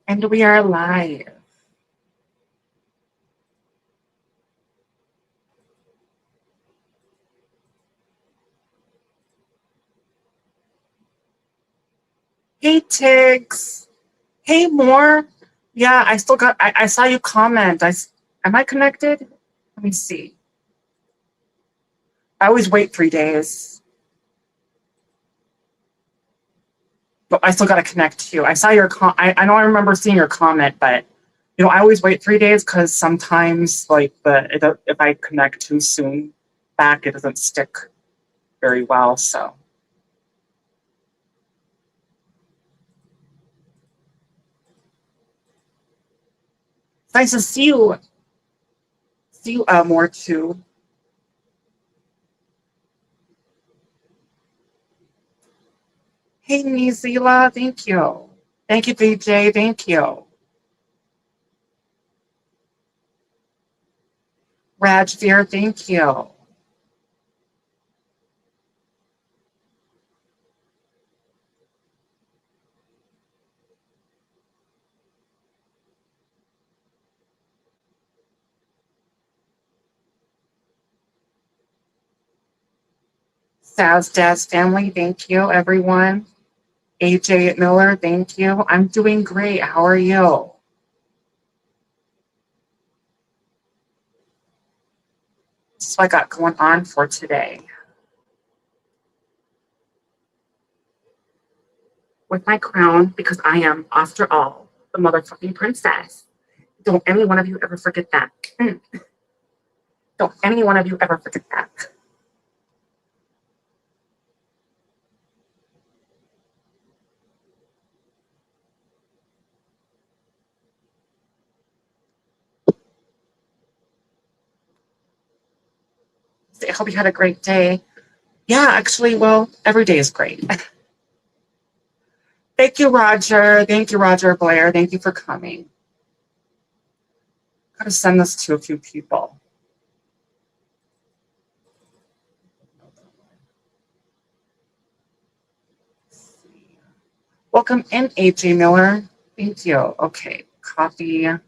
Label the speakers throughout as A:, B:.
A: And we are live. Hey, Tiggs. Hey, More. Yeah, I still got, I saw you comment. Am I connected? Let me see. I always wait 3 days, but I still got to connect to you. I saw your, I know I remember seeing your comment, but I always wait 3 days because sometimes, like, if I connect too soon back, it doesn't stick very well. So it's nice to see you. See you more too. Hey, Nizila, thank you. Thank you, BJ. Thank you. Rajveer, thank you. Saz Daz family, thank you, everyone. AJ Miller, thank you. I'm doing great. How are you? This is what I got going on for today. With my crown, because I am, after all, the motherfucking princess. Don't any one of you ever forget that. Don't any one of you ever forget that. I hope you had a great day. Yeah, actually, well, every day is great. Thank you, Roger. Thank you, Roger Blair. Thank you for coming. Gotta send this to a few people. Welcome in, AJ Miller. Thank you. Okay, copy. I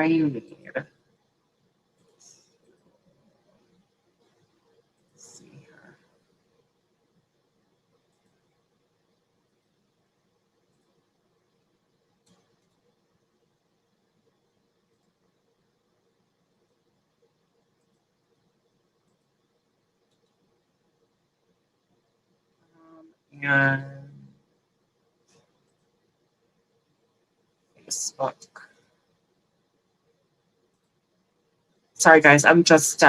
A: need. See here. And Facebook. Sorry, guys. I'm just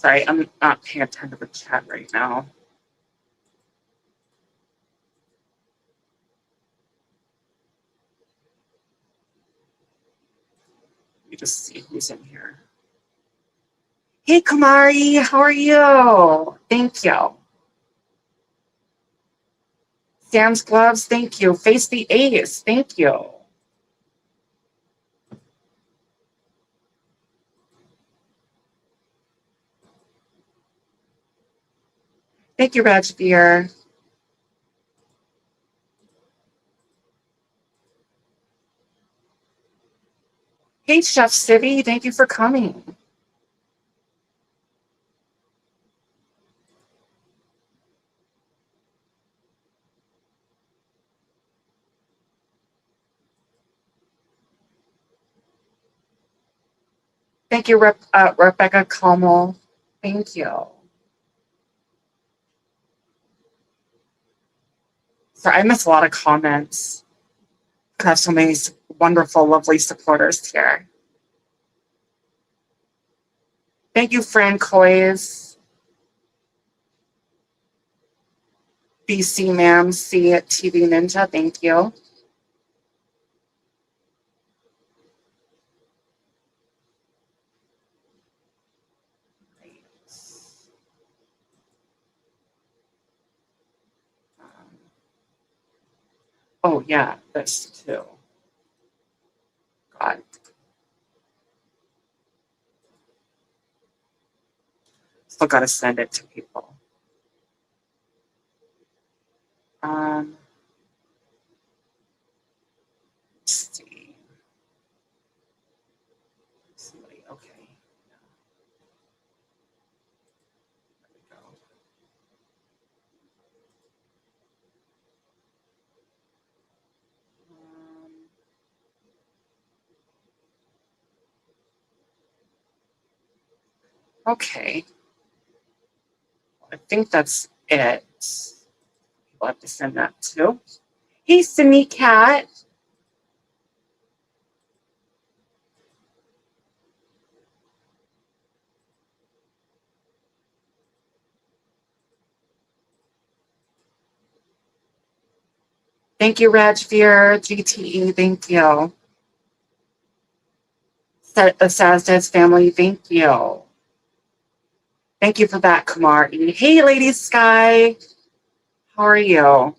A: sorry. I'm not paying attention to the chat right now. Let me just see who's in here. Hey, Kamari. How are you? Thank you. Sam's Gloves. Thank you. Face the Ace. Thank you. Thank you, Rajveer. Hey, Chef Civvy. Thank you for coming. Thank you, Rebecca Como. Thank you. Sorry, I missed a lot of comments. I have so many wonderful, lovely supporters here. Thank you, Francois. BC Ma'am, C TV Ninja, thank you. Oh yeah, this too. God. Still gotta send it to people. Let's see. Somebody, okay. There we go. Okay. I think that's it. We'll have to send that too. Hey, Sydney Cat. Thank you, Rajveer, GTE, thank you. Sazdez family, thank you. Thank you for that, Kumar. Hey, Lady Sky. How are you?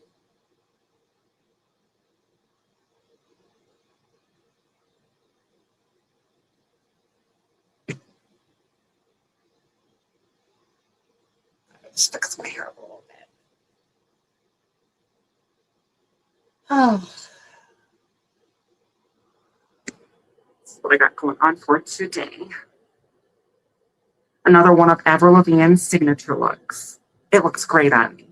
A: Just fix my hair a little bit. Oh. That's what I got going on for today. Another one of Avril Lavigne's signature looks. It looks great on me.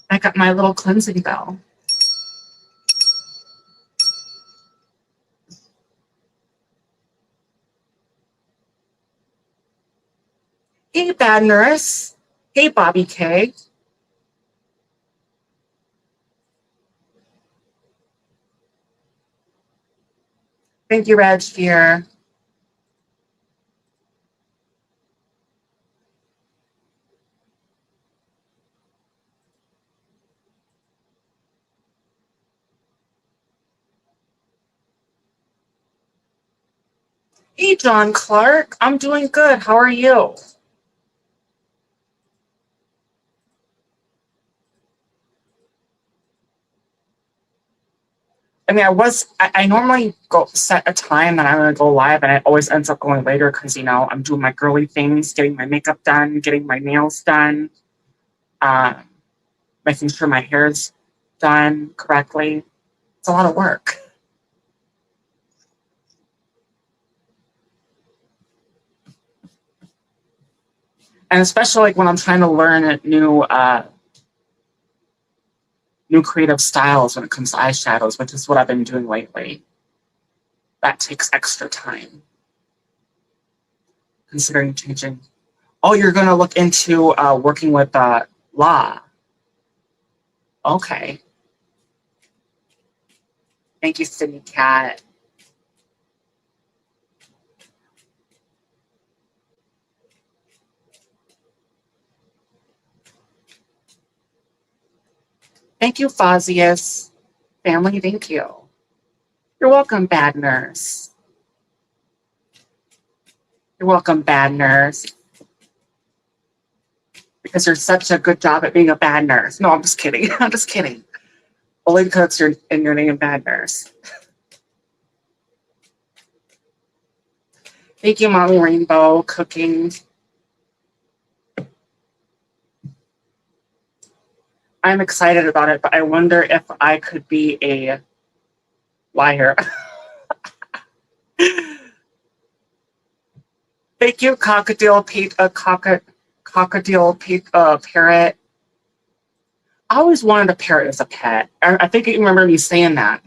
A: I got my little cleansing bell. Hey, Bad Nurse. Hey, Bobby K. Thank you, Rajveer. Hey, John Clark. I'm doing good. How are you? I mean, I normally go set a time and I'm going to go live, and it always ends up going later because, I'm doing my girly things, getting my makeup done, getting my nails done, uh, making sure my hair's done correctly. It's a lot of work. And especially like when I'm trying to learn new creative styles when it comes to eyeshadows, which is what I've been doing lately. That takes extra time. Considering changing. Oh, you're going to look into working with law. Okay. Thank you, Sydney Cat. Thank you, Fazius. Family, thank you. You're welcome, Bad Nurse. You're welcome, Bad Nurse. Because you're such a good job at being a bad nurse. No, I'm just kidding. I'm just kidding. Only because you're in your name, Bad Nurse. Thank you, Mommy Rainbow, cooking. I'm excited about it, but I wonder if I could be a liar. Thank you, Cockatiel Pete, cockatiel parrot. I always wanted a parrot as a pet. I think you remember me saying that.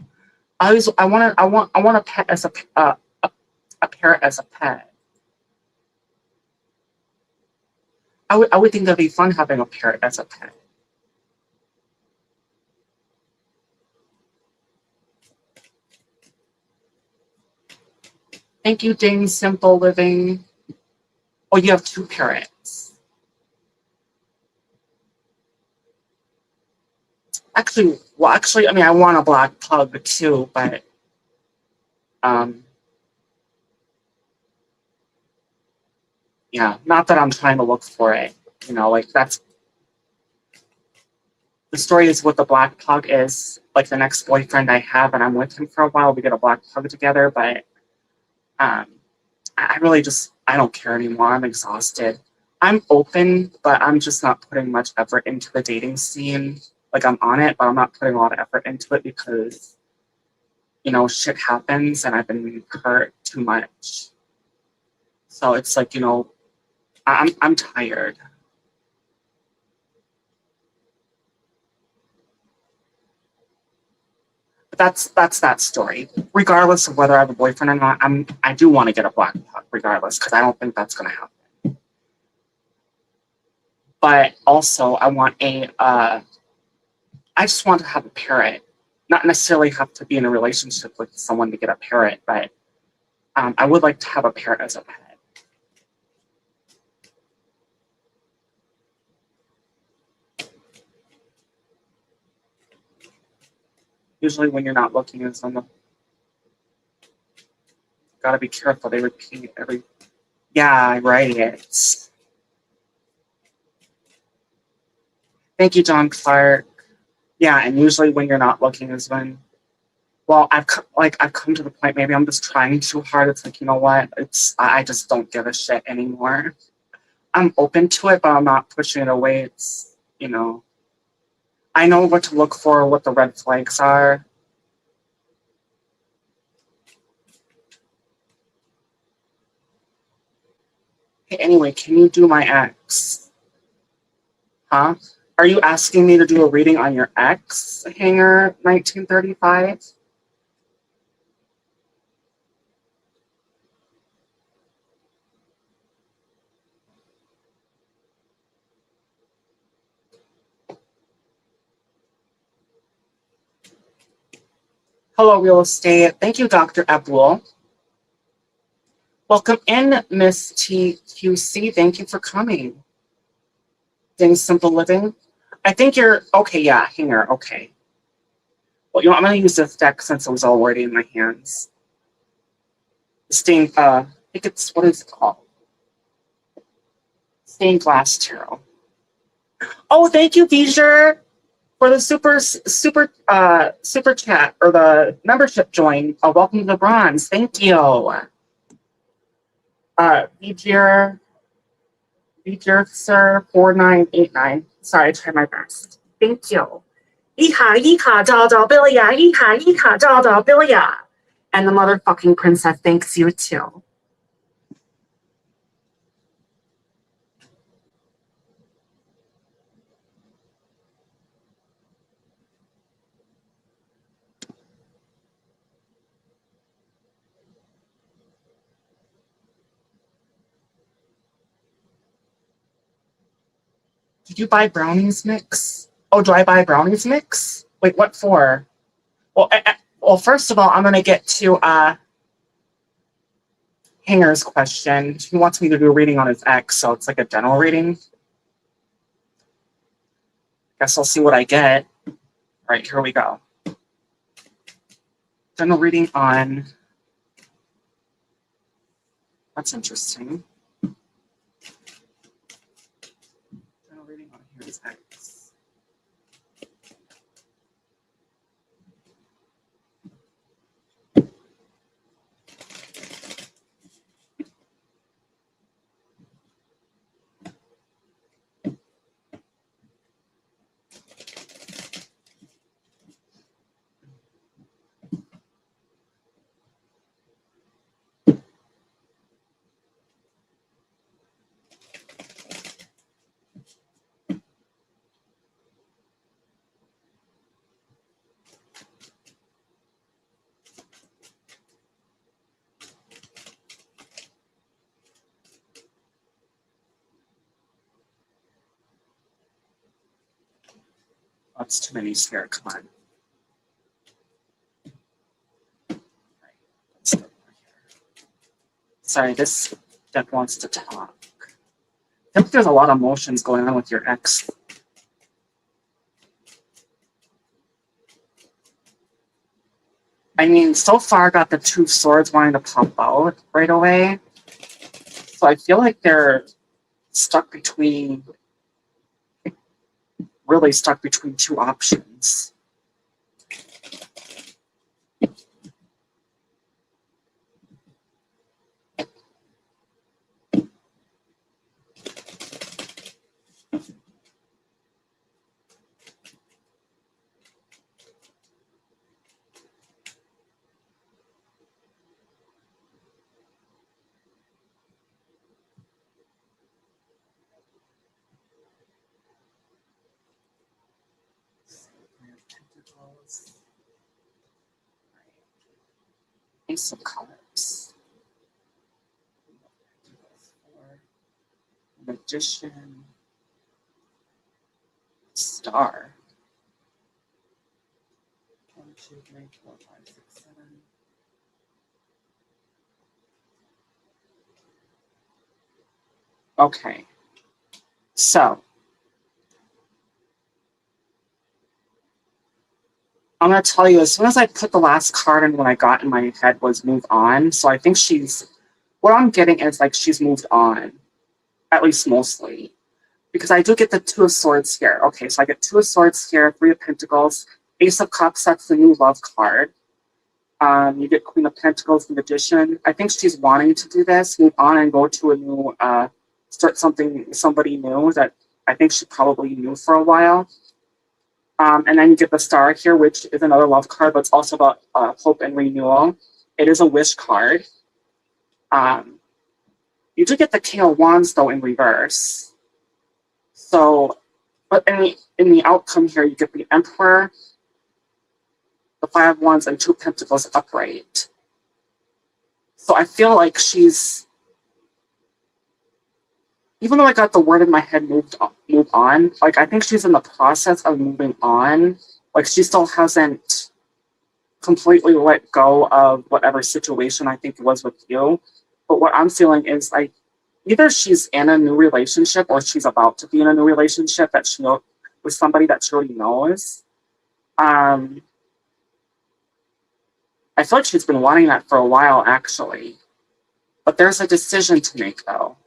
A: I want a pet as a parrot as a pet. I would think that'd be fun having a parrot as a pet. Thank you, Dane Simple Living. Oh, you have 2 parrots. Actually, I mean, I want a black pug too, but yeah, not that I'm trying to look for it. You know, like that's the story is what the black pug is. Like the next boyfriend I have, and I'm with him for a while, we get a black pug together, but I really just I don't care anymore. I'm exhausted. I'm open, but I'm just not putting much effort into the dating scene. Like I'm on it, but I'm not putting a lot of effort into it because, you know, shit happens and I've been hurt too much. So it's like, you know, I'm tired. But that's that story. Regardless of whether I have a boyfriend or not, I do want to get a black pug regardless, because I don't think that's gonna happen. But also I want I just want to have a parrot. Not necessarily have to be in a relationship with someone to get a parrot, but I would like to have a parrot as a pet. Usually when you're not looking at someone, gotta be careful. They repeat every. Yeah, right. Thank you, John Clark. Yeah, and usually when you're not looking is when. Well, I've come to the point. Maybe I'm just trying too hard. It's like, you know what? I just don't give a shit anymore. I'm open to it, but I'm not pushing it away. It's, you know, I know what to look for, what the red flags are. Hey, anyway, can you do my ex? Huh? Are you asking me to do a reading on your ex, Hanger 1935? Hello, real estate. Thank you, Dr. Abdul. Welcome in, Miss TQC. Thank you for coming. Ding Simple Living. I think you're okay. Yeah, Hanger. Okay. Well, you know, I'm going to use this deck since it was already in my hands. I think it's, what is it called? Stained Glass Tarot. Oh, thank you, Vijay, for the super chat or the membership join. Welcome to the bronze. Thank you. Vijay sir 4989. Sorry, I tried my best. Thank you. And the motherfucking princess thanks you too. Did you buy brownies mix? Oh, do I buy brownies mix? Wait, what for? Well, first of all, I'm gonna get to Hanger's question. He wants me to do a reading on his ex, so it's like a general reading. Guess I'll see what I get. All right, here we go. General reading on. That's interesting. General reading on his ex. That's too many here. Come on. Sorry, this deck wants to talk. I think there's a lot of emotions going on with your ex. I mean, so far I got the two swords wanting to pop out right away. So I feel like they're stuck between, really stuck between two options. Ace of Cups. Magician. Star. 1, 2, 3, 4, 5, 6, 7. Okay. So I'm gonna tell you, as soon as I put the last card in, what I got in my head was move on. So I think what I'm getting is like she's moved on, at least mostly. Because I do get the Two of Swords here. Okay, so I get Two of Swords here, Three of Pentacles, Ace of Cups, that's the new love card. You get Queen of Pentacles, the Magician. I think she's wanting to do this, move on and go to a new, start somebody new that I think she probably knew for a while. And then you get the Star here, which is another love card, but it's also about hope and renewal. It is a wish card. You do get the King of Wands, though, in reverse. So, but in the outcome here, you get the Emperor, the Five of Wands, and Two of Pentacles upright. So I feel like she's, even though I got the word in my head, move on, like I think she's in the process of moving on. Like she still hasn't completely let go of whatever situation I think it was with you. But what I'm feeling is like either she's in a new relationship or she's about to be in a new relationship that she knows with somebody that she already knows. I feel like she's been wanting that for a while, actually. But there's a decision to make, though.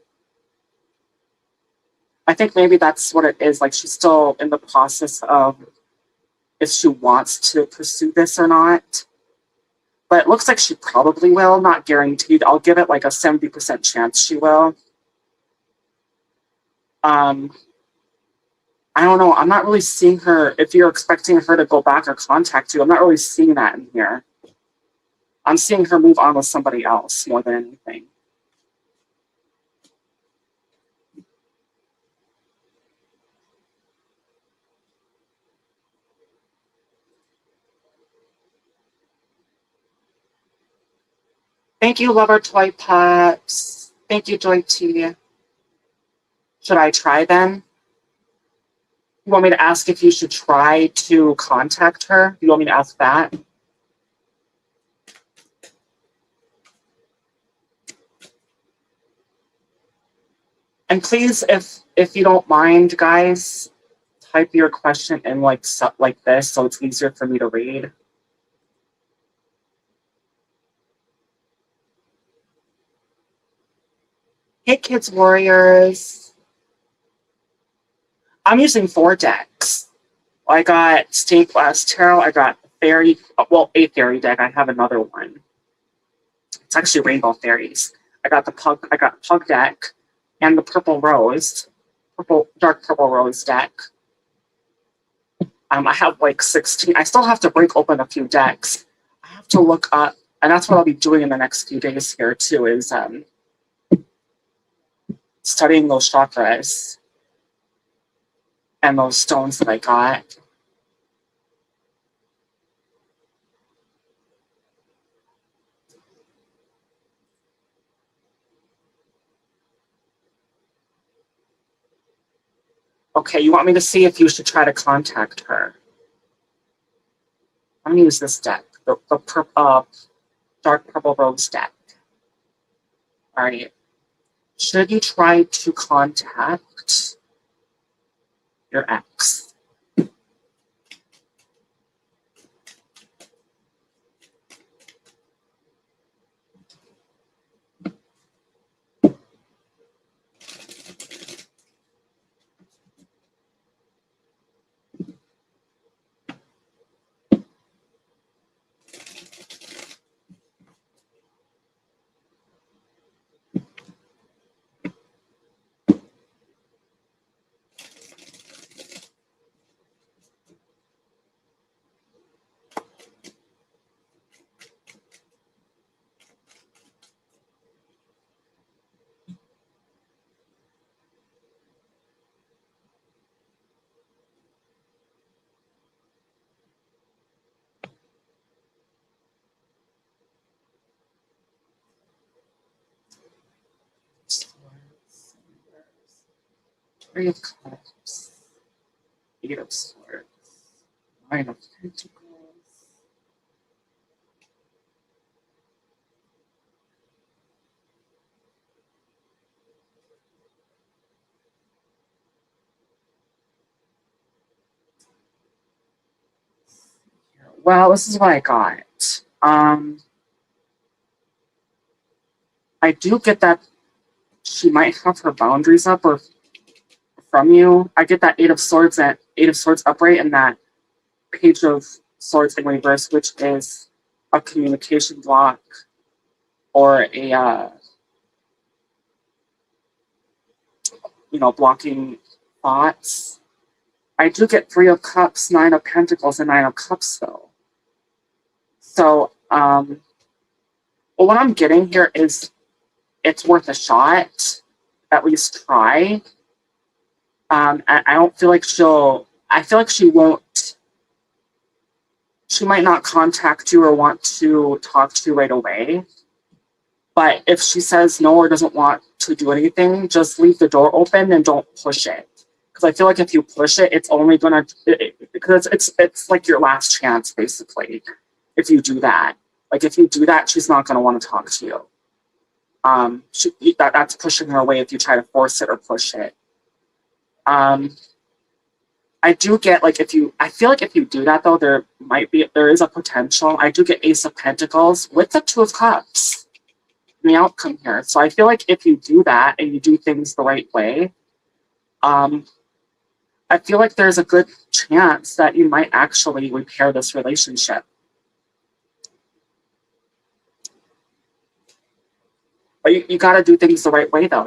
A: I think maybe that's what it is. Like, she's still in the process of if she wants to pursue this or not. But it looks like she probably will, not guaranteed. I'll give it like a 70% chance she will. I don't know. I'm not really seeing her, if you're expecting her to go back or contact you, I'm not really seeing that in here. I'm seeing her move on with somebody else more than anything. Thank you, Lover Toy Pups. Thank you, Joy T. Should I try then? You want me to ask if you should try to contact her? You want me to ask that? And please, if you don't mind, guys, type your question in like this so it's easier for me to read. Hey, Kids Warriors. I'm using 4 decks. I got Stained Glass Tarot. I got Fairy, well, a Fairy deck. I have another one. It's actually Rainbow Fairies. I got Pug deck and the Purple Rose, dark purple rose deck. I have like 16. I still have to break open a few decks. I have to look up, and that's what I'll be doing in the next few days here too, is studying those chakras and those stones that I got. Okay, you want me to see if you should try to contact her? I'm gonna use this deck, the dark purple rose deck. All right. Should you try to contact your ex? Three of Cups, Eight of Swords, Nine of Pentacles. Well, this is what I got. I do get that she might have her boundaries up or from you. I get that Eight of Swords upright and that Page of Swords in reverse, which is a communication block or a blocking thoughts. I do get Three of Cups, Nine of Pentacles, and Nine of Cups though. So, well, what I'm getting here is it's worth a shot. At least try. I don't feel like I feel like she won't. She might not contact you or want to talk to you right away. But if she says no or doesn't want to do anything, just leave the door open and don't push it. Because I feel like if you push it, it's only gonna because it's like your last chance basically. If you do that, if you do that, she's not gonna want to talk to you. That's pushing her away if you try to force it or push it. I do get I feel like if you do that though, there is a potential. I do get Ace of Pentacles with the Two of Cups in the outcome here. So I feel like if you do that and you do things the right way, I feel like there's a good chance that you might actually repair this relationship. But you got to do things the right way though.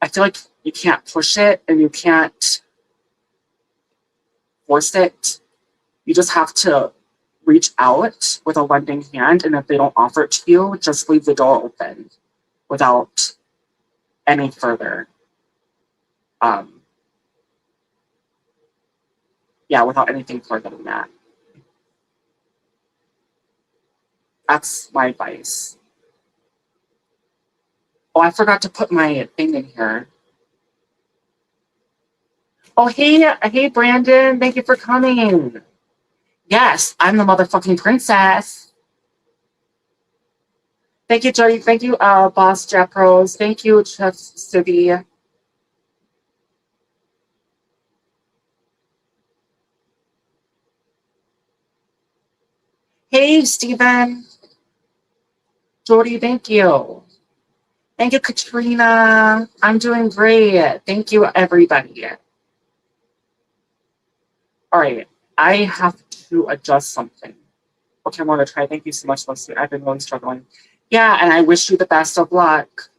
A: I feel like you can't push it and you can't force it. You just have to reach out with a lending hand, and if they don't offer it to you, just leave the door open without any further. Without anything further than that. That's my advice. Oh, I forgot to put my thing in here. Oh, hey, Brandon, thank you for coming. Yes, I'm the motherfucking princess. Thank you, Jody. Thank you, Boss Japros. Thank you, Chef Sibi. Hey, Stephen. Jody, thank you. Thank you, Katrina. I'm doing great. Thank you, everybody. All right, I have to adjust something. Okay, I'm going to try. Thank you so much, Lucy. I've been really struggling. Yeah, and I wish you the best of luck.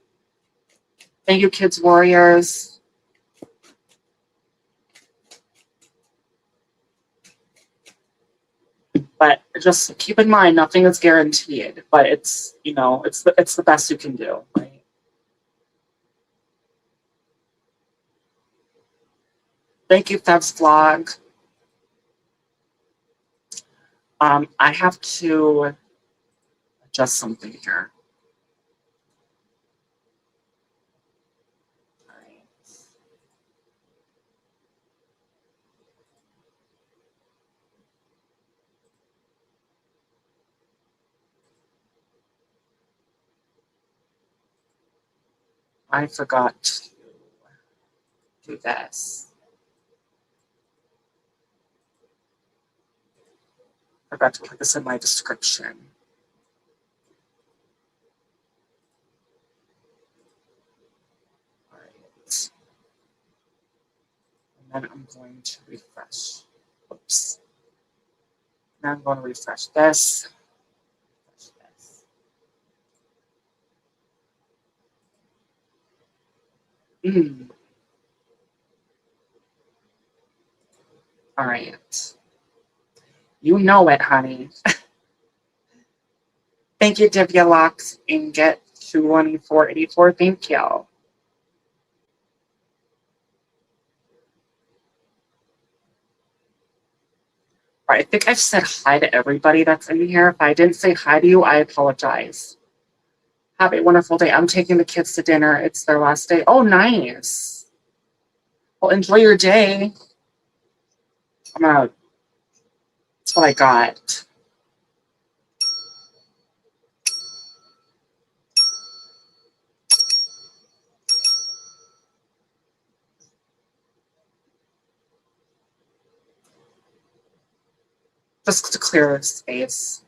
A: Thank you, Kids Warriors. But just keep in mind, nothing is guaranteed. But it's the best you can do, right? Thank you, Feb's Vlog. I have to adjust something here. All right. I forgot to do this. Forgot to put this in my description. All right. And then I'm going to refresh. Oops. Now I'm going to refresh this. Mm. All right. You know it, honey. Thank you, Divya Locks Ingot 22484. Thank you. All right, I think I've said hi to everybody that's in here. If I didn't say hi to you, I apologize. Have a wonderful day. I'm taking the kids to dinner. It's their last day. Oh, nice. Well, enjoy your day. That's what I got. Just to clear space.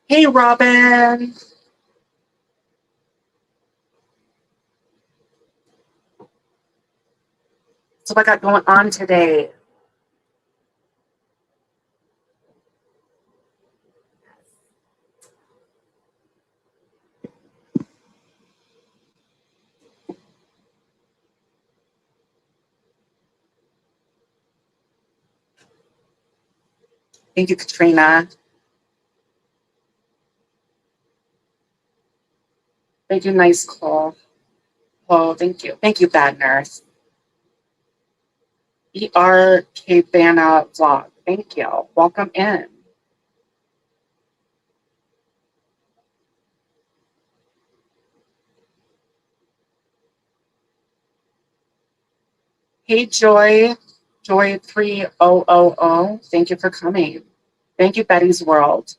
A: Hey, Robin. So what I got going on today? Thank you, Katrina. Thank you, nice call. Oh, thank you. Thank you, Bad Nurse. ERK Banna Vlog. Thank you. Welcome in. Hey, Joy. Joy 3000. Thank you for coming. Thank you, Betty's World.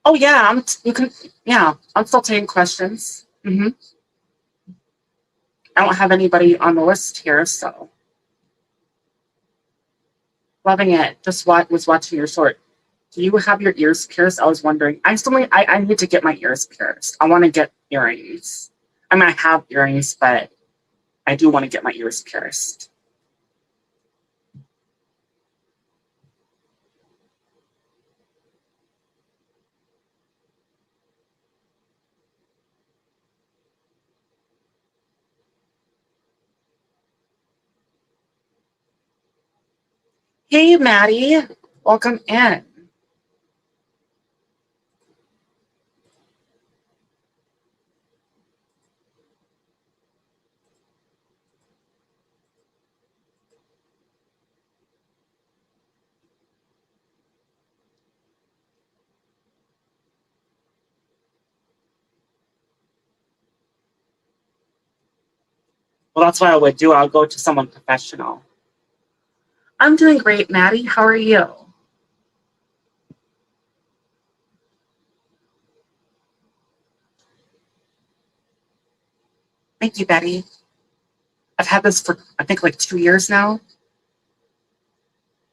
A: Oh yeah, I'm still taking questions. I don't have anybody on the list here, so loving it. Just was watching your short. Do you have your ears pierced? I was wondering. I need to get my ears pierced. I want to get earrings. I mean, I have earrings, but I do want to get my ears pierced. Hey, Maddie. Welcome in. Well, that's what I would do. I'll go to someone professional. I'm doing great, Maddie. How are you? Thank you, Betty. I've had this for, I think, like 2 years now.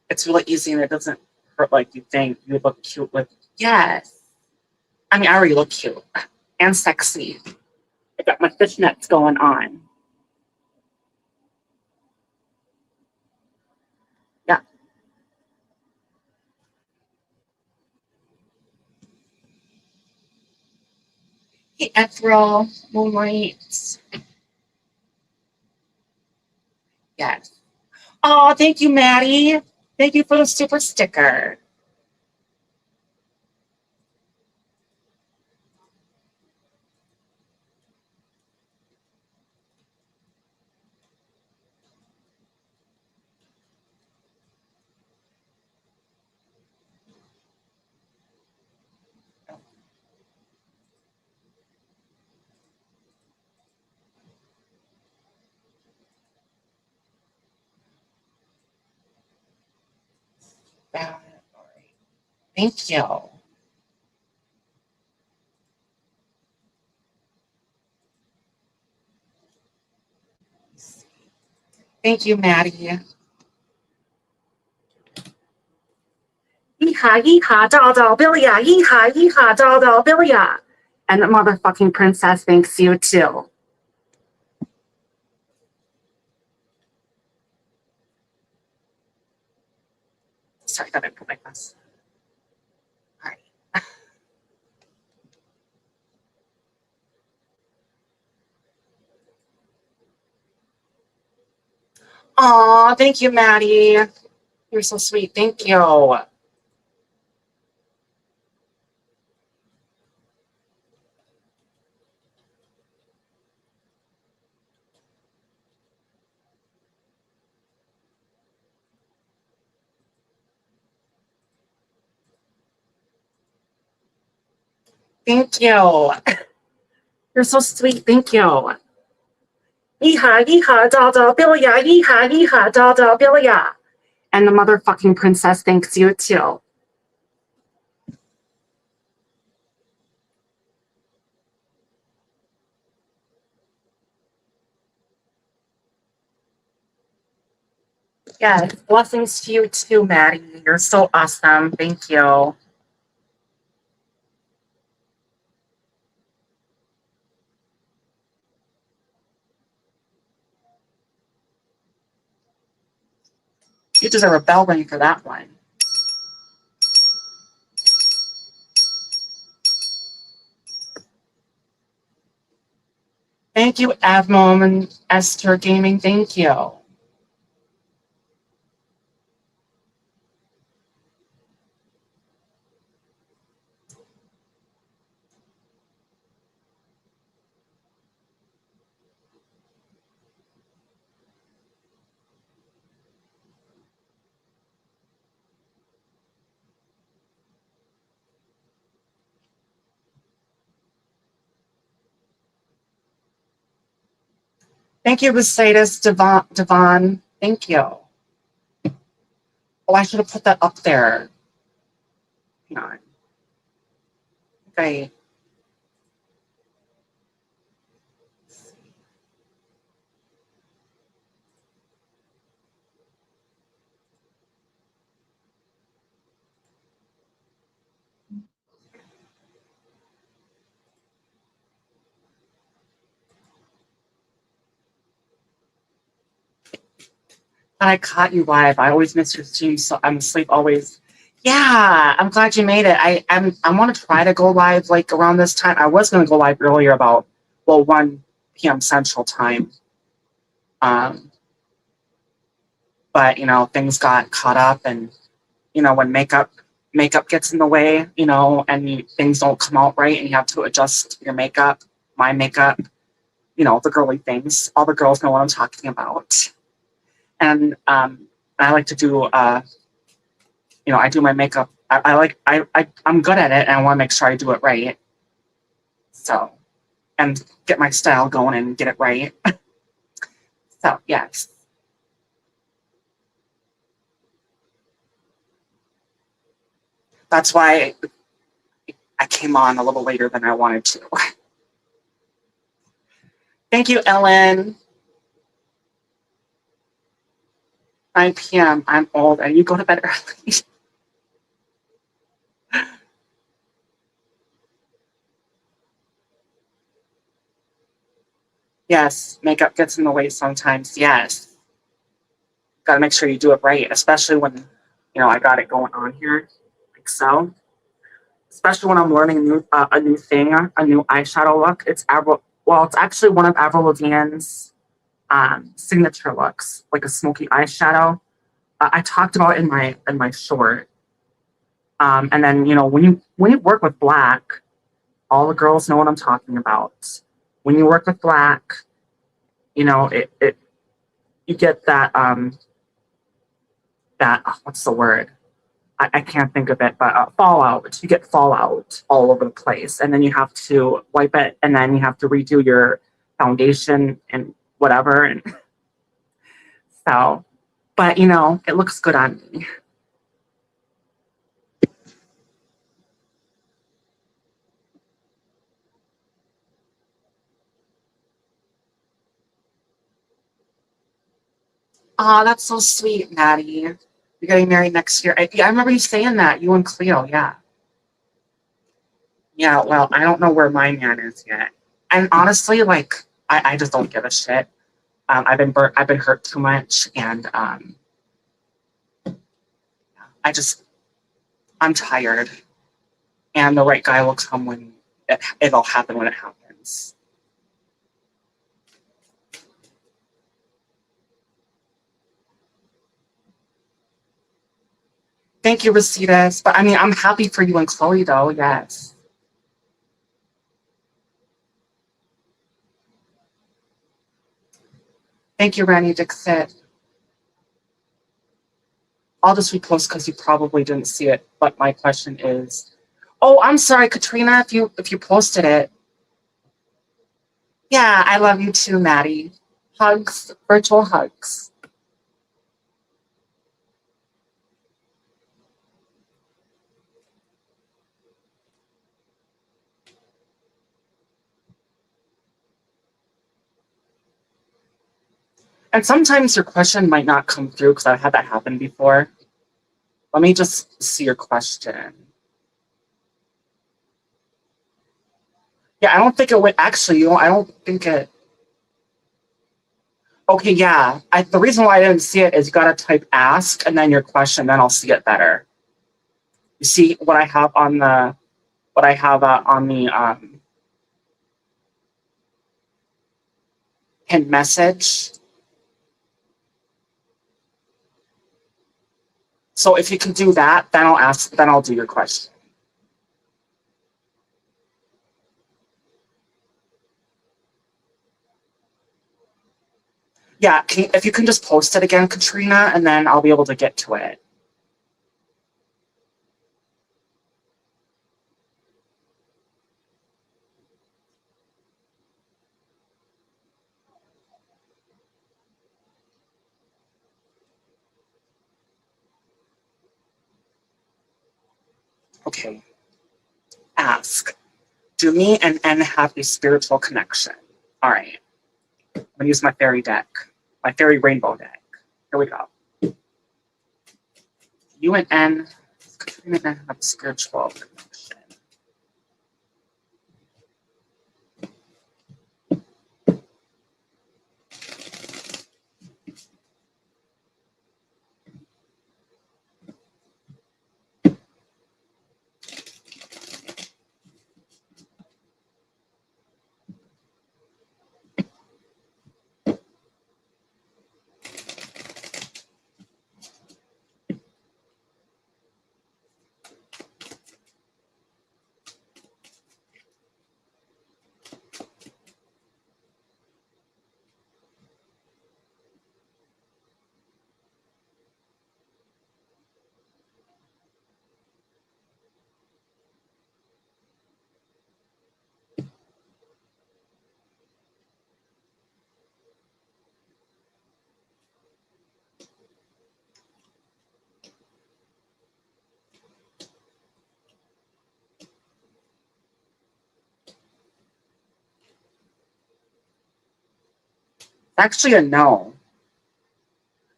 A: It's really easy and it doesn't hurt like you think. You look cute with, yes. I mean, I already look cute and sexy. I got my fishnets going on. Yeah. Hey, Ethereal, Moonlight. Yes. Oh, thank you, Maddie. Thank you for the super sticker. Thank you. Thank you, Maddie. Yeehaw, yeehaw, doll, doll, Billy, yeehaw, yeehaw, doll, doll, Billy. And the motherfucking princess thanks you too. Sorry, I didn't put my glass. All right. Aw, thank you, Maddie. You're so sweet. Thank you. Thank you. You're so sweet. Thank you. Yeehaw, yeehaw, doll, doll, Billy, yeehaw, yeehaw, doll, doll, Billy. And the motherfucking princess thanks you too. Yes, blessings to you too, Maddie. You're so awesome. Thank you. You deserve a bell ring for that one. Thank you, Avmom and Esther Gaming. Thank you. Thank you, Mercedes Devon. Thank you. Oh, I should have put that up there. Hang on. Okay. I caught you live. I always miss your stream, so I'm asleep always. Yeah, I'm glad you made it. I want to try to go live like around this time. I was going to go live earlier about 1 p.m. Central Time. But things got caught up, and when makeup gets in the way, and things don't come out right, and you have to adjust your makeup, my makeup, the girly things. All the girls know what I'm talking about. And I like to do, I do my makeup. I'm good at it, and I want to make sure I do it right. So, and get my style going and get it right. So, yes. That's why I came on a little later than I wanted to. Thank you, Ellen. 9 p.m. I'm old, and you go to bed early. Yes, makeup gets in the way sometimes. Yes. Got to make sure you do it right, especially when, I got it going on here, like so. Especially when I'm learning a new thing, a new eyeshadow look. It's actually one of Avril Lavigne's signature looks, like a smoky eyeshadow. I talked about it in my short. And then when you work with black, all the girls know what I'm talking about. When you work with black, it you get that what's the word? I can't think of it, but fallout. You get fallout all over the place, and then you have to wipe it, and then you have to redo your foundation and whatever. And so, but it looks good on me. Oh, that's so sweet, Maddie. You're getting married next year. Yeah, I remember you saying that. You and Cleo, yeah. Yeah, well, I don't know where my man is yet. And honestly, like, I just don't give a shit. I've been hurt too much, and I just, I'm tired. And the right guy will come when it'll happen when it happens. Thank you, Rositas. But I mean, I'm happy for you and Chloe, though. Yes. Thank you, Randy Dixit. I'll just repost because you probably didn't see it. But my question is, oh, I'm sorry, Katrina, if you posted it. Yeah, I love you too, Maddie. Hugs, virtual hugs. And sometimes your question might not come through because I've had that happen before. Let me just see your question. Yeah, I don't think it would actually. I don't think it. Okay, yeah. The reason why I didn't see it is you gotta type ask and then your question, then I'll see it better. You see what I have on the pinned message. So if you can do that, then I'll ask. Then I'll do your question. Yeah, if you can just post it again, Katrina, and then I'll be able to get to it. Okay. Ask. Do me and N have a spiritual connection? All right. I'm gonna use my fairy deck, my fairy rainbow deck. Here we go. You and N, Katrina and N have a spiritual connection. Actually, a no.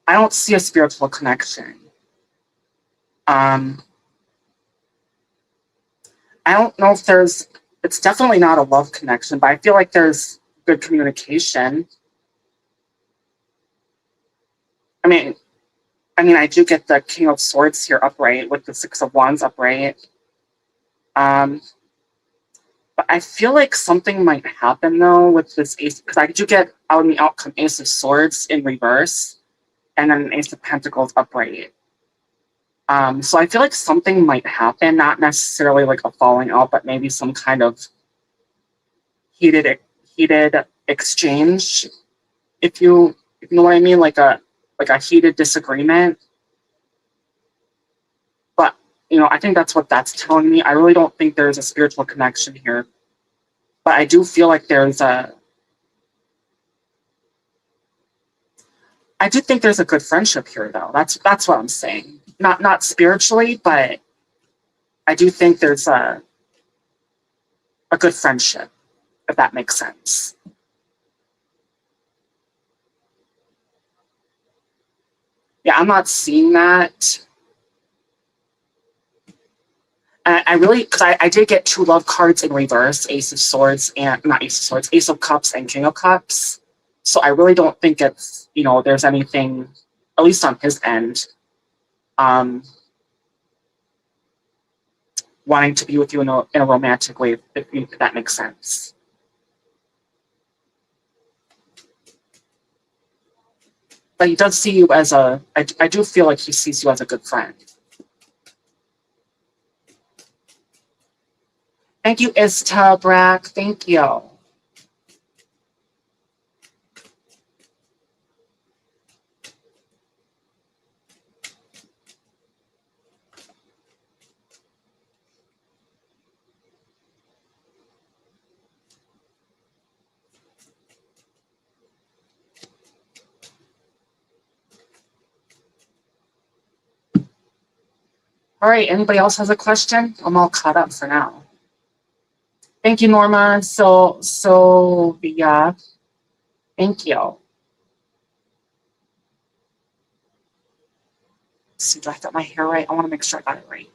A: I don't see a spiritual connection. Um, I don't know if there's. It's definitely not a love connection, but I feel like there's good communication. I mean, I do get the King of Swords here upright with the Six of Wands upright. Um, but I feel like something might happen though with this Ace because I do get out in the outcome Ace of Swords in reverse and then an Ace of Pentacles upright. So I feel like something might happen, not necessarily like a falling out, but maybe some kind of heated heated exchange. If you know what I mean, like a heated disagreement. But I think that's what that's telling me. I really don't think there's a spiritual connection here, but I do feel like I do think there's a good friendship here, though. That's what I'm saying. Not spiritually, but I do think there's a good friendship, if that makes sense. Yeah, I'm not seeing that. I really, because I did get two love cards in reverse, Ace of Swords and, not Ace of Swords, Ace of Cups and King of Cups. So I really don't think it's, there's anything, at least on his end, um, wanting to be with you in a romantic way, if that makes sense. But he does see you as I do feel like he sees you as a good friend. Thank you, Ista Brack. Thank you. All right, anybody else has a question? I'm all caught up for now. Thank you, Norma. Yeah. Thank you. Let's see, do I have got my hair right? I want to make sure I got it right.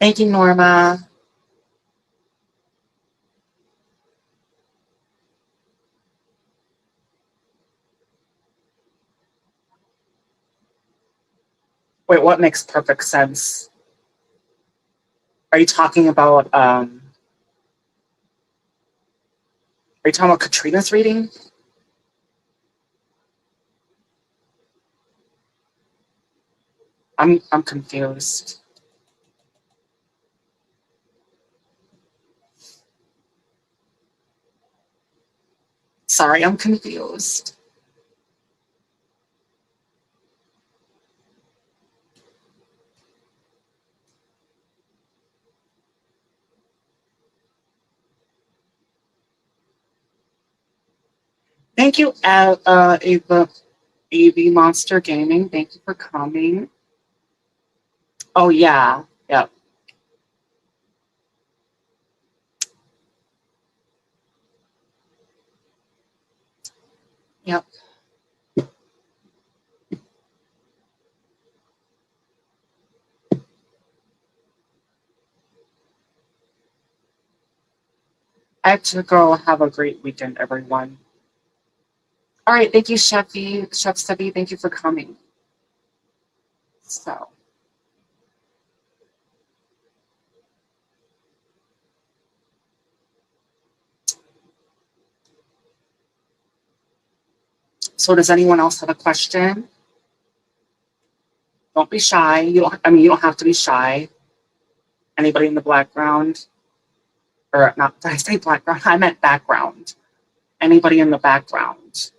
A: Thank you, Norma. Wait, what makes perfect sense? Are you talking about Katrina's reading? I'm confused. Sorry, I'm confused. Thank you, AV Monster Gaming. Thank you for coming. Oh yeah, yep. Yep. I have to go. Have a great weekend, everyone. All right, thank you, Chef Stubby. Thank you for coming. So does anyone else have a question? Don't be shy. You don't have to be shy. Anybody in the background? Or not, did I say background? I meant background. Anybody in the background?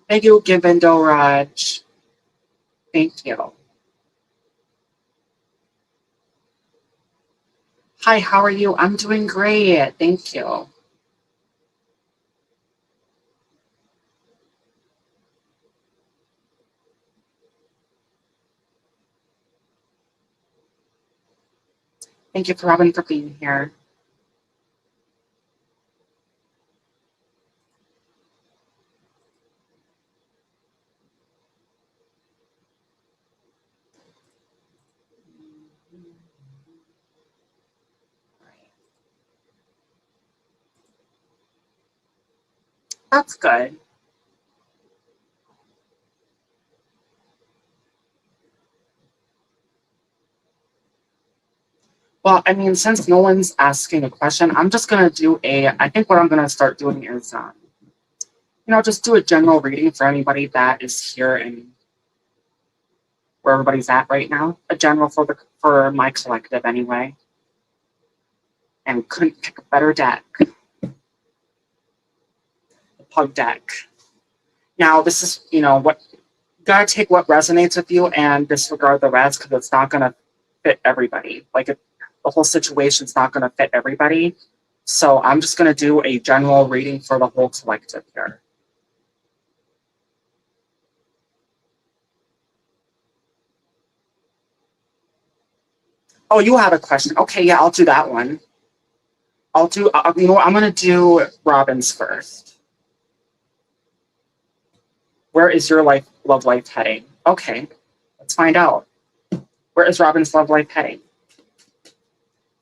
A: Thank you, Govindo Raj. Thank you. Hi, how are you? I'm doing great. Thank you. Thank you, Robin, for being here. That's good. Well, I mean, since no one's asking a question, I'm just gonna do I think what I'm gonna start doing is, just do a general reading for anybody that is here and where everybody's at right now. A general for my collective anyway. And couldn't pick a better deck. The Pug deck. Now, this is, what gotta take what resonates with you and disregard the rest because it's not gonna fit everybody. The whole situation's not gonna fit everybody. So I'm just gonna do a general reading for the whole collective here. Oh, you have a question. Okay, yeah, I'll do that one. I'm gonna do Robin's first. Where is your love life heading? Okay, let's find out. Where is Robin's love life heading?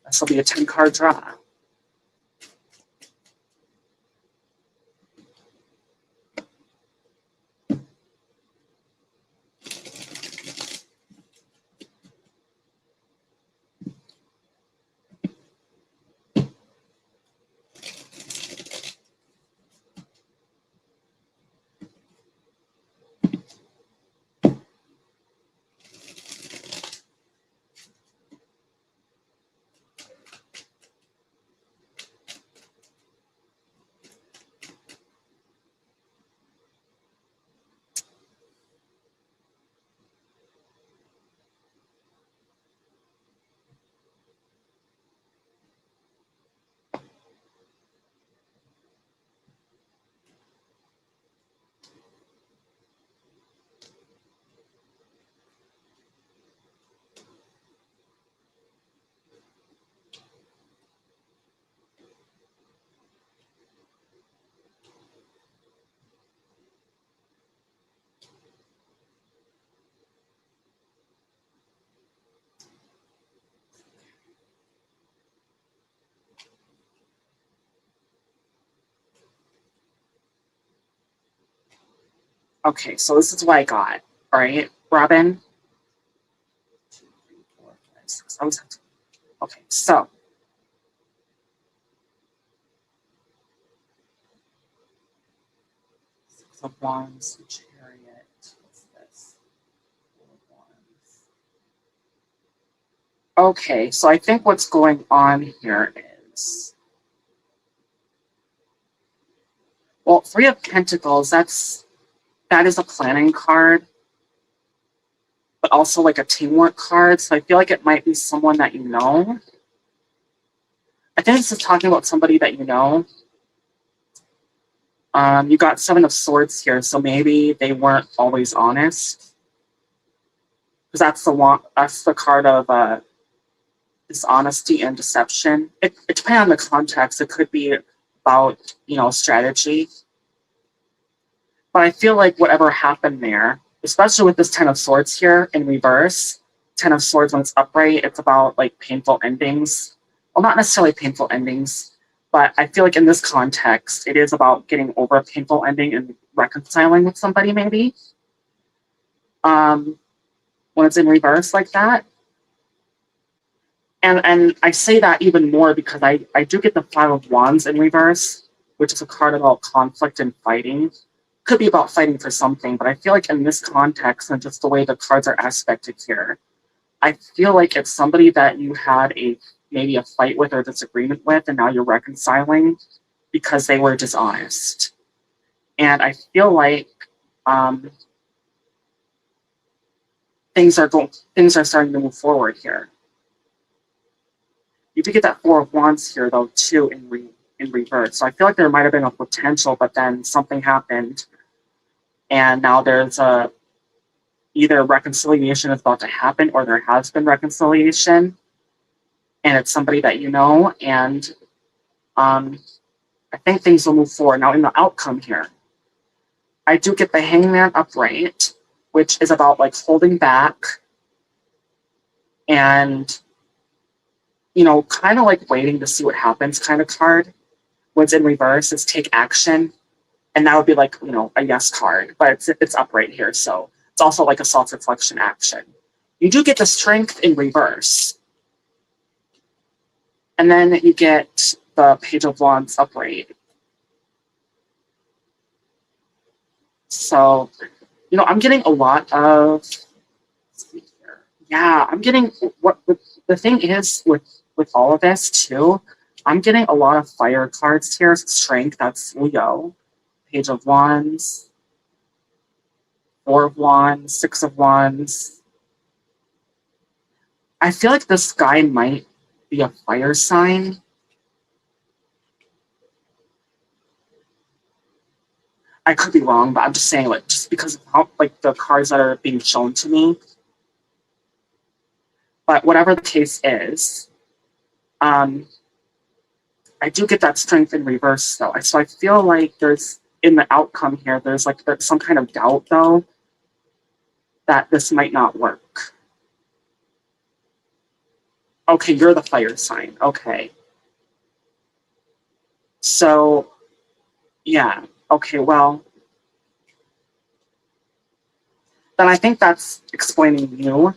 A: This will be a 10-card draw. Okay, so this is what I got. All right, Robin. 1, 2, 3, 4, 5, 6. Okay, so Six of Wands, Chariot. What's this? 4 of Wands. Okay, so I think what's going on here is, well, Three of Pentacles. That is a planning card, but also like a teamwork card. So I feel like it might be someone that you know. I think this is talking about somebody that you know. You got Seven of Swords here, so maybe they weren't always honest. Because that's the card of dishonesty and deception. It depends on the context. It could be about, strategy. But I feel like whatever happened there, especially with this Ten of Swords here in reverse, Ten of Swords when it's upright, it's about like painful endings. Well, not necessarily painful endings, but I feel like in this context, it is about getting over a painful ending and reconciling with somebody, maybe. When it's in reverse like that. And I say that even more because I do get the Five of Wands in reverse, which is a card about conflict and fighting. Could be about fighting for something, but I feel like in this context and just the way the cards are aspected here, I feel like it's somebody that you had maybe a fight with or disagreement with, and now you're reconciling because they were dishonest. And I feel like things are starting to move forward here. You do get that Four of Wands here though too in reverse. So I feel like there might have been a potential, but then something happened, and now there's either reconciliation is about to happen or there has been reconciliation, and it's somebody that you know, and I think things will move forward. Now in the outcome here, I do get the Hangman upright, which is about like holding back and, kind of like waiting to see what happens kind of card. What's in reverse is take action, and that would be like, a yes card, but it's upright here, so it's also like a self-reflection action. You do get the Strength in reverse. And then you get the Page of Wands upright. So, I'm getting a lot of. Let's see here. Yeah, I'm getting what the thing is with all of this too. I'm getting a lot of fire cards here. Strength, that's Leo. Page of Wands, Four of Wands, Six of Wands. I feel like this guy might be a fire sign. I could be wrong, but I'm just saying, like, just because of how, like, the cards that are being shown to me. But whatever the case is, I do get that strength in reverse, though. So I feel like there's, in the outcome here, there's some kind of doubt, though, that this might not work. Okay, you're the fire sign. Okay. So, yeah. Okay, well, then I think that's explaining you.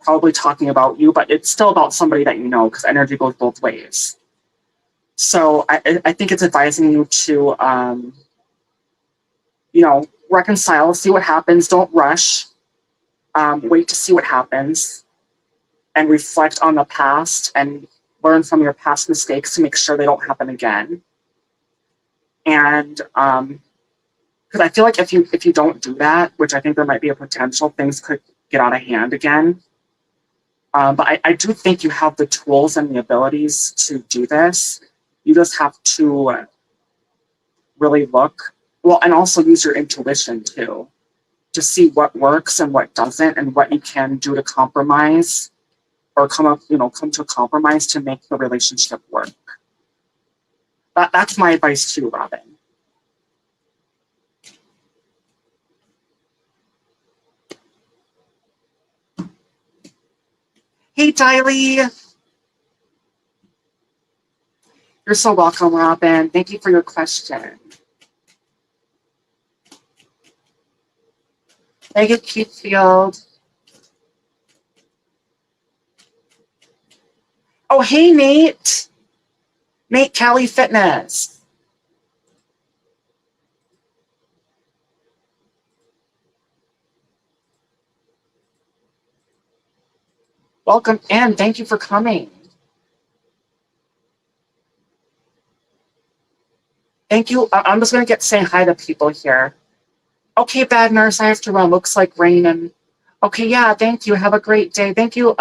A: Probably talking about you, but it's still about somebody that you know, because energy goes both ways. So I think it's advising you to, reconcile, see what happens. Don't rush. Wait to see what happens, and reflect on the past and learn from your past mistakes to make sure they don't happen again. And because I feel like if you don't do that, which I think there might be a potential, things could get out of hand again. But I do think you have the tools and the abilities to do this. You just have to really look, well, and also use your intuition too, to see what works and what doesn't, and what you can do to compromise or come to a compromise to make the relationship work. That's my advice to you, Robin. Hey, Diley. You're so welcome, Robin. Thank you for your question. Thank you, Keithfield. Oh, hey, Nate. Nate Cali Fitness. Welcome in. Thank you for coming. Thank you. I'm just going to get saying hi to people here. Okay, bad nurse, I have to run. Looks like rain and... Okay, yeah, thank you. Have a great day. Thank you,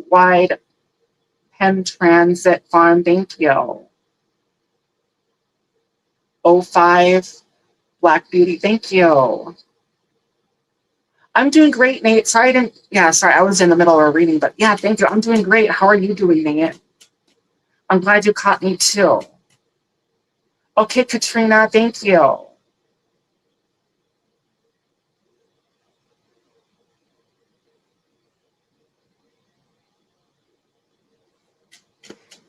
A: Wide Penn Transit Farm. Thank you. 05 Black Beauty. Thank you. I'm doing great, Nate. Sorry, I was in the middle of a reading, but yeah, thank you. I'm doing great. How are you doing, Nate? I'm glad you caught me too. Okay, Katrina, thank you.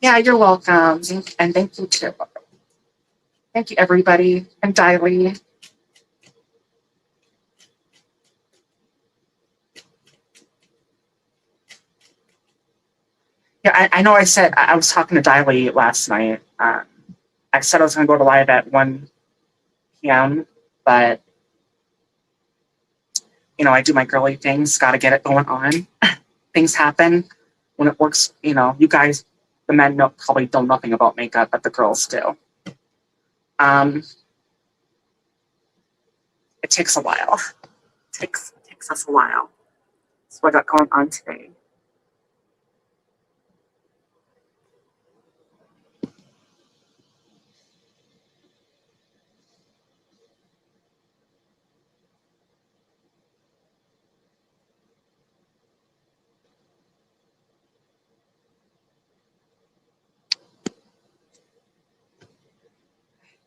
A: Yeah, you're welcome. And thank you too. Thank you, everybody. And Diley. Yeah, I know I said I was talking to Diley last night. I said I was going to go to live at 1 p.m., but, I do my girly things. Got to get it going on. Things happen when it works. You guys, the men probably know nothing about makeup, but the girls do. It takes a while. It takes us a while. That's what I got going on today.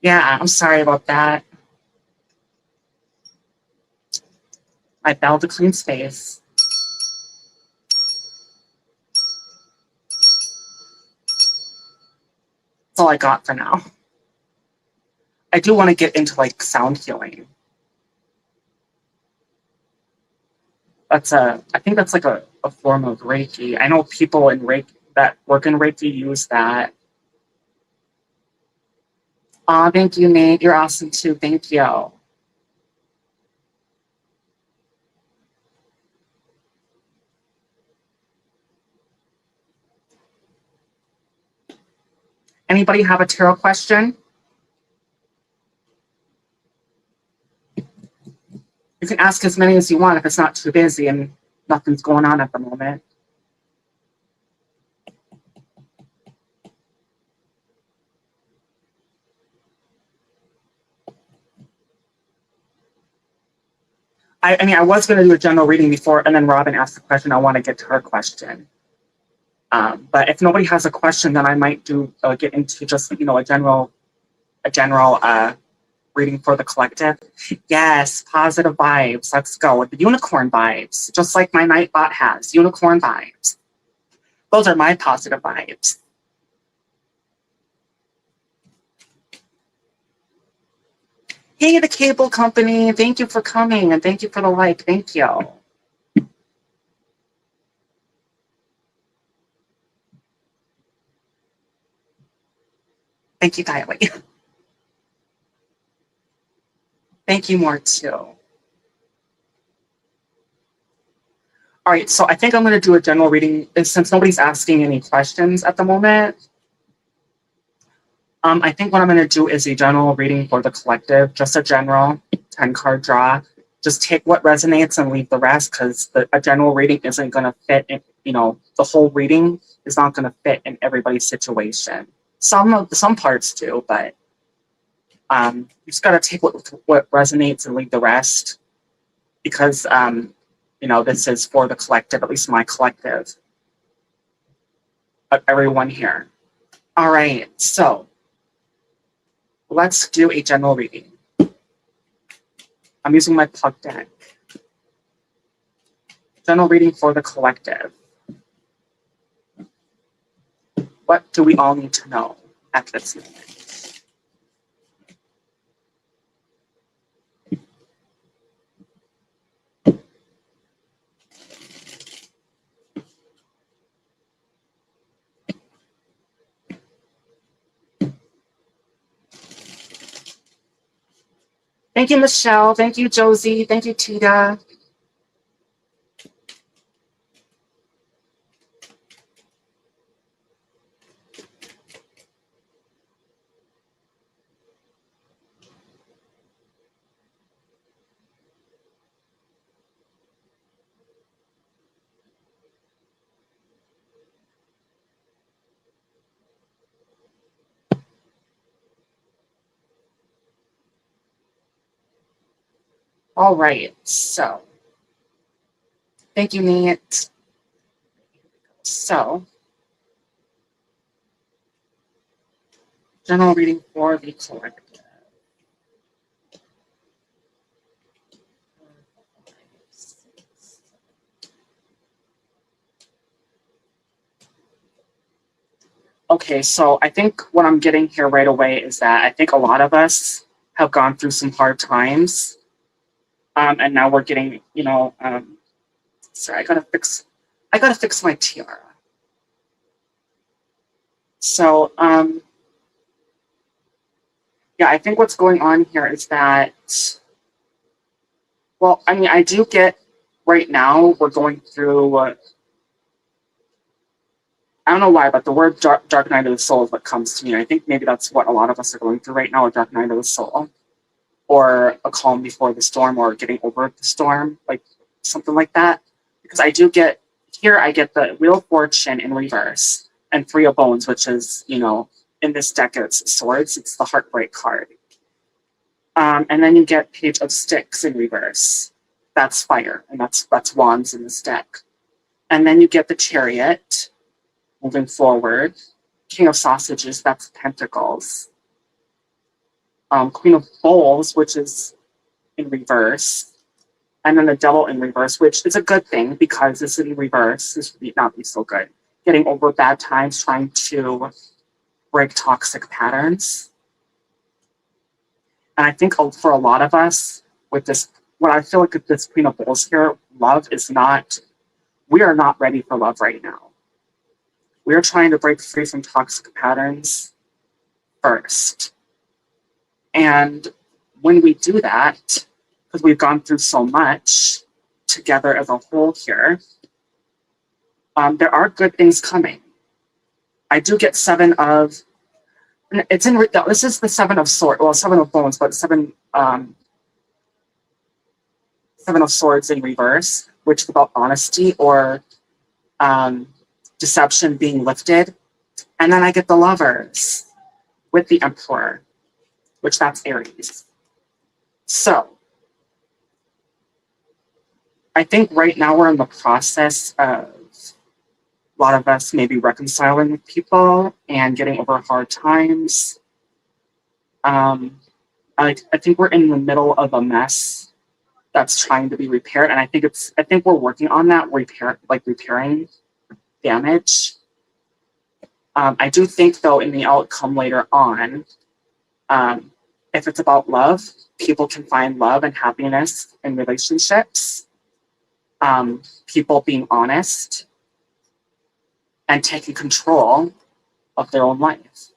A: Yeah, I'm sorry about that. My bell to clean space. That's all I got for now. I do want to get into sound healing. I think that's a form of Reiki. I know people in Reiki, that we're getting ready to use that. Thank you, Nate. You're awesome too. Thank you. Anybody have a tarot question? You can ask as many as you want if it's not too busy and nothing's going on at the moment. I mean, I was going to do a general reading before, and then Robin asked the question. I want to get to her question. But if nobody has a question, then I might do get into just a general reading for the collective. Yes, positive vibes. Let's go with the unicorn vibes, just like my Nightbot has unicorn vibes. Those are my positive vibes. Hey, the cable company, thank you for coming and thank you for the like. Thank you. Thank you, Kylie. Thank you more too. All right, so I think I'm going to do a general reading since nobody's asking any questions at the moment. I think what I'm going to do is a general reading for the collective, just a general 10-card draw. Just take what resonates and leave the rest because a general reading isn't going to fit in, the whole reading is not going to fit in everybody's situation. Some parts do, but you just got to take what resonates and leave the rest because, this is for the collective, at least my collective, everyone here. All right, so let's do a general reading. I'm using my Puck deck. General reading for the collective. What do we all need to know at this moment? Thank you, Michelle. Thank you, Josie. Thank you, Tita. All right, so thank you, Nate. So, general reading for the collective. Okay, so I think what I'm getting here right away is that I think a lot of us have gone through some hard times. And now we're getting, sorry, I gotta fix my tiara. So, yeah, I think what's going on here is that, well, I mean, I do get right now we're going through, I don't know why, but the word dark night of the soul is what comes to me. I think maybe that's what a lot of us are going through right now, a dark night of the soul, or a calm before the storm, or getting over the storm, like something like that. Because I do get, here I get the Wheel of Fortune in reverse, and Three of Bones, which is, in this deck it's swords, it's the Heartbreak card. And then you get Page of Sticks in reverse. That's fire, and that's wands in this deck. And then you get the Chariot, moving forward. King of Sausages, that's Pentacles. Queen of Bowls, which is in reverse. And then the Devil in reverse, which is a good thing because this is in reverse. This would not be so good. Getting over bad times, trying to break toxic patterns. And I think for a lot of us, with this, what I feel like with this Queen of Bowls here, love is not, we are not ready for love right now. we're trying to break free from toxic patterns first. And when we do that, because we've gone through so much together as a whole here, there are good things coming. I do get seven of, it's in, this is the seven of swords, well, seven of bones, but seven of swords in reverse, which is about honesty or deception being lifted. And then I get the lovers with the emperor, which that's Aries. So I think right now we're in the process of a lot of us maybe reconciling with people and getting over hard times. I think we're in the middle of a mess that's trying to be repaired, and I think we're working on that repairing damage. I do think though in the outcome later on, if it's about love, people can find love and happiness in relationships. People being honest and taking control of their own life.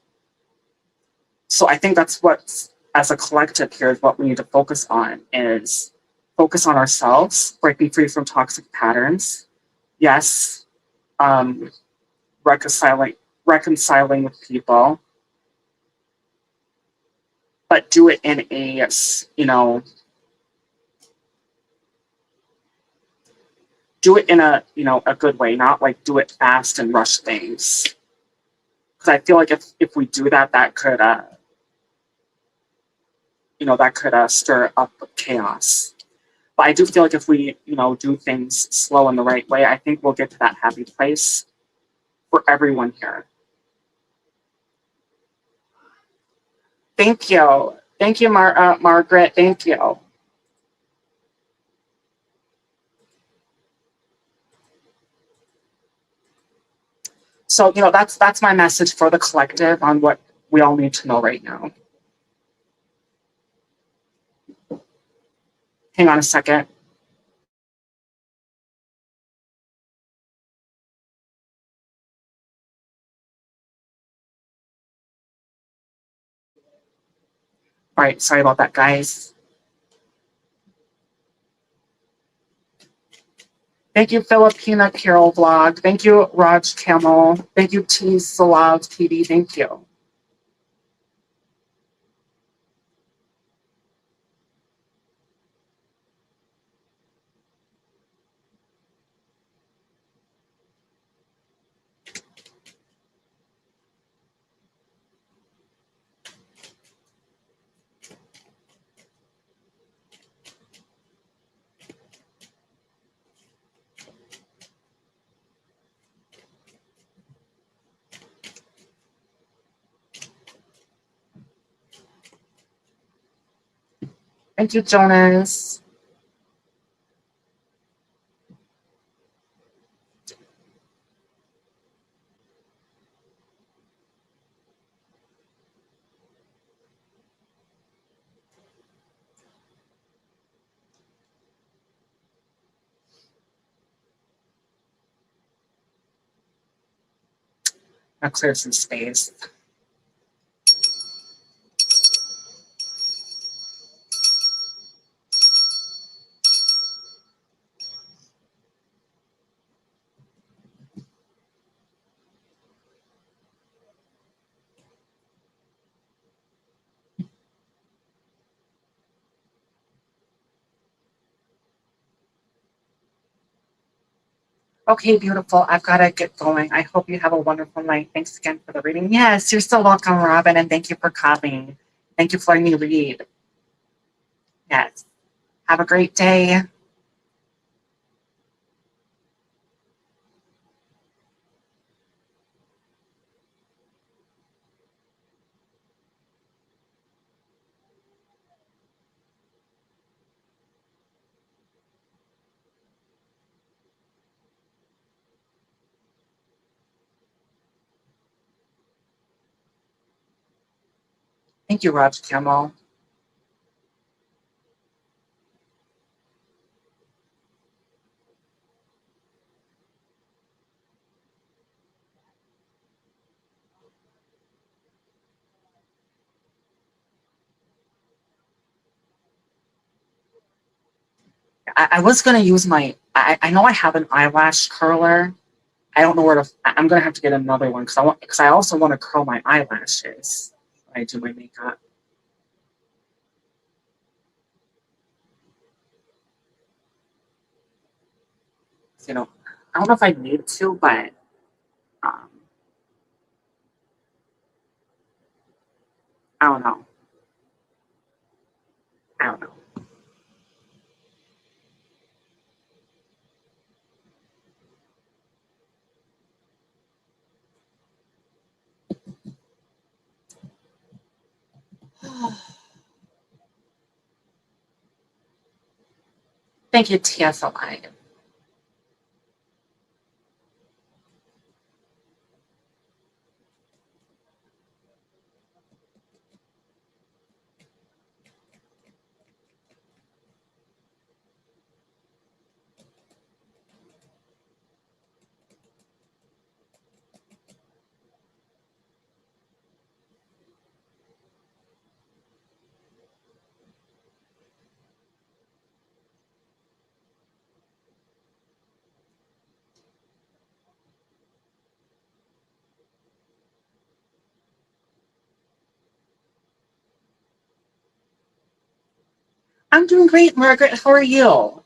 A: So I think that's what, as a collective here, is what we need to focus on, is focus on ourselves, breaking free from toxic patterns. Yes, reconciling with people, but do it in a, do it in a, a good way, not like do it fast and rush things. Because I feel like if we do that, that could, stir up chaos. But I do feel like if we, do things slow in the right way, I think we'll get to that happy place for everyone here. Thank you. Thank you, Margaret. Thank you. So, that's my message for the collective on what we all need to know right now. Hang on a second. All right, sorry about that, guys. Thank you, Filipina Carol Vlog. Thank you, Raj Camel. Thank you, T Salav TV. Thank you. Thank you, Jonas. I'll clear some space. Okay, beautiful. I've got to get going. I hope you have a wonderful night. Thanks again for the reading. Yes, you're so welcome, Robin, and thank you for coming. Thank you for letting me read. Yes. Have a great day. Thank you, Raj Kimmel. I was gonna use I know I have an eyelash curler. I don't know where to. I'm gonna have to get another one because I also want to curl my eyelashes when I do my makeup. You know, I don't know if I need to, but um, I don't know. I don't know. Thank you, TSLI. I'm doing great, Margaret. How are you?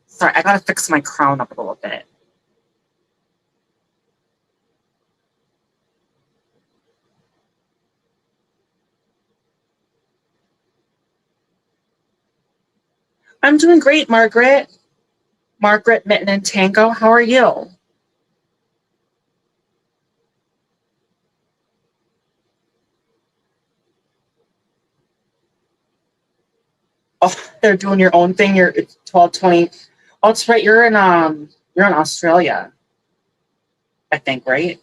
A: Sorry, I gotta fix my crown up a little bit. I'm doing great, Margaret. Margaret Mitten and Tango, how are you? Oh, they're doing your own thing. You're it's 12:20. Oh, that's right. You're in Australia, I think, right?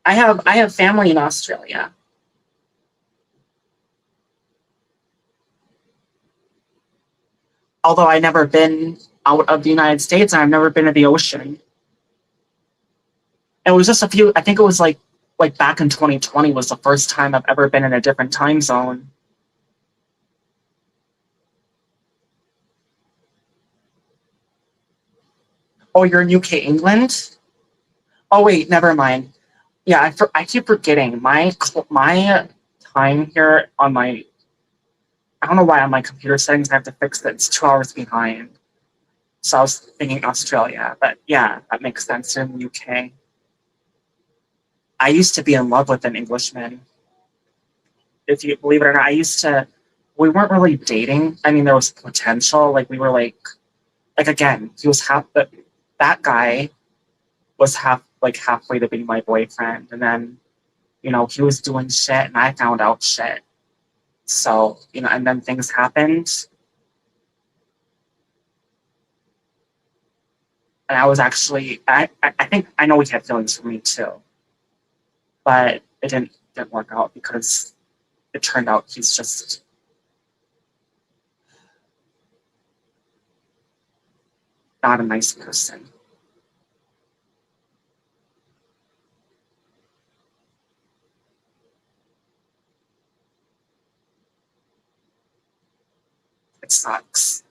A: I have family in Australia. Although I never been out of the United States, I've never been to the ocean. It was just a few. I think it was like back in 2020 was the first time I've ever been in a different time zone. Oh, you're in UK, England. Oh wait, never mind. Yeah, I keep forgetting my time here on my. I don't know why on my computer settings I have to fix that. It's 2 hours behind. So I was thinking Australia, but yeah, that makes sense in the UK. I used to be in love with an Englishman. If you believe it or not, I used to. We weren't really dating. I mean, there was potential. Like we were like again, he was half. But that guy was halfway to being my boyfriend, and then he was doing shit, and I found out shit. So and then things happened, and I was actually. I think I know he had feelings for me too, but it didn't work out because it turned out he's just not a nice person. It sucks.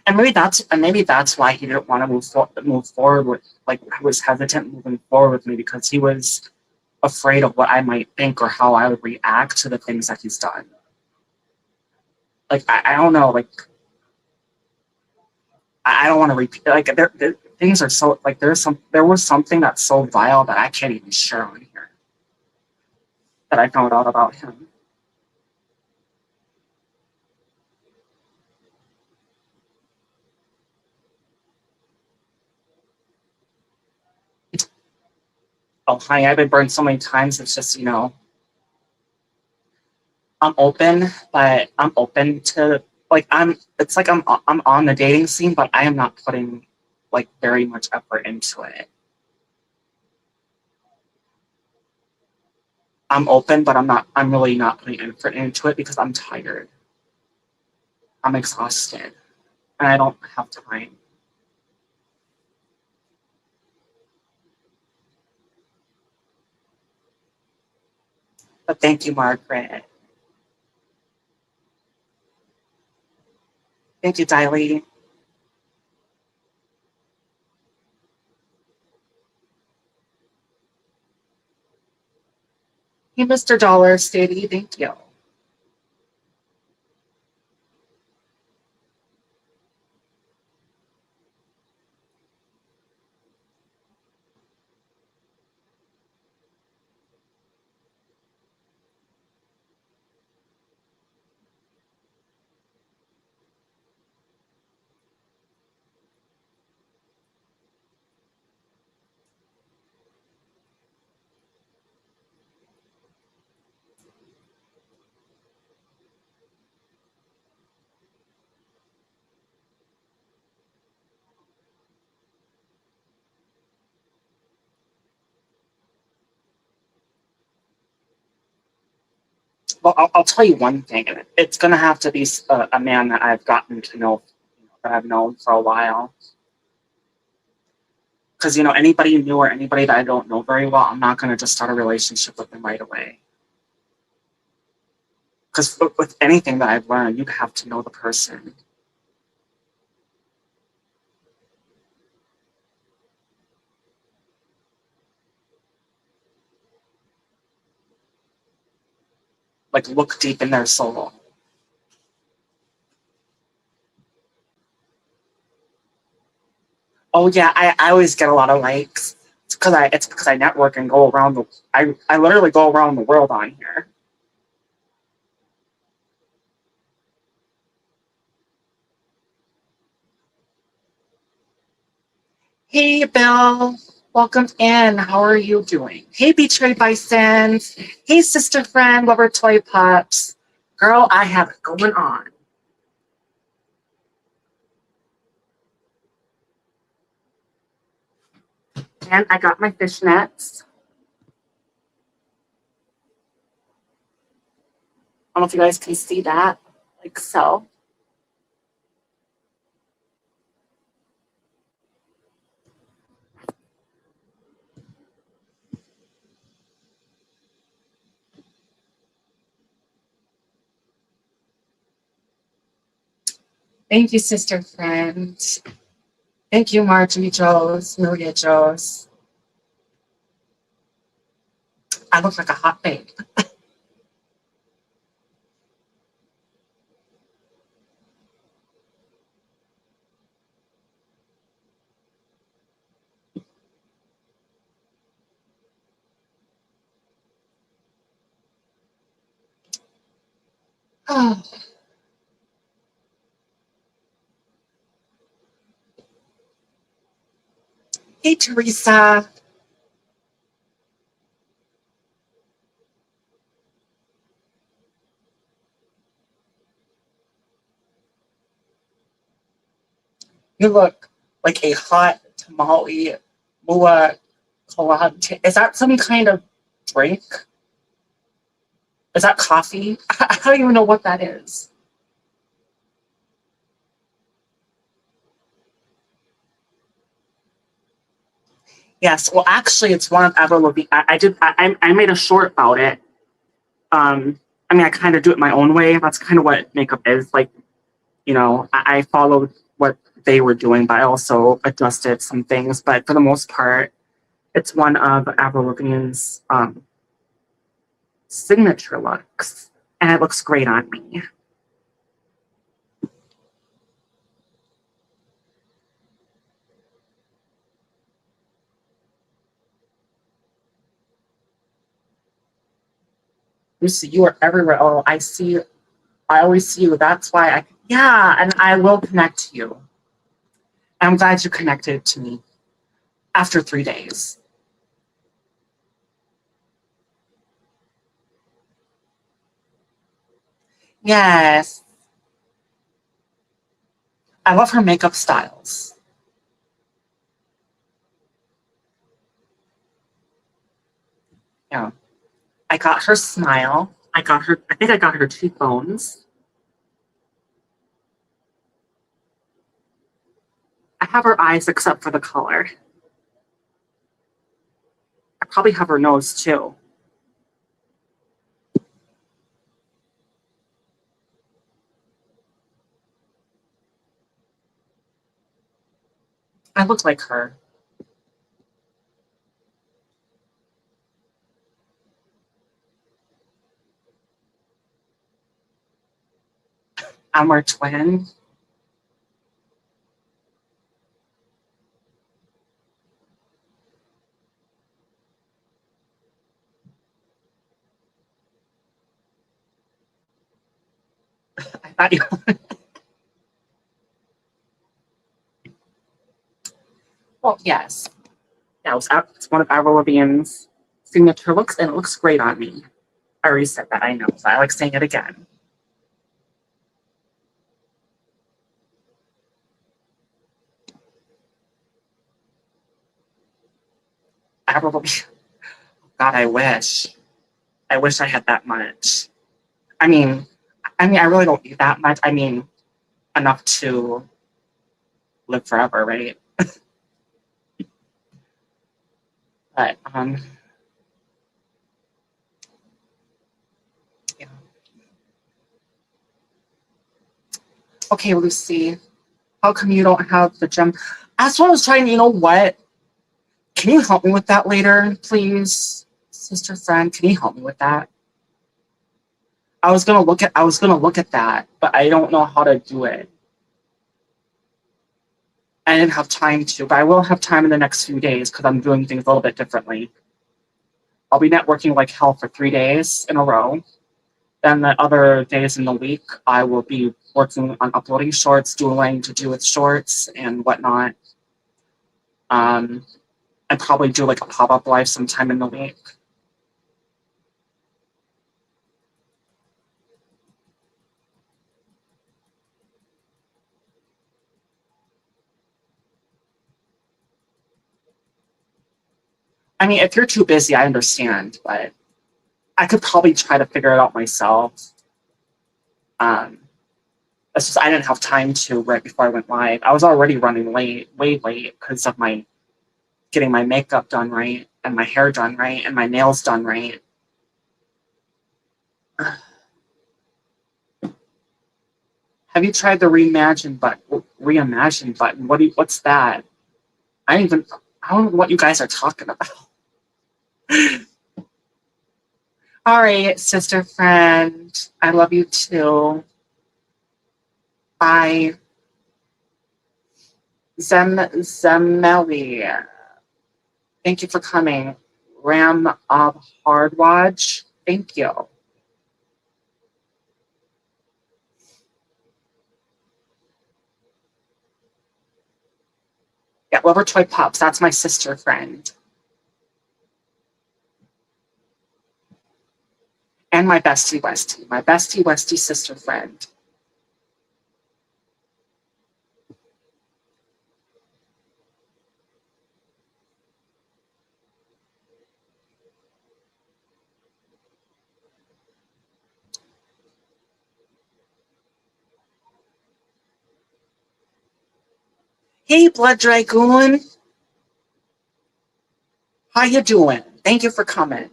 A: And maybe that's why he didn't want to move forward with like I was hesitant moving forward with me because he was afraid of what I might think or how I would react to the things that he's done. Like I don't know, like I don't want to repeat like things are so like there was something that's so vile that I can't even share on here that I found out about him. Oh honey, I've been burned so many times. It's just I'm open, but I'm open to like it's like I'm on the dating scene, but I am not putting like very much effort into it. I'm open, but I'm really not putting effort into it because I'm tired. I'm exhausted and I don't have time. But thank you, Margaret. Thank you, Diley. Hey, Mr. Dollar Steady, thank you. Well, I'll tell you one thing. It's going to have to be a man that I've gotten to know, that I've known for a while. Because, anybody new or anybody that I don't know very well, I'm not going to just start a relationship with them right away. Because with anything that I've learned, you have to know the person. Like, look deep in their soul. Oh yeah, I always get a lot of likes. It's because I network and go around the I literally go around the world on here. Hey Bill, welcome in. How are you doing? Hey Betrayed by Sins. Hey sister friend, lover toy pups. Girl, I have it going on. And I got my fishnets. I don't know if you guys can see that. Like so. Thank you, sister friend. Thank you, Marjorie Joes, Maria Joes. I look like a hot babe. Oh. Hey, Teresa. You look like a hot tamale mua colada. Is that some kind of drink? Is that coffee? I don't even know what that is. Yes, well, actually, it's one of Avril Lavigne. I made a short about it. I mean, I kind of do it my own way. That's kind of what makeup is. Like, I followed what they were doing, but I also adjusted some things. But for the most part, it's one of Avril Lavigne's signature looks, and it looks great on me. You see, you are everywhere. Oh, I see you. I always see you. That's why yeah, and I will connect to you. I'm glad you connected to me after 3 days. Yes, I love her makeup styles. Yeah, I got her smile. I think I got her cheekbones. I have her eyes except for the color. I probably have her nose too. I look like her. I'm her twin. I thought you. Well, yes. That was it's one of Avril Lavigne's signature looks, and it looks great on me. I already said that, I know, so I like saying it again. Avril Lavigne. God, I wish. I wish I had that much. I mean, I really don't need that much. I mean, enough to live forever, right? But yeah. Okay, Lucy. How come you don't have the gem? That's what I was trying. You know what? Can you help me with that later, please, sister friend? Can you help me with that? I was gonna look at that, but I don't know how to do it. I didn't have time to, but I will have time in the next few days because I'm doing things a little bit differently. I'll be networking like hell for 3 days in a row. Then the other days in the week, I will be working on uploading shorts, doing to do with shorts and whatnot. And probably do like a pop-up live sometime in the week. I mean, if you're too busy, I understand, but I could probably try to figure it out myself. Um, it's just I didn't have time to right before I went live. I was already running late, way late, because of my getting my makeup done right and my hair done right and my nails done right. Have you tried the reimagine button? Reimagine button. What's that? I don't know what you guys are talking about. All right, sister friend. I love you too. Bye. Zemeli. Thank you for coming. Ram of Hardwatch. Thank you. Yeah, Lover Toy Pops. That's my sister friend. And my bestie Westie. My bestie Westie sister friend. Hey, Blood Dragoon. How you doing? Thank you for coming.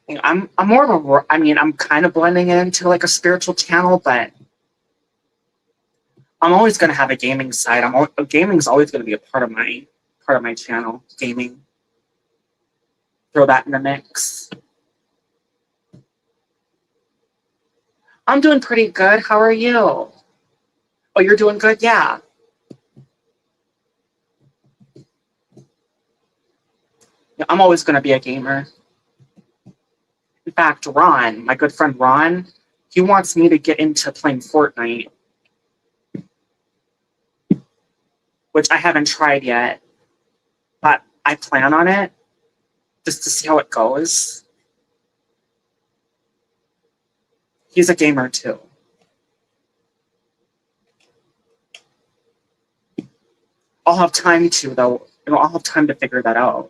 A: You know, I'm more of a. I mean, I'm kind of blending it into like a spiritual channel, but I'm always going to have a gaming side. Gaming is always going to be a part of my channel. Gaming. Throw that in the mix. I'm doing pretty good. How are you? Oh, you're doing good? Yeah. I'm always going to be a gamer. In fact, Ron, my good friend Ron, he wants me to get into playing Fortnite, which I haven't tried yet, but I plan on it just to see how it goes. He's a gamer too. I'll have time to, though. I'll have time to figure that out.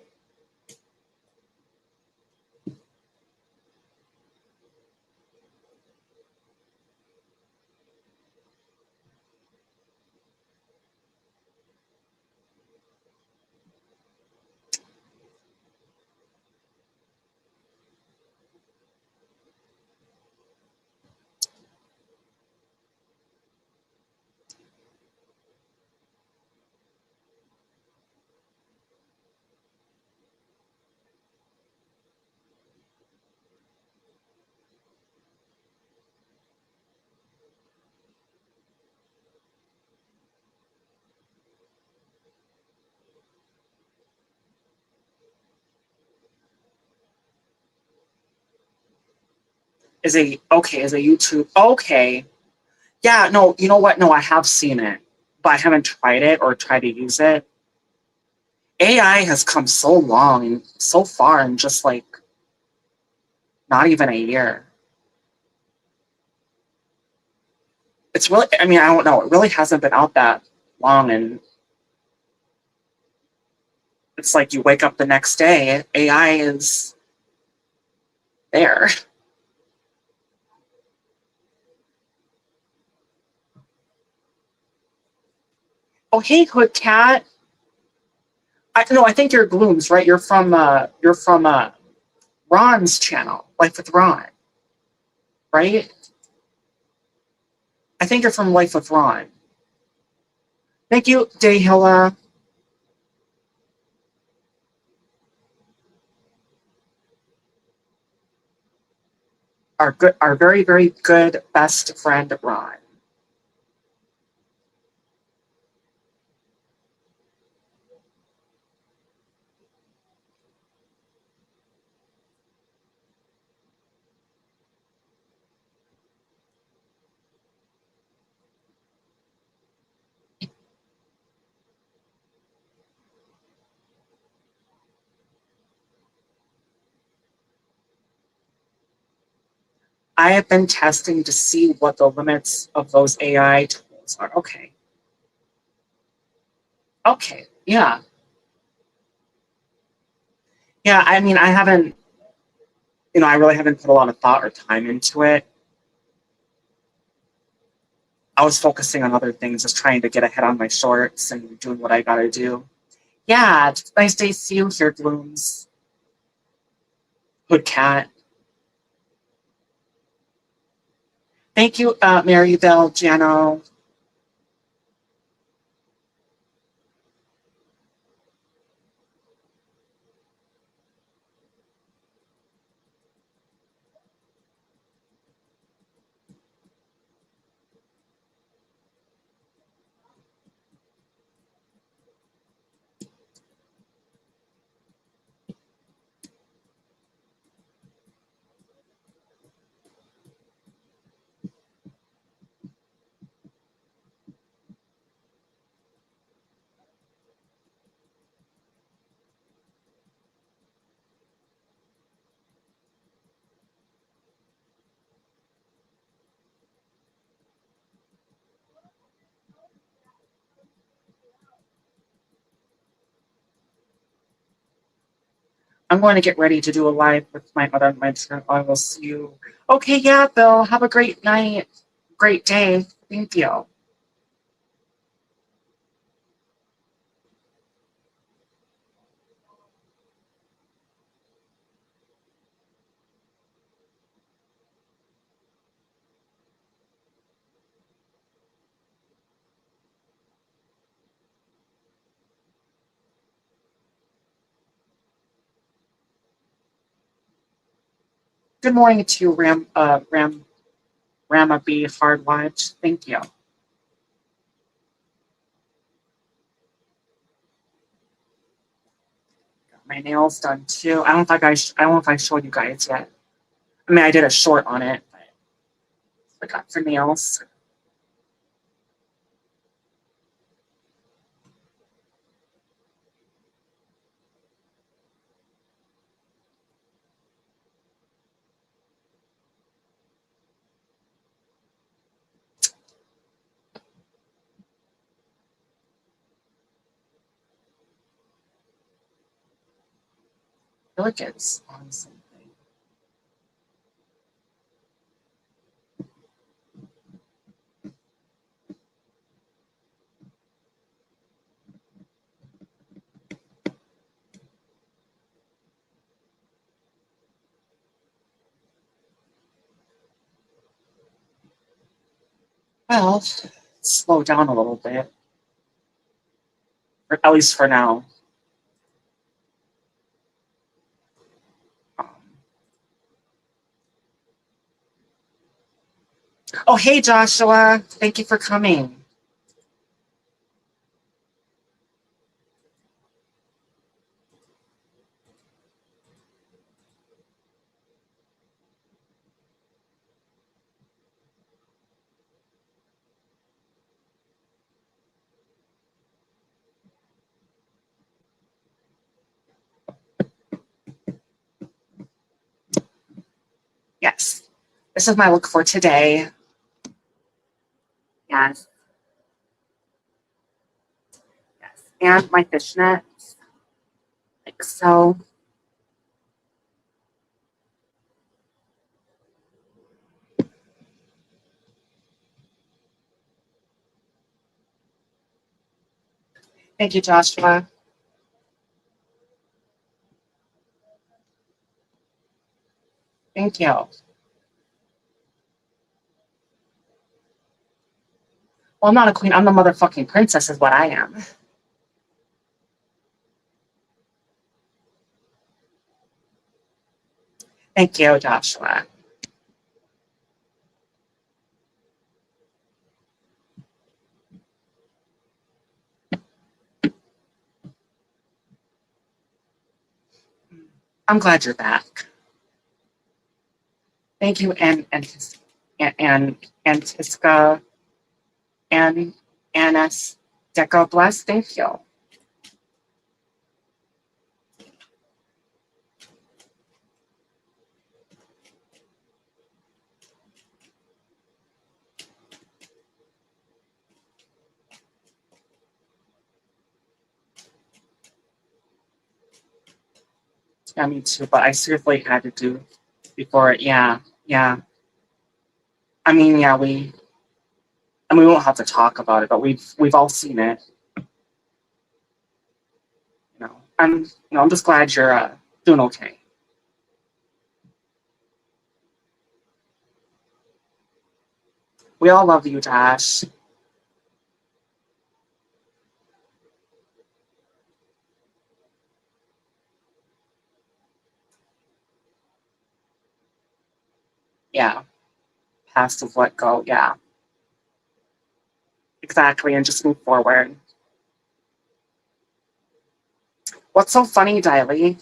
A: is a YouTube. Okay. Yeah, no, you know what? No, I have seen it, but I haven't tried it or tried to use it. AI has come so long and so far in just like not even a year. It's really, I mean, I don't know. It really hasn't been out that long. And it's like you wake up the next day, AI is there. Oh, hey, Hood Cat. No, I think you're Glooms, right? You're from Ron's channel, Life with Ron, right? I think you're from Life with Ron. Thank you, Dayhilla. Our very, very good best friend, Ron. I have been testing to see what the limits of those AI tools are. Okay. Okay. Yeah. Yeah. I mean, I haven't, I really haven't put a lot of thought or time into it. I was focusing on other things, just trying to get ahead on my shorts and doing what I gotta do. Yeah, it's nice to see you here, Blooms. Hood Cat. Thank you, Maribel, Jano. I'm going to get ready to do a live with my other mentor. I will see you. Okay, yeah, Bill. Have a great night. Great day. Thank you. Good morning to you, Rama B Hard Watch. Thank you. Got my nails done too. I don't know if I showed you guys yet. I mean, I did a short on it, but I got for nails. I feel like it's on something. Well, slow down a little bit, or at least for now. Um, oh, hey, Joshua. Thank you for coming. This is my look for today. Yes. Yes. And my fishnets. Like so. Thank you, Joshua. Thank you. Well, I'm not a queen. I'm the motherfucking princess is what I am. Thank you, Joshua. I'm glad you're back. Thank you, and Tiska and Annis Deco Bless. Thank you. Yeah, me too. But I seriously had to do before. Yeah, yeah. I mean, yeah, we won't have to talk about it, but we've all seen it. I'm just glad you're doing okay. We all love you, Josh. Yeah, past of let go. Yeah, exactly, and just move forward. What's so funny, Diley?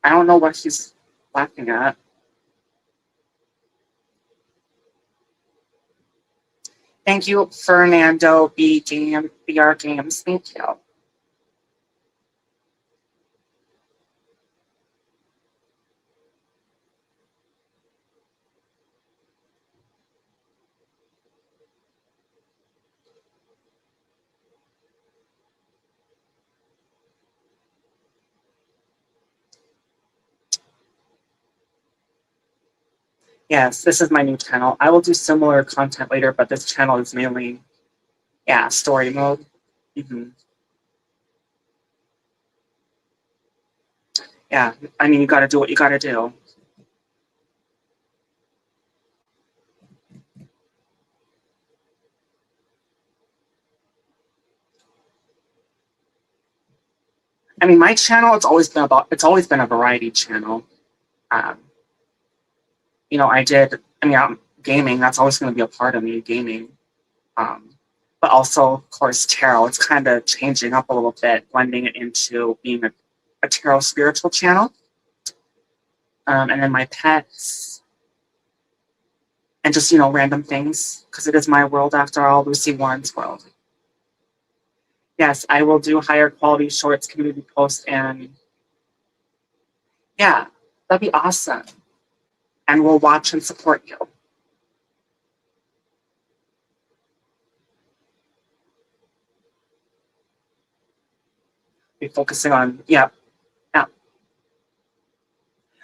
A: I don't know what he's laughing at. Thank you, Fernando BR Games. Thank you. Yes, this is my new channel. I will do similar content later, but this channel is mainly, yeah, story mode. hmm Yeah, I mean, you got to do what you got to do. I mean, my channel, it's always been a variety channel. Um, gaming, that's always going to be a part of me, gaming. Um, but also, of course, tarot. It's kind of changing up a little bit, blending it into being a tarot spiritual channel. And then my pets, and just, random things, because it is my world after all, Lucy Warren's world. Yes, I will do higher quality shorts, community posts, and yeah, that'd be awesome. And we'll watch and support you. Be focusing on, yeah, yeah.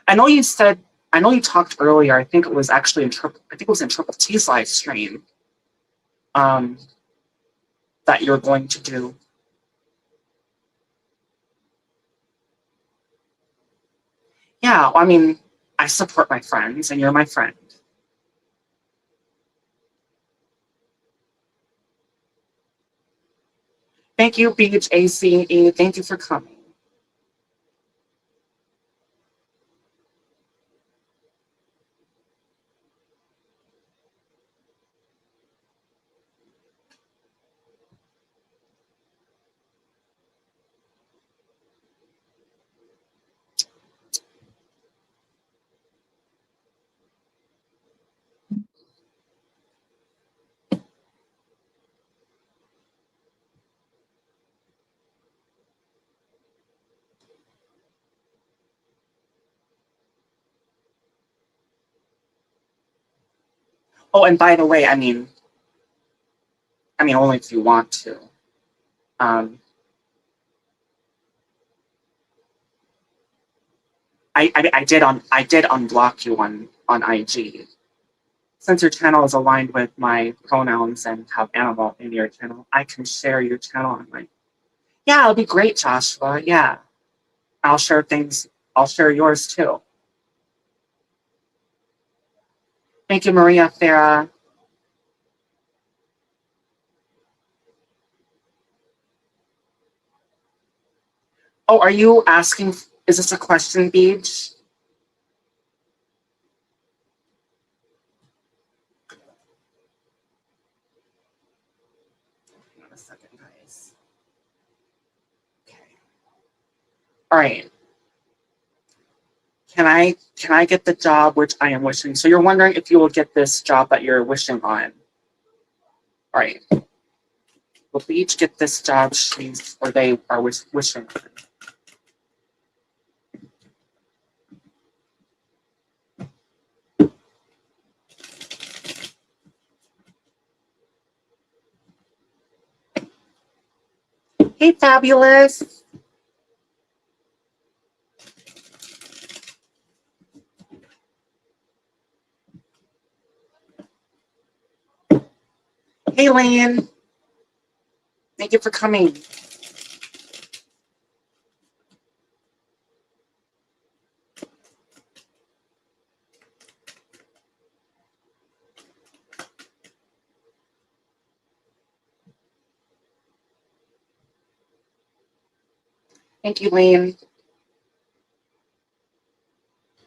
A: I know you said, I know you talked earlier. I think it was actually I think it was in Triple T's live stream. Um, that you're going to do. Yeah, well, I mean, I support my friends, and you're my friend. Thank you, BHACE. Thank you for coming. Oh, and by the way, I mean, only if you want to. Um, I did unblock you on IG. Since your channel is aligned with my pronouns and have animal in your channel, I can share your channel on my. Yeah, it'll be great, Joshua. Yeah, I'll share things. I'll share yours too. Thank you, Maria Farah. Oh, are you asking? Is this a question, Beach? Hang on a second, guys. Okay. All right. Can I get the job which I am wishing? So you're wondering if you will get this job that you're wishing on. All right. Will Beach get this job she's or they are wishing on? Hey, fabulous. Hey, Lane. Thank you for coming. Thank you, Lane.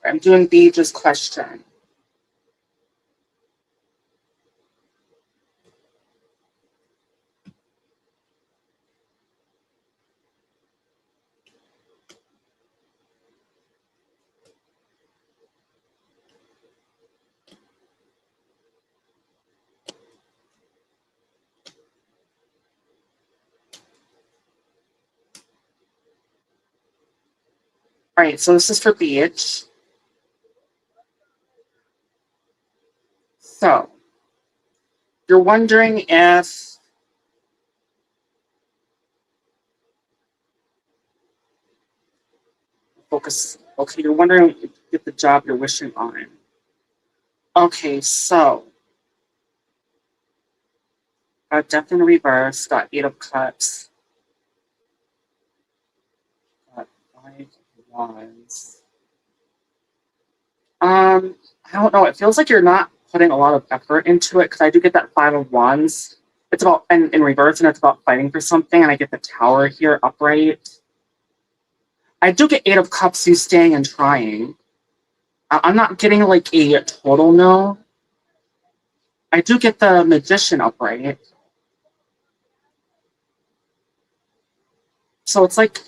A: I'm doing Beach's question. All right, so this is for Beach. So you're wondering if focus. Okay, you're wondering if you get the job you're wishing on. Okay, so Death in Reverse got 8 of Cups. Got 5 of Wands. I don't know. It feels like you're not putting a lot of effort into it because I do get that 5 of Wands. It's about and in reverse, and it's about fighting for something. And I get the Tower here upright. I do get 8 of Cups. You staying and trying. I'm not getting like a total no. I do get the Magician upright. So it's like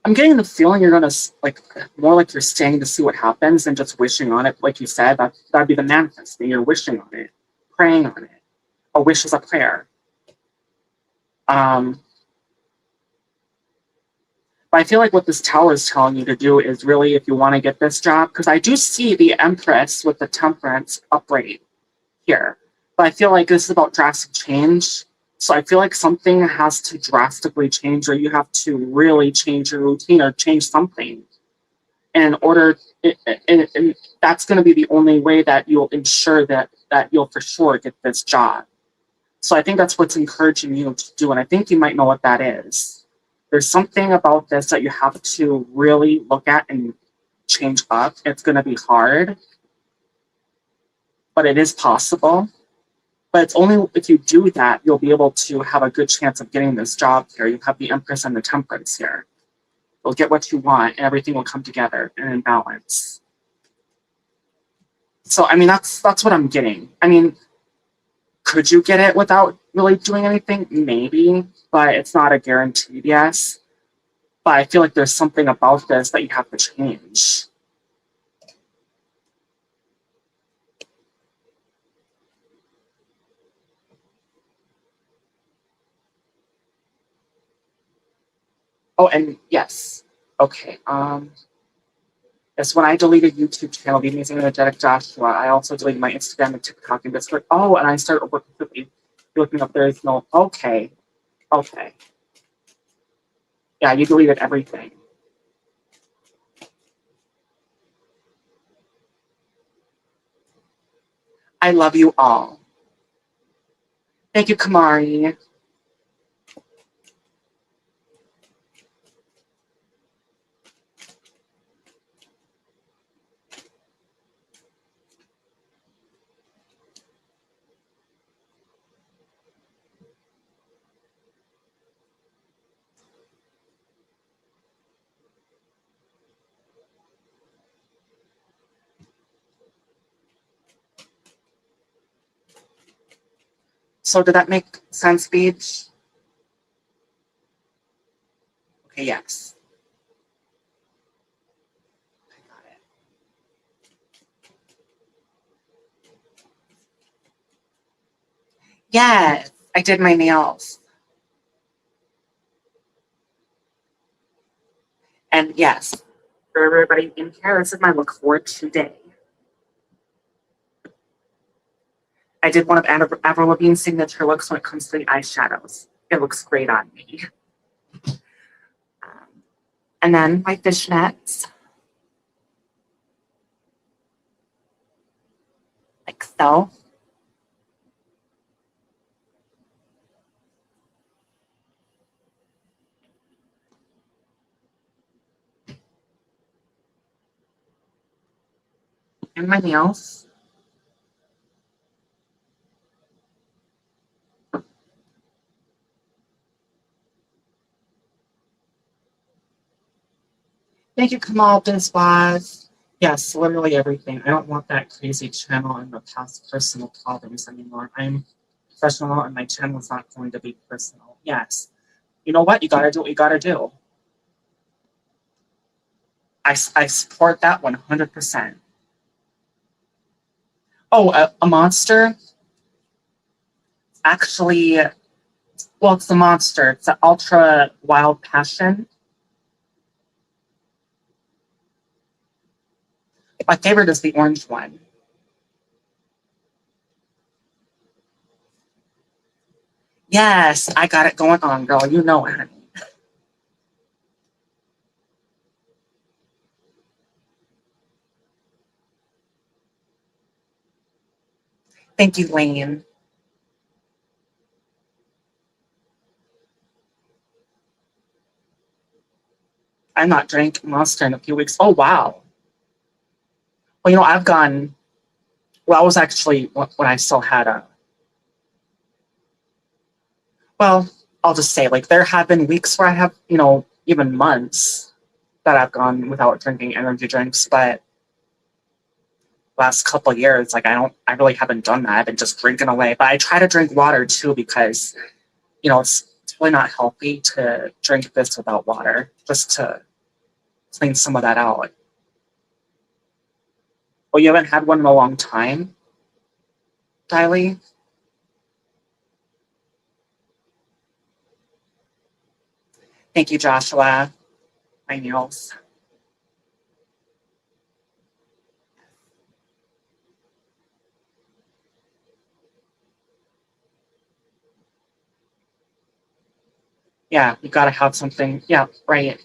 A: I'm getting the feeling you're gonna like more like you're staying to see what happens than just wishing on it. Like you said, that'd be the manifesting. You're wishing on it, praying on it. A wish is a prayer. Um, but I feel like what this tower is telling you to do is really, if you want to get this job, because I do see the Empress with the Temperance upright here, but I feel like this is about drastic change. So I feel like something has to drastically change, or you have to really change your routine or change something in order. And that's going to be the only way that you'll ensure that you'll for sure get this job. So I think that's what's encouraging you to do, and I think you might know what that is. There's something about this that you have to really look at and change up. It's going to be hard, but it is possible. But it's only if you do that, you'll be able to have a good chance of getting this job here. You have the Empress and the Temperance here. You'll get what you want, and everything will come together and in balance. So, I mean, that's what I'm getting. I mean, could you get it without really doing anything? Maybe, but it's not a guaranteed yes. But I feel like there's something about this that you have to change. Oh, and yes. Okay. Yes, when I deleted YouTube channel, The Amazing Energetic Joshua, I also deleted my Instagram and TikTok and just like, oh, and I started looking up there is no, okay, okay. Yeah, you deleted everything. I love you all. Thank you, Kamari. So did that make sense, Beach? Okay, yes. I got it. Yes, I did my nails. And yes, for everybody in here, this is my look for today. I did one of Avril Lavigne's signature looks when it comes to the eyeshadows. It looks great on me. And then my fishnets, like so. And my nails. Thank you, Kamal Biswas. Yes, literally everything. I don't want that crazy channel and the past personal problems anymore. I'm professional and my channel is not going to be personal. Yes. You know what? You gotta do what you gotta do. I support that 100%. Oh, a monster? Actually, well, it's the monster. It's an ultra wild passion. My favorite is the orange one. Yes, I got it going on, girl. You know it. Thank you, Lane. I'm not drinking Monster in a few weeks. Oh, wow. Well, I've gone. Well, I was actually when I still had a. Well, I'll just say, like, there have been weeks where I have, even months that I've gone without drinking energy drinks, but last couple of years, like, I really haven't done that. I've been just drinking away. But I try to drink water too because, it's really not healthy to drink this without water, just to clean some of that out. Well, you haven't had one in a long time, Diley? Thank you, Joshua. My nails. Yeah, you gotta have something. Yeah, right.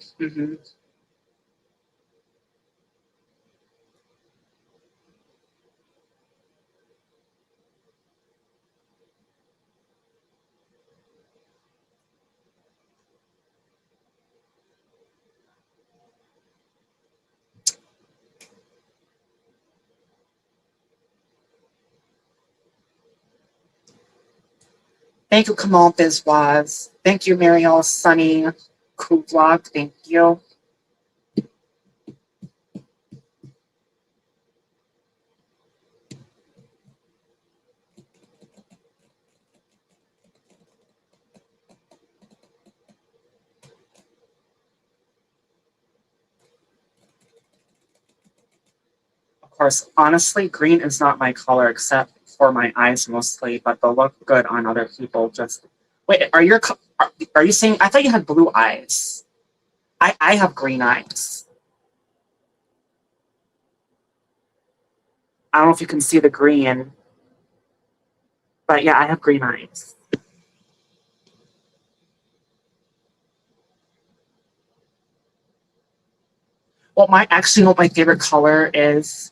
A: Thank you, Kamal Bizwaz. Thank you, Mariel Sunny Vlog. Thank you. Of course, honestly, green is not my color except for my eyes mostly, but they'll look good on other people. Just wait, are you saying? I thought you had blue eyes. I have green eyes. I don't know if you can see the green, but yeah, I have green eyes. Well, what my favorite color is.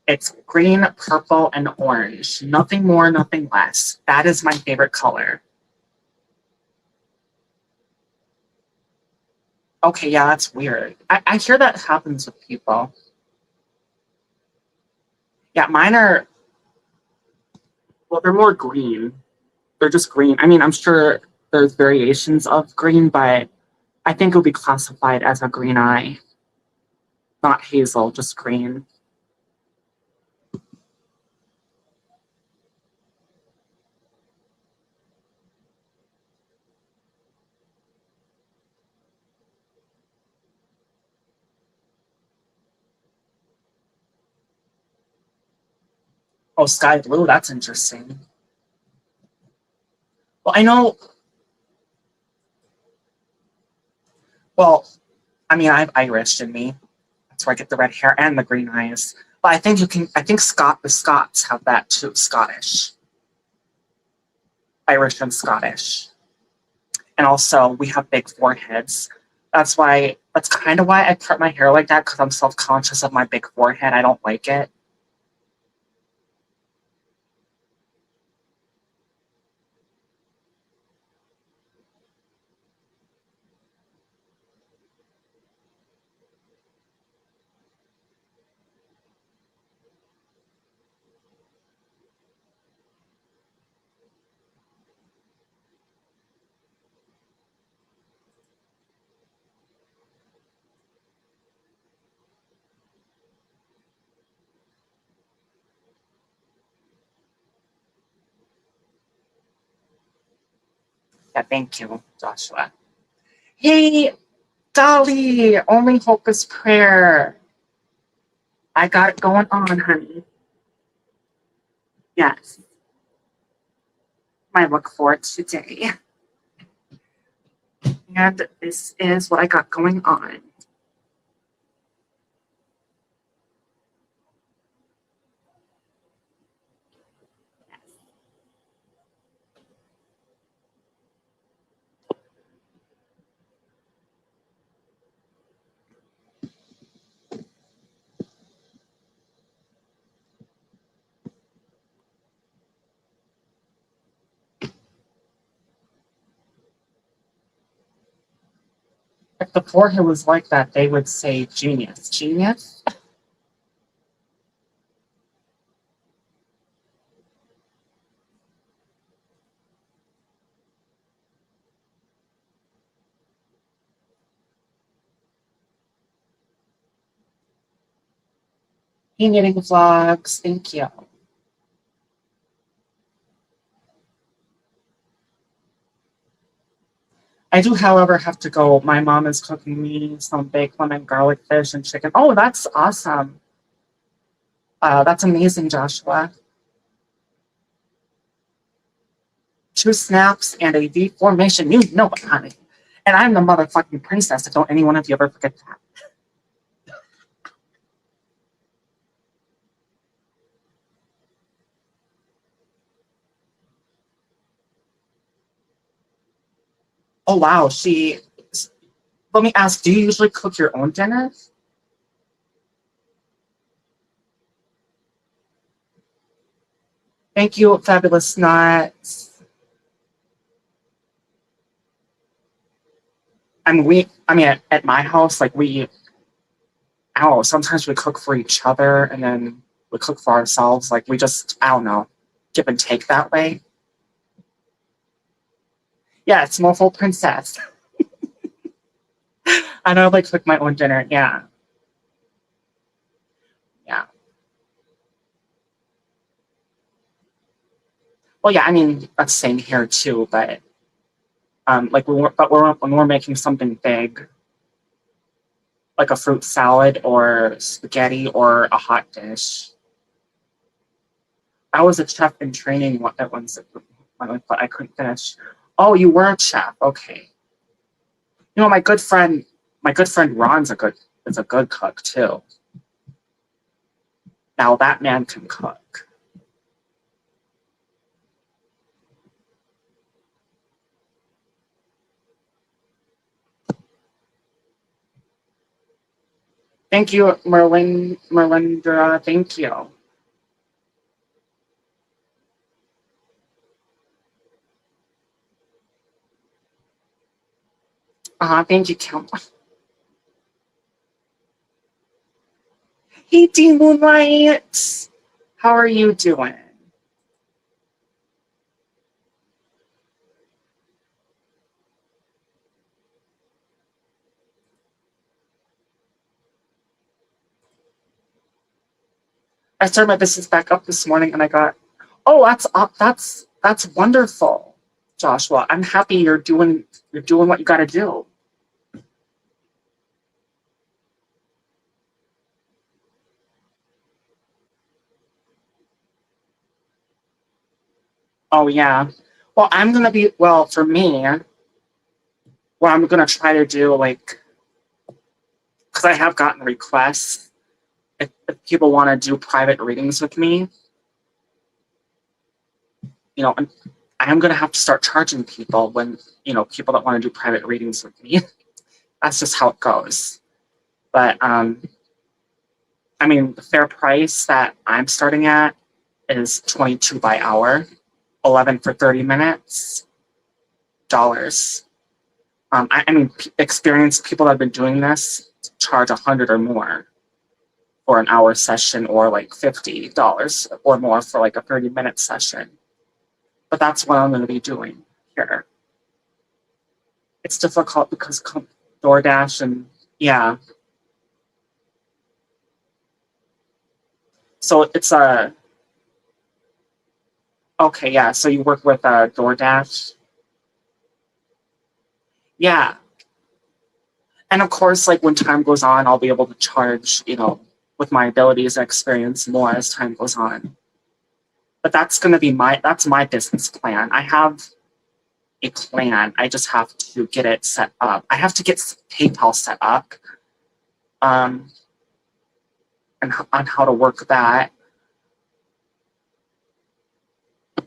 A: It's green, purple, and orange. Nothing more, nothing less. That is my favorite color. Okay, yeah, that's weird. I hear that happens with people. Yeah, mine are, well, they're more green. They're just green. I mean, I'm sure there's variations of green, but I think it would be classified as a green eye. Not hazel, just green. Oh, sky blue, that's interesting. Well, I know, well, I mean, I have Irish in me. That's where I get the red hair and the green eyes. But I think the Scots have that too, Scottish. Irish and Scottish. And also, we have big foreheads. That's kind of why I cut my hair like that, because I'm self conscious of my big forehead. I don't like it. Yeah, thank you, Joshua. Hey, Dolly, only hope is prayer. I got it going on, honey. Yes, my look for today. And this is what I got going on. If the forehead was like that, they would say genius. Genius? Hey, knitting vlogs, thank you. I do, however, have to go. My mom is cooking me some baked lemon garlic fish and chicken. Oh, that's awesome. That's amazing, Joshua. Two snaps and a V formation. You know it, honey. And I'm the motherfucking princess. Don't any one of you ever forget that. Oh, wow. Let me ask, do you usually cook your own dinner? Thank you, Fabulous Nuts. I mean, at my house, like I don't know, sometimes we cook for each other and then we cook for ourselves. Like we just, I don't know, give and take that way. Yeah, it's Mofo Princess. I know, like, cook my own dinner. Yeah, yeah. Well, yeah, I mean, that's same here too, but when we're making something big, like a fruit salad or spaghetti or a hot dish. I was a chef in training at once, but I couldn't finish. Oh, you were a chef. Okay. You know, my good friend Ron's is a good cook too. Now that man can cook. Thank you, Merlindra. Thank you. Thank you, Kim. Hey, D Moonlight. How are you doing? I started my business back up this morning, and I got. Oh, that's wonderful, Joshua. I'm happy you're doing what you got to do. Oh yeah. Well, for me, what I'm gonna try to do, like, because I have gotten requests if people want to do private readings with me, you know, I am gonna have to start charging people when people that want to do private readings with me. That's just how it goes. But I mean, the fair price that I'm starting at is 22 by hour, 11 for 30 minutes, dollars. I mean, experienced people that have been doing this charge 100 or more for an hour session, or like $50 or more for like a 30-minute session. But that's what I'm going to be doing here. It's difficult because DoorDash and yeah. So it's a okay, yeah. So you work with DoorDash, yeah. And of course, like when time goes on, I'll be able to charge, with my abilities and experience more as time goes on. But that's my business plan. I have a plan. I just have to get it set up. I have to get PayPal set up, um, and on how to work that,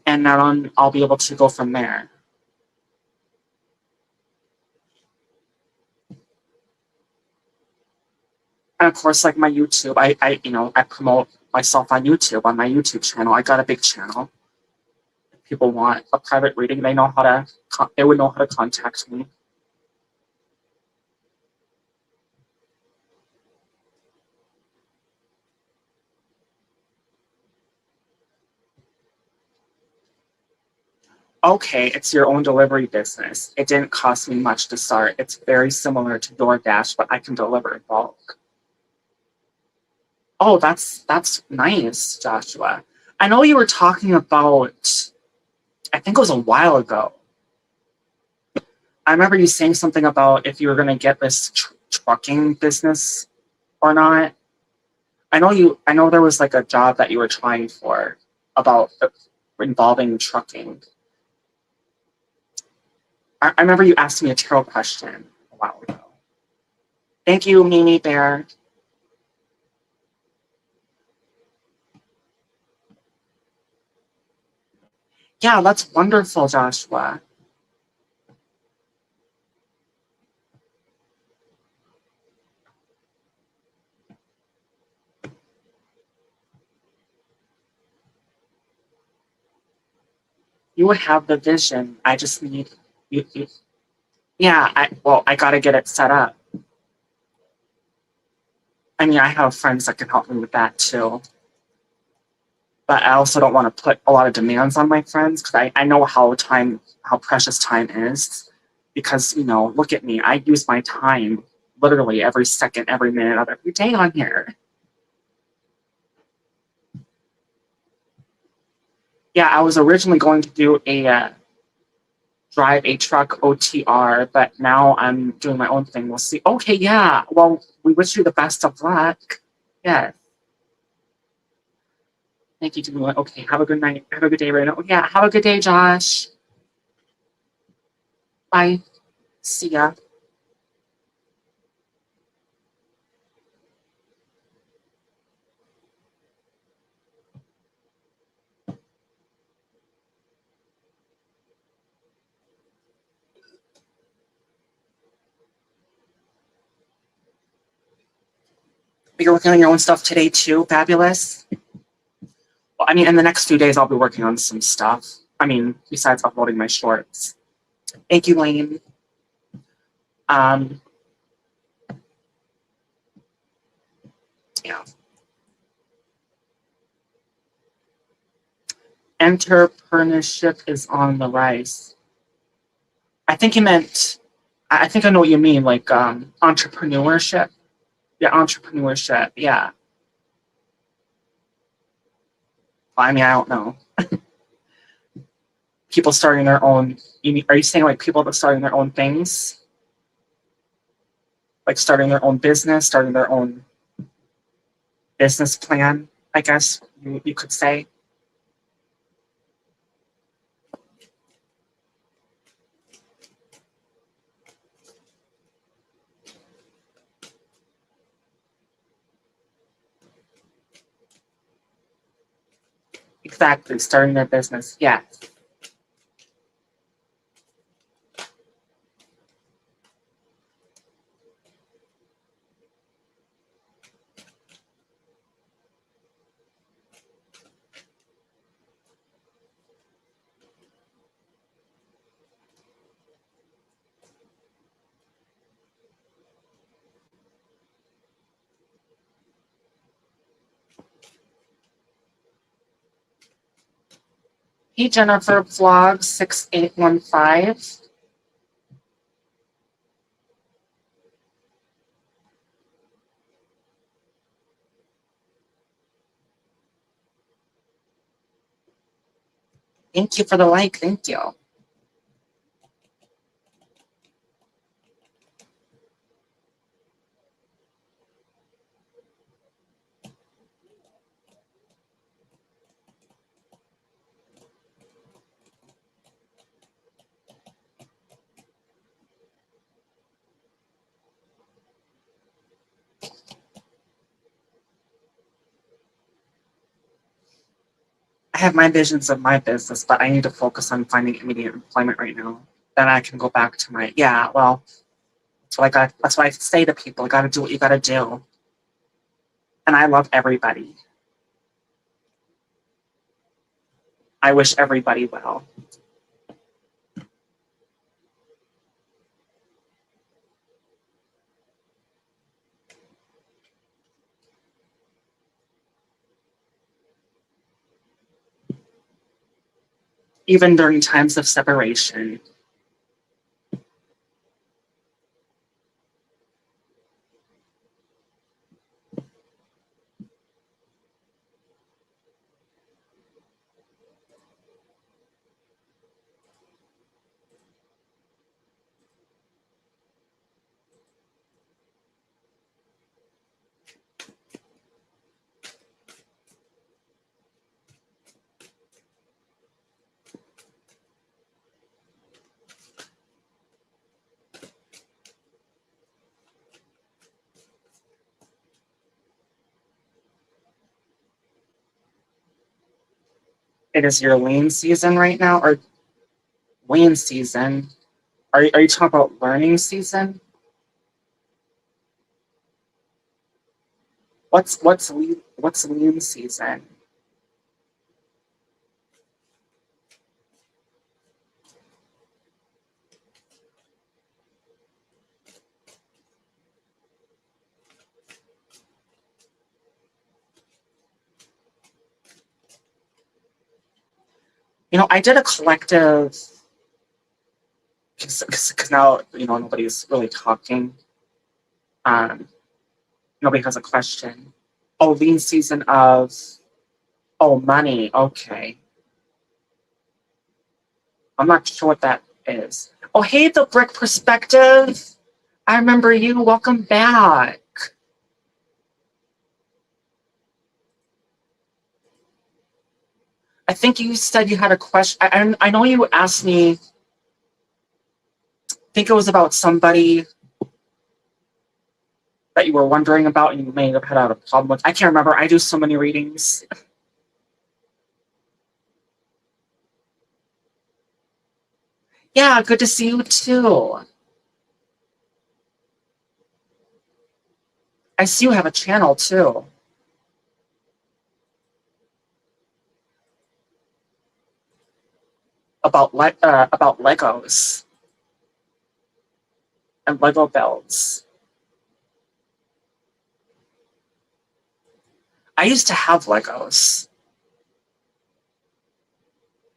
A: and then I'll be able to go from there. And of course, like my YouTube, I promote myself on YouTube, on my YouTube channel. I got a big channel. If people want a private reading, they would know how to contact me. Okay, it's your own delivery business. It didn't cost me much to start. It's very similar to DoorDash, but I can deliver in bulk. Oh, that's nice, Joshua. I know you were talking about, I think it was a while ago. I remember you saying something about if you were going to get this trucking business or not. I know there was like a job that you were trying for about involving trucking. I remember you asked me a tarot question a while ago. Thank you, Mimi Bear. Yeah, that's wonderful, Joshua. You would have the vision. I just need you. Yeah, I gotta get it set up. I mean, I have friends that can help me with that too. But I also don't want to put a lot of demands on my friends because I know how precious time is. Because, look at me. I use my time literally every second, every minute of every day on here. Yeah, I was originally going to do drive a truck OTR, but now I'm doing my own thing. We'll see. Okay, yeah. Well, we wish you the best of luck. Yes. Thank you, Jamila. Okay, have a good night. Have a good day, Rena. Oh, yeah, have a good day, Josh. Bye. See ya. You're working on your own stuff today too. Fabulous. Well, I mean, in the next few days, I'll be working on some stuff. I mean, besides uploading my shorts. Thank you, Lane. Yeah. Entrepreneurship is on the rise. I think you meant, I think I know what you mean, like entrepreneurship. Yeah, entrepreneurship. Yeah. Well, I mean, I don't know. People starting their own. Are you saying like people that starting their own things? Like starting their own business, starting their own business plan, I guess you could say. Exactly, starting their business. Yeah. Hey, Jennifer, vlog 6815. Thank you for the like. Thank you. I have my visions of my business, but I need to focus on finding immediate employment right now. Then I can go back to my, yeah, well, that's what I say to people. You gotta do what you gotta do. And I love everybody. I wish everybody well. Even during times of separation. It is your lean season right now, or lean season. Are you talking about learning season? What's lean season? I did a collective because now nobody's really talking. Um, Nobody has a question. Oh, lean season of money. Okay, I'm not sure what that is. Oh, hey, the brick perspective. I remember you. Welcome back. I think you said you had a question. I know you asked me. I think it was about somebody that you were wondering about and you may have had a problem with. I can't remember. I do so many readings. Yeah, good to see you too. I see you have a channel too. About Legos and Lego builds. I used to have Legos.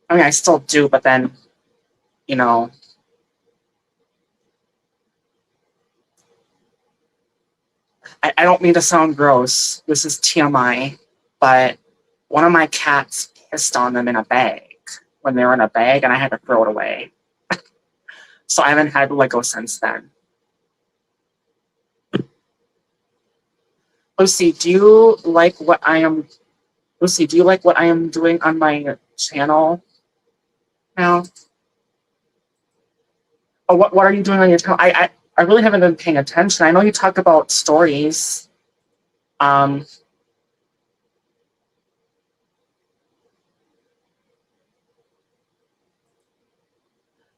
A: I mean, I still do, but then, you know, I don't mean to sound gross. This is TMI, but one of my cats pissed on them in a bag when they were in a bag, and I had to throw it away. So I haven't had Lego since then. Lucy, do you like what I am? Lucy, do you like what I am doing on my channel now? Oh, what are you doing on your channel? I really haven't been paying attention. I know you talk about stories. Um,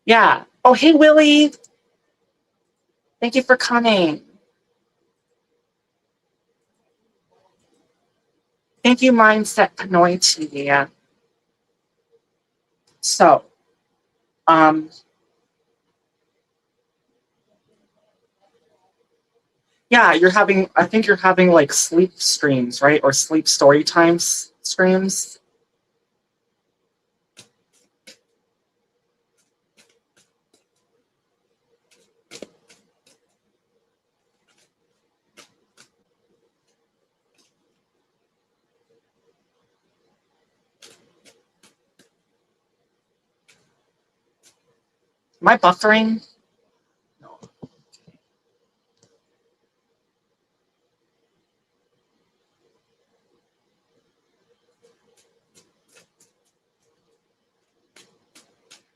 A: yeah. Oh, hey, Willie. Thank you for coming. Thank you, Mindset Panoy TV. So, um, yeah, I think you're having like sleep streams, right? Or sleep story times streams. Am I buffering? No.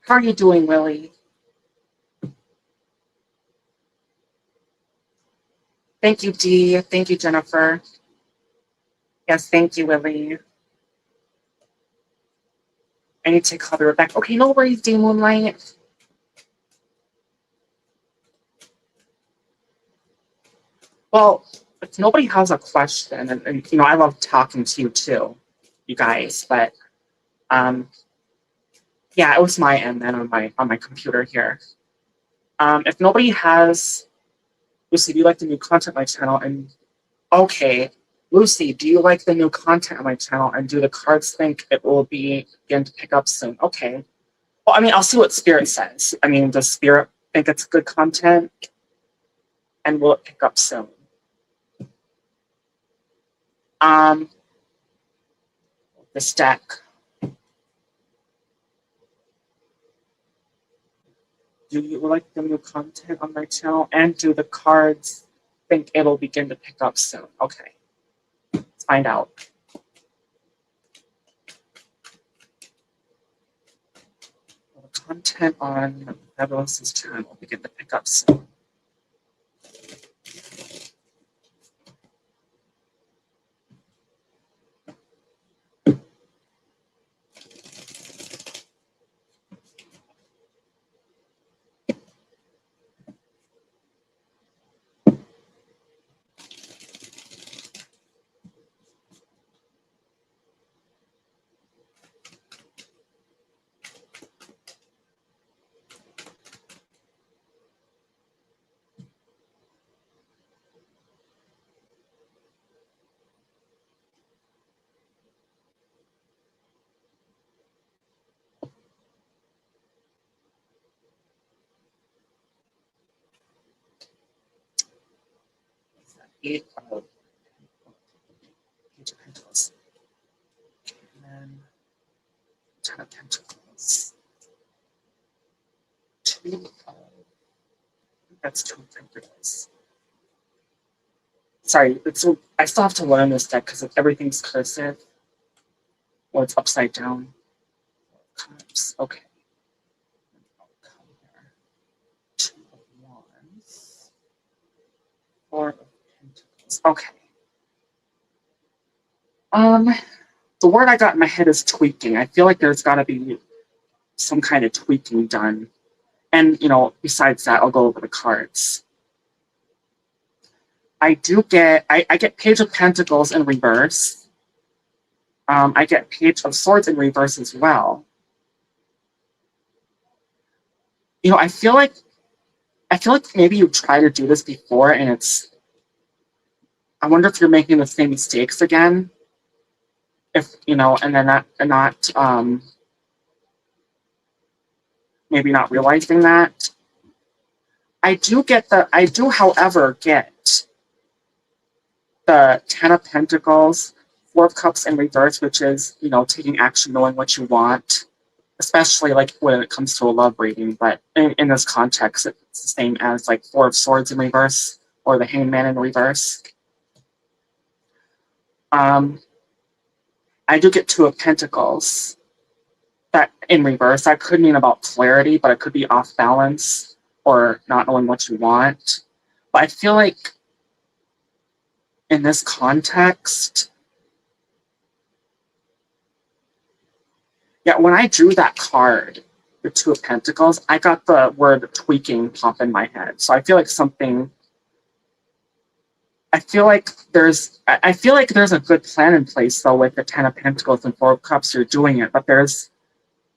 A: How are you doing, Willie? Thank you, Dee. Thank you, Jennifer. Yes, thank you, Willie. I need to call Rebecca. Okay, no worries, Dee Moonlight. Well, if nobody has a question, and you know, I love talking to you too, you guys, but yeah, it was my end then on my computer here. If nobody has, Lucy, do you like the new content on my channel? And okay, Lucy, do you like the new content on my channel? And do the cards think it will begin to pick up soon? Okay. Well, I mean, I'll see what Spirit says. I mean, does Spirit think it's good content? And will it pick up soon? This deck. Do you like the new content on my channel? And do the cards think it'll begin to pick up soon? Okay. Let's find out. Will the content on Evelyn's channel begin to pick up soon? Eight of Pentacles. And then Ten of Pentacles. That's two of Pentacles. Sorry, I still have to learn this deck because everything's cursive. Well, it's upside down. Cups. Okay. Two of Wands. Four of Pentacles. Okay. The word I got in my head is tweaking. I feel like there's got to be some kind of tweaking done. And, you know, besides that, I'll go over the cards. I get Page of Pentacles in reverse. I get Page of Swords in reverse as well. You know, I feel like maybe you tried to do this before and I wonder if you're making the same mistakes again. If, you know, and then not maybe not realizing that. I do, however, get the Ten of Pentacles, Four of Cups in reverse, which is, you know, taking action, knowing what you want, especially like when it comes to a love reading. But in this context, it's the same as like Four of Swords in reverse or the Hangman in reverse. I do get Two of Pentacles that in reverse. That could mean about clarity, but it could be off balance or not knowing what you want. But I feel like in this context, yeah, when I drew that card, the Two of Pentacles, I got the word tweaking pop in my head. So I feel like there's a good plan in place though with the Ten of Pentacles and Four of Cups. You're doing it, but there's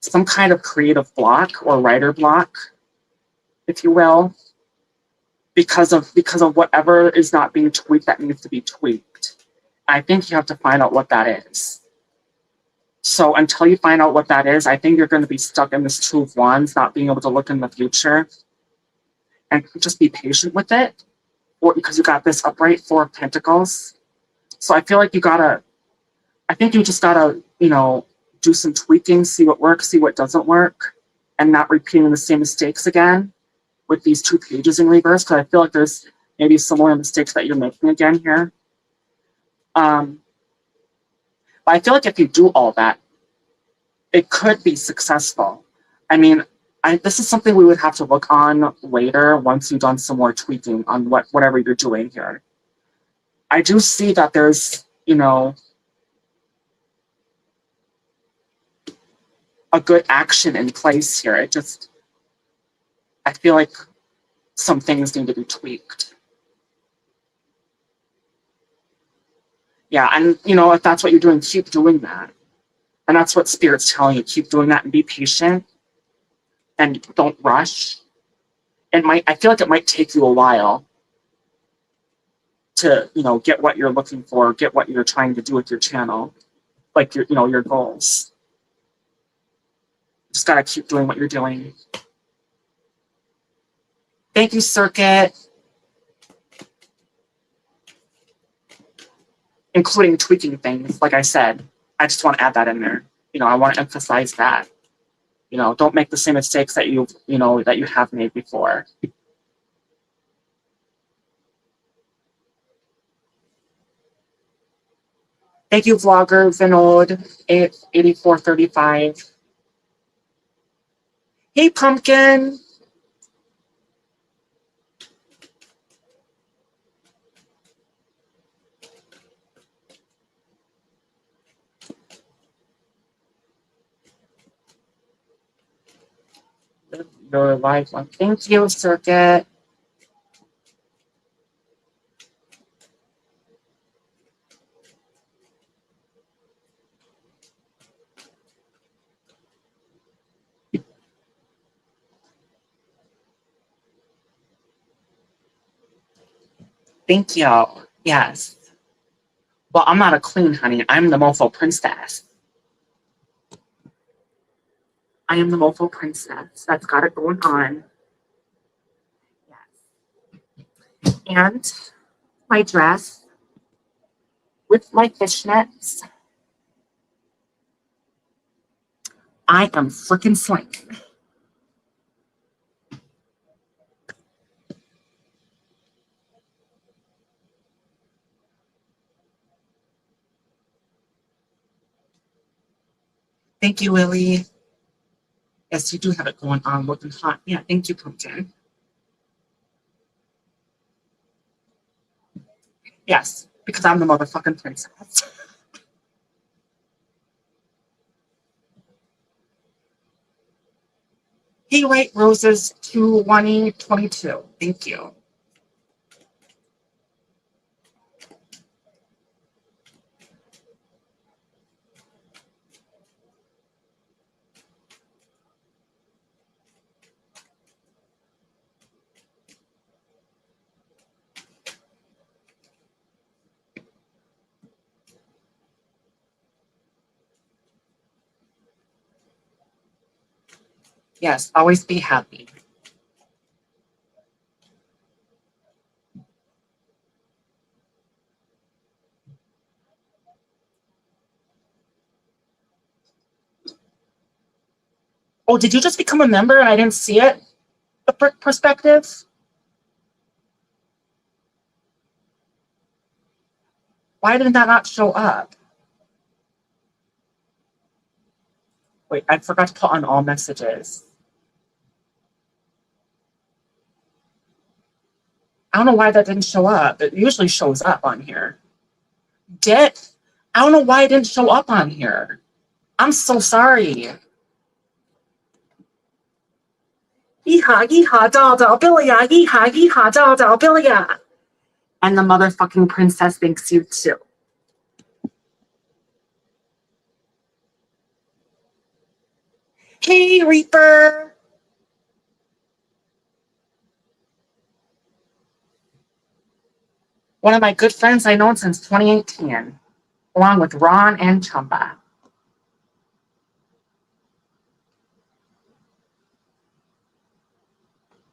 A: some kind of creative block or writer block, if you will, because of whatever is not being tweaked that needs to be tweaked. I think you have to find out what that is. So until you find out what that is, I think you're going to be stuck in this Two of Wands, not being able to look in the future, and just be patient with it. Or because you got this upright Four of Pentacles. So I feel like you just gotta, you know, do some tweaking, see what works, see what doesn't work, and not repeating the same mistakes again with these two pages in reverse, because I feel like there's maybe similar mistakes that you're making again here. But I feel like if you do all that, it could be successful. I mean, this is something we would have to look on later once you've done some more tweaking on whatever you're doing here. I do see that there's, you know, a good action in place here. I feel like some things need to be tweaked. Yeah, and you know, if that's what you're doing, keep doing that. And that's what Spirit's telling you. Keep doing that and be patient and don't rush. I feel like it might take you a while to, you know, get what you're looking for, get what you're trying to do with your channel, like your goals. Just gotta keep doing what you're doing. Thank you, Circuit. Including tweaking things, like I said. I just want to add that in there. You know, I want to emphasize that. You know, don't make the same mistakes that you have made before. Thank you, vlogger Vinod 8435. Hey, Pumpkin. Your live one. Thank you, Circuit. Thank you. Yes. Well, I'm not a queen, honey. I'm the mofo princess. I am the mofo princess. That's got it going on. Yes. And my dress with my fishnets. I am freaking swank. Thank you, Lily. Yes, you do have it going on, looking hot. Yeah, thank you, Pumpkin. Yes, because I'm the motherfucking princess. Hey, White Roses 2022. Thank you. Yes, always be happy. Oh, did you just become a member and I didn't see it? The perspective? Why did that not show up? Wait, I forgot to put on all messages. I don't know why that didn't show up. It usually shows up on here. Did? I don't know why it didn't show up on here. I'm so sorry. Yeehaw, yeehaw, doll, doll, Billy, yeehaw, yeehaw, doll, doll, Billy. And the motherfucking princess thinks you too. Hey, Reaper. One of my good friends I known since 2018, along with Ron and Chumba.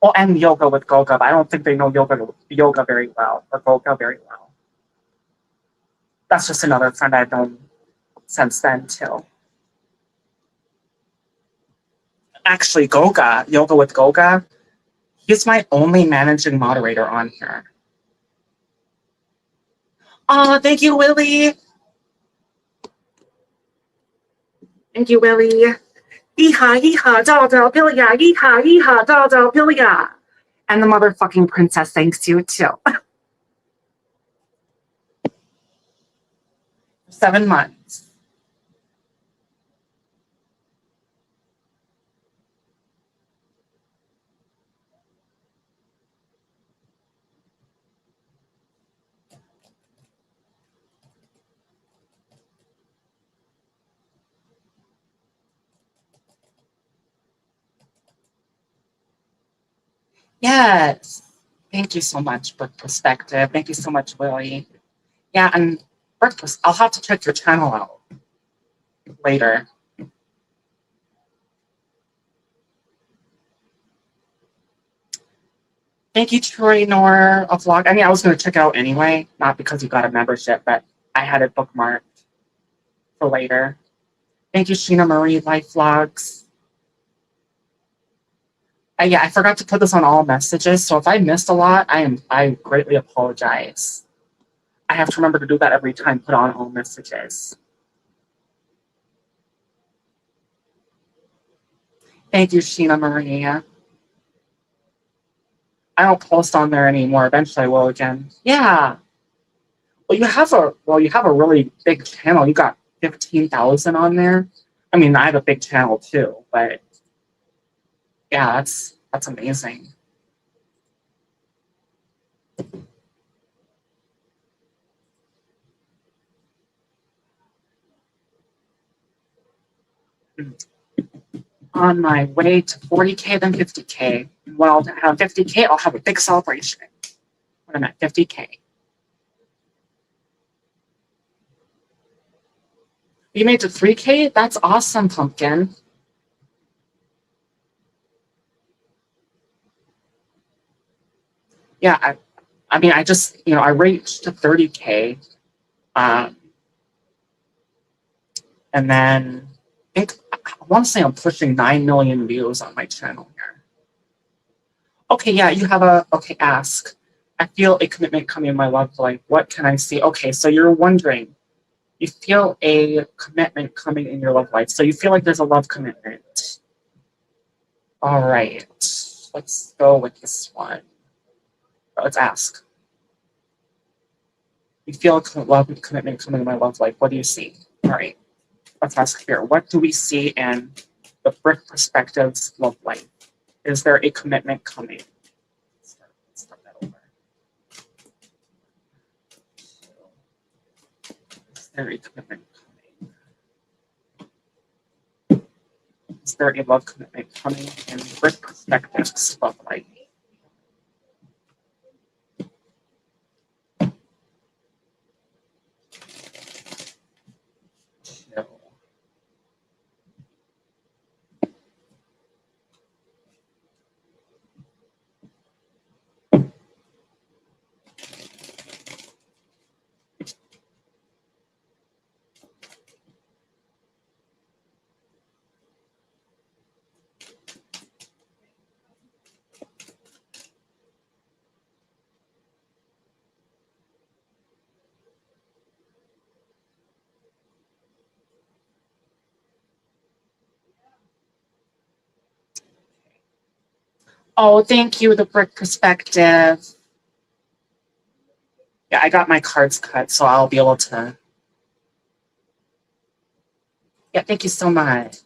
A: Well, and yoga with Goga, but I don't think they know yoga very well, or Goga very well. That's just another friend I've known since then, too. Actually, Goga, yoga with Goga, he's my only managing moderator on here. Oh, thank you, Willie. Thank you, Willie. Yeehaw, yeehaw, doll, doll, Billy, yeehaw, yeehaw, doll, doll, Billy. And the motherfucking princess thanks you, too. 7 months. Yes. Thank you so much for perspective. Thank you so much, Willie. Yeah, and breakfast. I'll have to check your channel out later. Thank you, Troy Nor, a vlog. I mean, I was going to check it out anyway, not because you got a membership, but I had it bookmarked for later. Thank you, Sheena Marie, Life Vlogs. Yeah, I forgot to put this on all messages, so if I missed a lot, I greatly apologize. I have to remember to do that every time, put on all messages. Thank you, Sheena Maria. I don't post on there anymore. Eventually I will again. Yeah. Well, you have a really big channel. You got 15,000 on there. I mean, I have a big channel too, but yeah, that's amazing. On my way to 40K, then 50K. When I'll have 50K, I'll have a big celebration when I'm at 50K. You made it to 3K? That's awesome, Pumpkin. Yeah, I mean, I just, I reached to 30K. Um, and then I want to say I'm pushing 9 million views on my channel here. Okay, yeah, you have okay, ask. I feel a commitment coming in my love life. What can I see? Okay, so you're wondering, you feel a commitment coming in your love life. So you feel like there's a love commitment. All right, let's go with this one. Let's ask. You feel a love commitment coming in my love life. What do you see? All right, let's ask here. What do we see in the Brick Perspectives love life? Is there a commitment coming? Let's start that over. Is there a commitment coming? Is there a love commitment coming in Brick Perspectives love life? No. Oh, thank you, the brick perspective. Yeah, I got my cards cut, so I'll be able to. Yeah, thank you so much.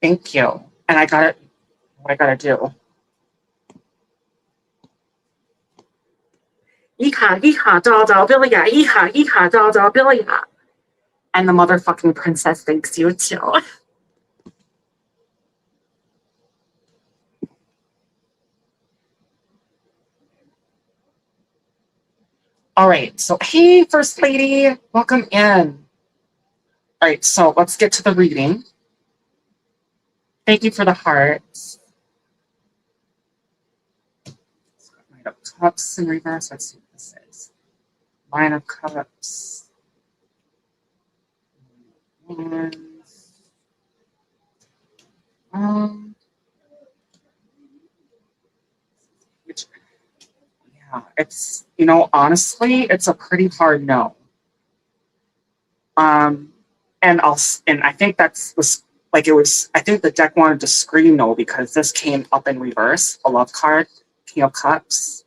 A: Thank you. And I got it. What I gotta do? And the motherfucking princess thanks you too. All right. So, hey, First Lady, welcome in. All right. So, let's get to the reading. Thank you for the hearts. Nine of Cups in reverse. Let's see what this is. Nine of Cups. Wands. Which, yeah, it's, honestly, it's a pretty hard no. Um, and I think was like it was. I think the deck wanted to scream no because this came up in reverse, a love card, King of Cups.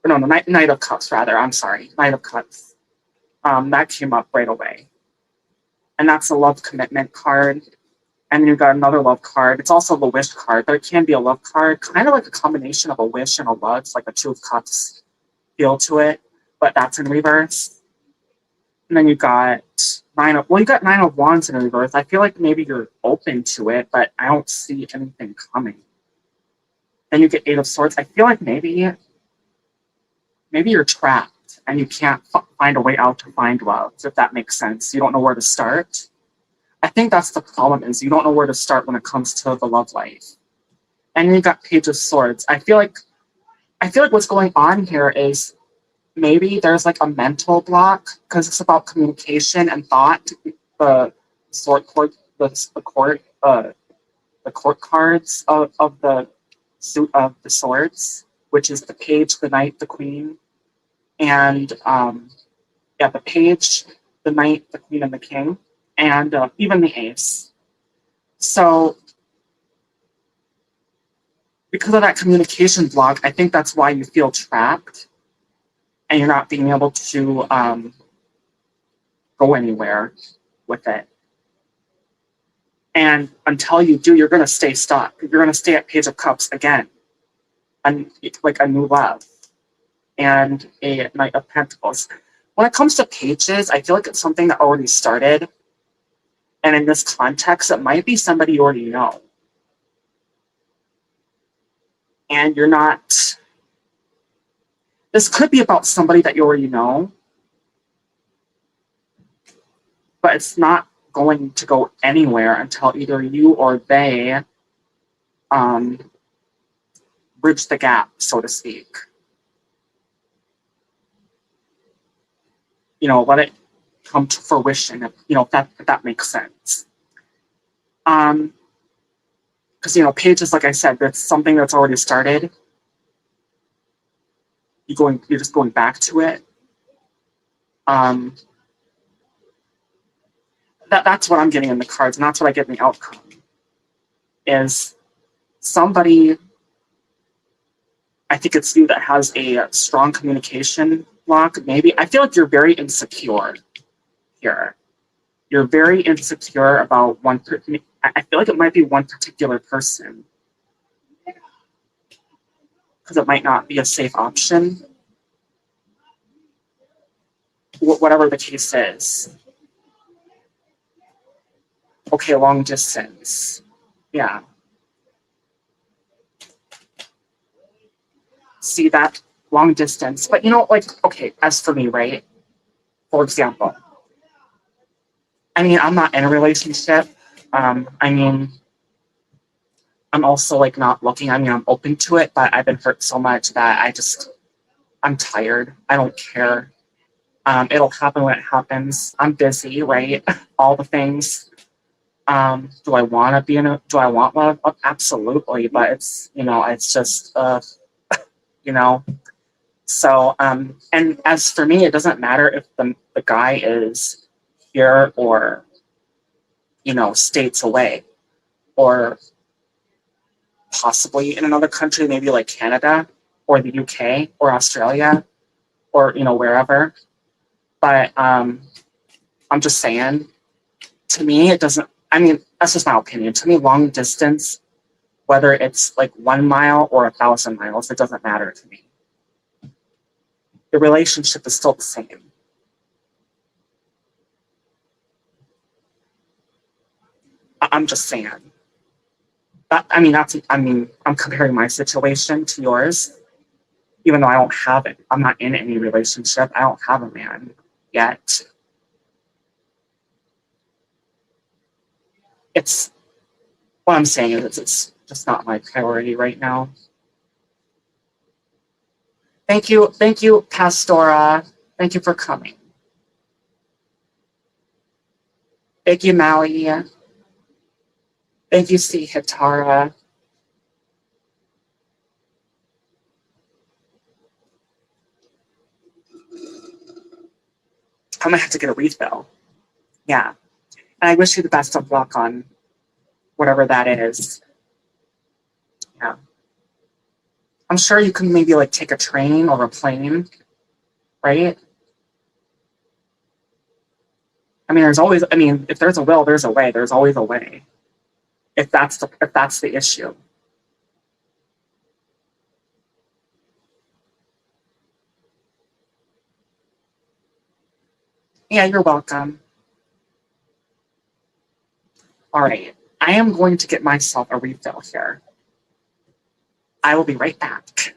A: Or no, Knight of Cups rather. I'm sorry, Knight of Cups. That came up right away, and that's a love commitment card. And then you've got another love card. It's also the wish card, but it can be a love card, kind of like a combination of a wish and a love. It's like a Two of Cups feel to it, but that's in reverse. And then you got you got Nine of Wands in reverse. I feel like maybe you're open to it, but I don't see anything coming. Then you get Eight of Swords. I feel like maybe you're trapped and you can't find a way out to find love, if that makes sense. You don't know where to start. I think that's the problem, is you don't know where to start when it comes to the love life. And you got Page of Swords. I feel like what's going on here is maybe there's like a mental block because it's about communication and thought. The court cards of the suit of the swords, which is the page, the knight, the queen, and the page, the knight, the queen, and the king, and even the ace. So because of that communication block, I think that's why you feel trapped and you're not being able to go anywhere with it. And until you do, you're going to stay stuck. You're going to stay at Page of Cups again, and like a new love, and a Knight of Pentacles. When it comes to pages, I feel like it's something that already started. And in this context, it might be somebody you already know. And you're not... This could be about somebody that you already know, but it's not going to go anywhere until either you or they bridge the gap, so to speak. Let it come to fruition, if that makes sense. Because, pages, like I said, that's something that's already started. You're just going back to it. That's what I'm getting in the cards, and that's what I get in the outcome. Is somebody, I think it's you, that has a strong communication block, maybe. I feel like you're very insecure here. You're very insecure about one person. I feel like it might be one particular person, because it might not be a safe option. Whatever the case is. Okay, long distance. Yeah. See that? Long distance. But okay, as for me, right? For example, I'm not in a relationship. I'm also like not looking. I mean, I'm open to it, but I've been hurt so much that I'm tired. I don't care. It'll happen when it happens. I'm busy, right? All the things. Do I want to be in a? Do I want love? Oh, absolutely, but it's just you know. So, and as for me, it doesn't matter if the guy is here or states away or possibly in another country, maybe like Canada or the UK or Australia or wherever. But I'm just saying, to me, it doesn't. I mean, that's just my opinion. To me, long distance, whether it's like 1 mile or 1,000 miles, it doesn't matter to me. The relationship is still the same. I'm just saying. I mean, that's. I mean, I'm comparing my situation to yours, even though I don't have it. I'm not in any relationship. I don't have a man yet. It's what I'm saying is it's just not my priority right now. Thank you, Pastora. Thank you for coming. Thank you, Maui. Thank you, C. Hitara. I'm gonna have to get a refill. Yeah. And I wish you the best of luck on whatever that is. Yeah. I'm sure you can maybe like take a train or a plane, right? I mean, if there's a will, there's a way. There's always a way. If that's the issue. Yeah, you're welcome. All right. I am going to get myself a refill here. I will be right back.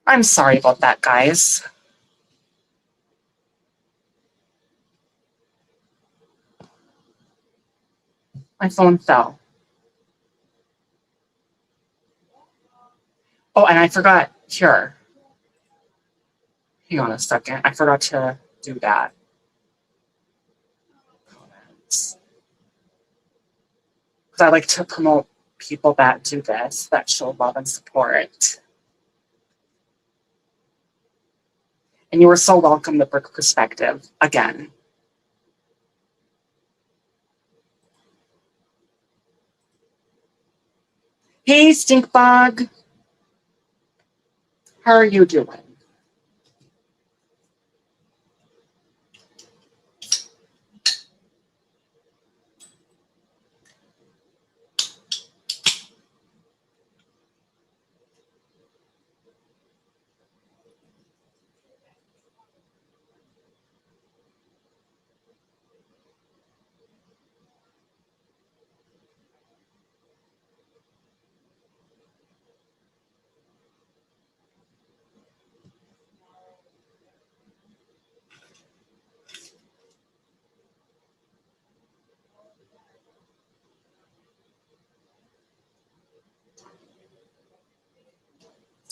A: I'm sorry about that, guys. My phone fell. Oh, and I forgot here. Hang on a second. I forgot to do that. Because I like to promote people that do this, that show love and support. And you are so welcome to Brick Perspective again. Hey, Stinkbug. How are you doing?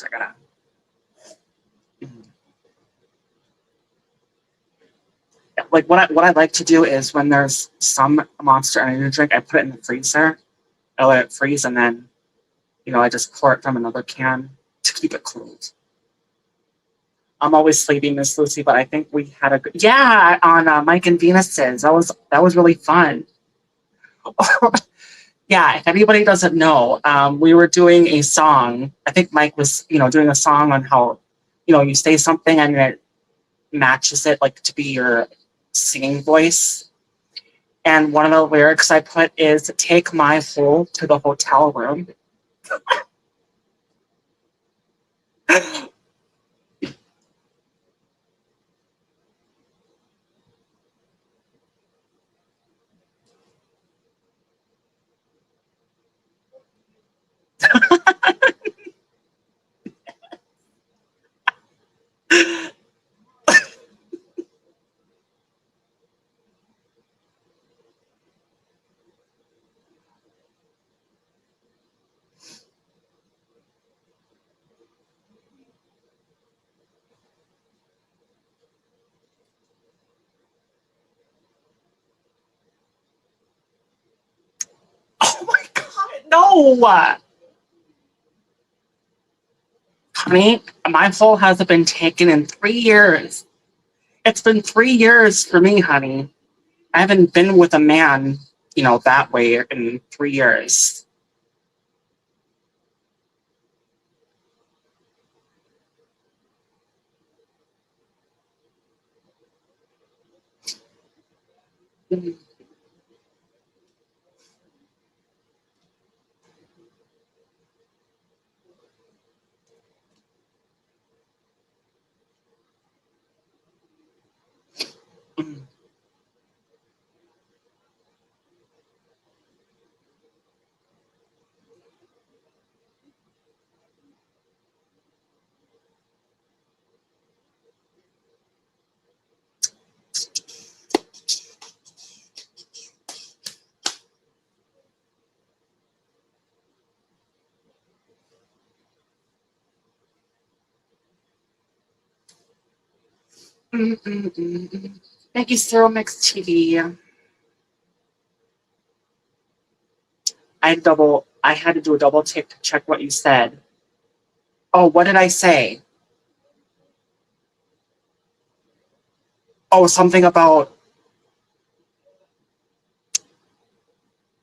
A: So I gotta. Mm. Like what I like to do is when there's some Monster Energy drink, I put it in the freezer. I let it freeze, and then I just pour it from another can to keep it cold. I'm always sleeping, Miss Lucy, but I think we had a good on Mike and Venus's. That was really fun. Yeah, if anybody doesn't know, we were doing a song. I think Mike was, doing a song on how, you say something and it matches it like to be your singing voice. And one of the lyrics I put is "Take my hole to the hotel room." Oh my god, no! Honey, my hole hasn't been taken in 3 years. It's been 3 years for me, honey. I haven't been with a man, that way in 3 years. Mm, mm, mm. Thank you, Cyril Mix TV. I had to do a double take to check what you said. Oh, what did I say? Oh, something about,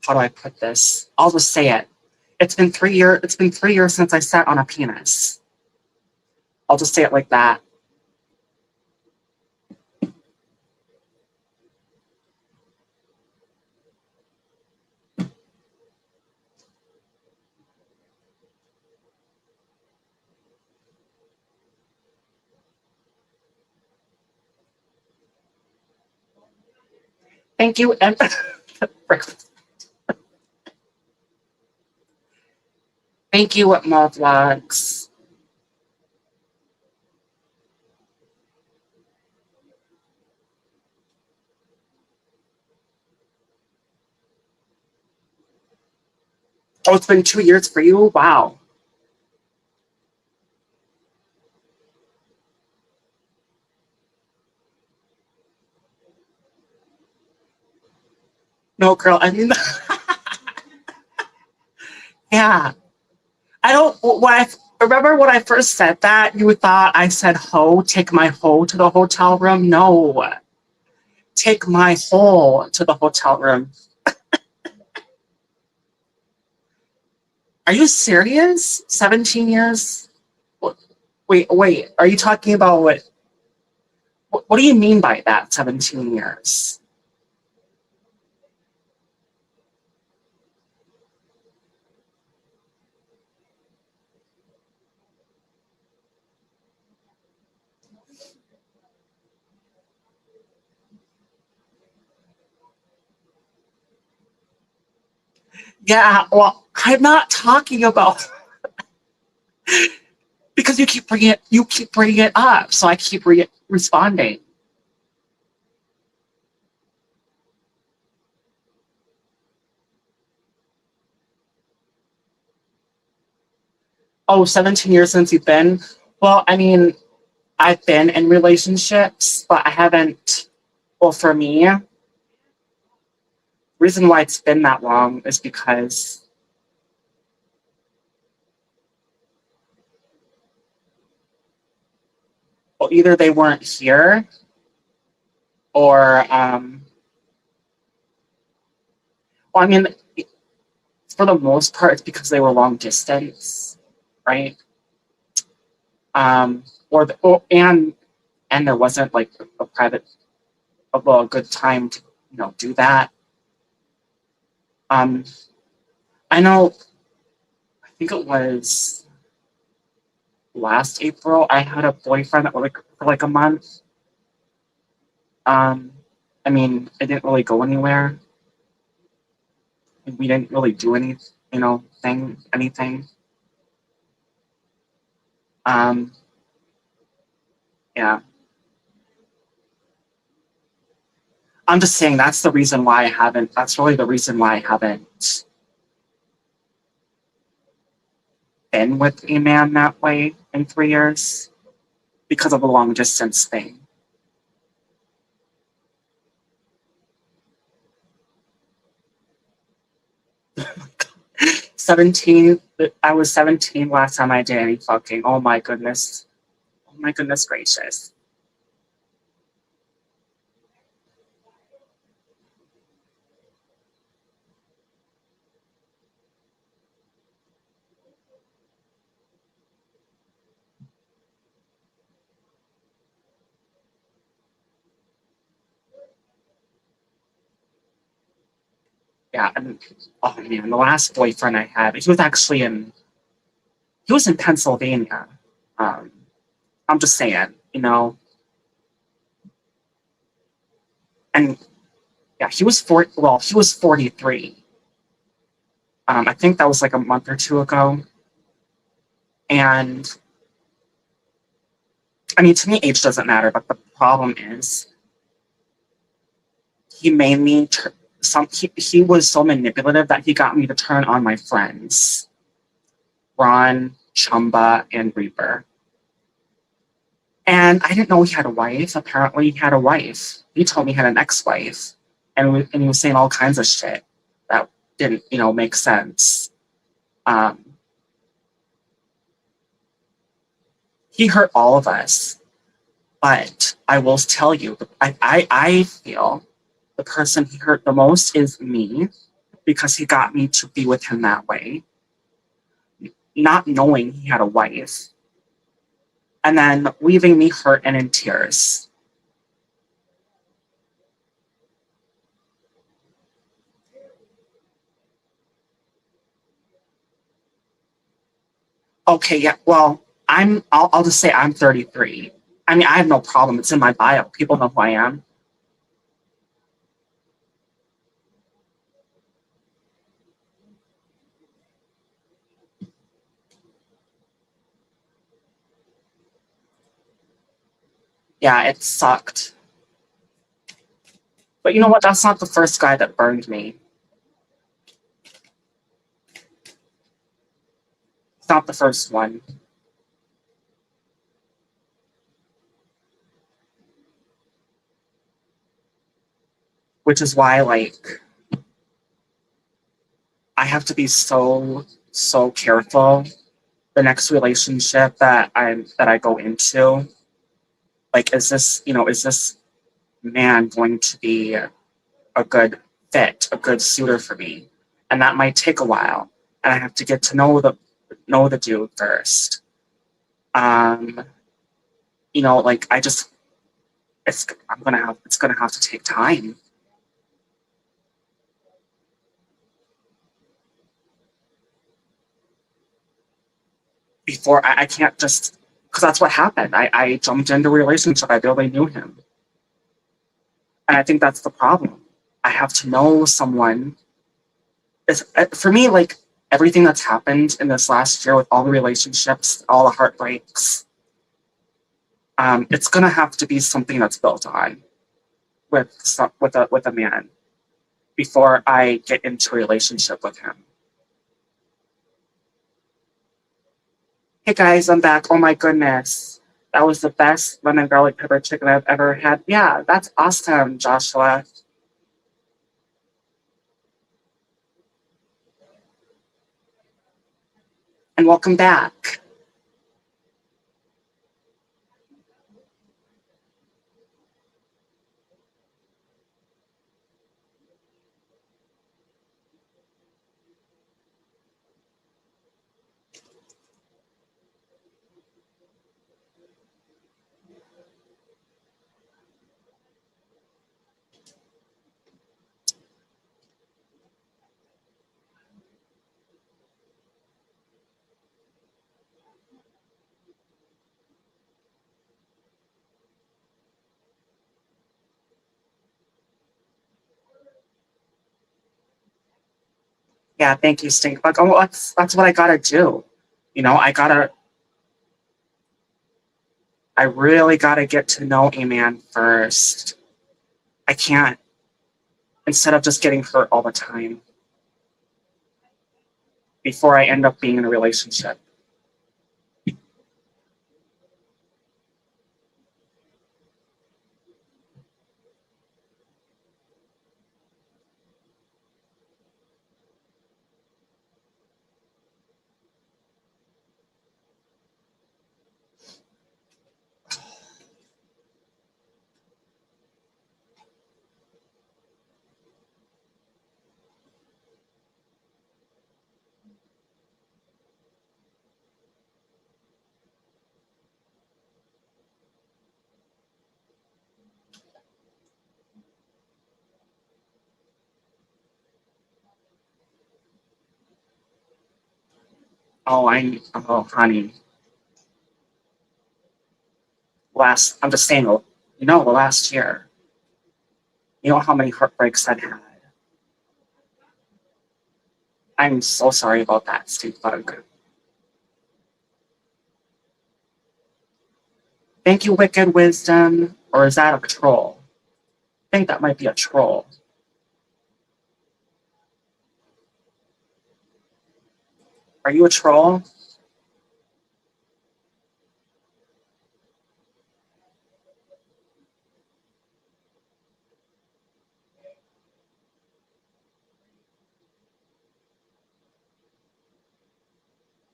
A: how do I put this? I'll just say it. It's been 3 years since I sat on a penis. I'll just say it like that. Thank you, and thank you, Vlogs. Oh, it's been 2 years for you? Wow. No, girl, I mean, yeah. I don't, remember when I first said that, you thought I said ho, take my hoe to the hotel room? No, take my hole to the hotel room. Are you serious? 17 years? Wait, are you talking about what do you mean by that, 17 years? Yeah, well, I'm not talking about because you keep bringing it up, so I keep responding. Oh, 17 years since you've been? Well, I mean, I've been in relationships, but I haven't. Well, for me, reason why it's been that long is because, well, either they weren't here or, well, I mean, for the most part, it's because they were long distance, right? And there wasn't like a private, well, a good time to do that. Um, I know. I think it was last April. I had a boyfriend that was like for like a month. Um, I mean, it didn't really go anywhere. We didn't really do anything. Um, yeah. I'm just saying that's the reason why I haven't. That's really the reason why I haven't been with a man that way in 3 years because of the long distance thing. 17. I was 17 last time I did any fucking. Oh my goodness. Oh my goodness gracious. Yeah, and oh man, the last boyfriend I had, he was in Pennsylvania. Um, I'm just saying, and yeah, he was 43. I think that was like a month or two ago. And I mean, to me, age doesn't matter, but the problem is he made me he was so manipulative that he got me to turn on my friends, Ron, Chumba, and Reaper. And I didn't know he had a wife. Apparently, he had a wife. He told me he had an ex-wife, and he was saying all kinds of shit that didn't, make sense. Um, he hurt all of us, but I will tell you, I feel the person he hurt the most is me because he got me to be with him that way, not knowing he had a wife, and then leaving me hurt and in tears. Okay, yeah, well, I'll just say I'm 33. I mean, I have no problem. It's in my bio. People know who I am. Yeah, it sucked. But you know what? That's not the first guy that burned me. It's not the first one. Which is why, like, I have to be so careful the next relationship that I go into. Like, is this man going to be a good fit, a good suitor for me? And that might take a while. And I have to get to know the dude first. Um, like I just it's gonna have to take time before I can't just because that's what happened. I jumped into a relationship. I barely knew him. And I think that's the problem. I have to know someone. For me, like everything that's happened in this last year with all the relationships, all the heartbreaks, it's gonna have to be something that's built on with a man before I get into a relationship with him. Hey guys, I'm back. Oh my goodness. That was the best lemon garlic pepper chicken I've ever had. Yeah, that's awesome, Joshua. And welcome back. Yeah, thank you, Stinkbug. Oh, well, that's what I gotta do. You know, I really gotta get to know a man first. I can't, instead of just getting hurt all the time before I end up being in a relationship. Oh, honey, I'm just saying, the last year, you know how many heartbreaks I've had. I'm so sorry about that, Steve Bug. Thank you, Wicked Wisdom. Or is that a troll? I think that might be a troll. Are you a troll?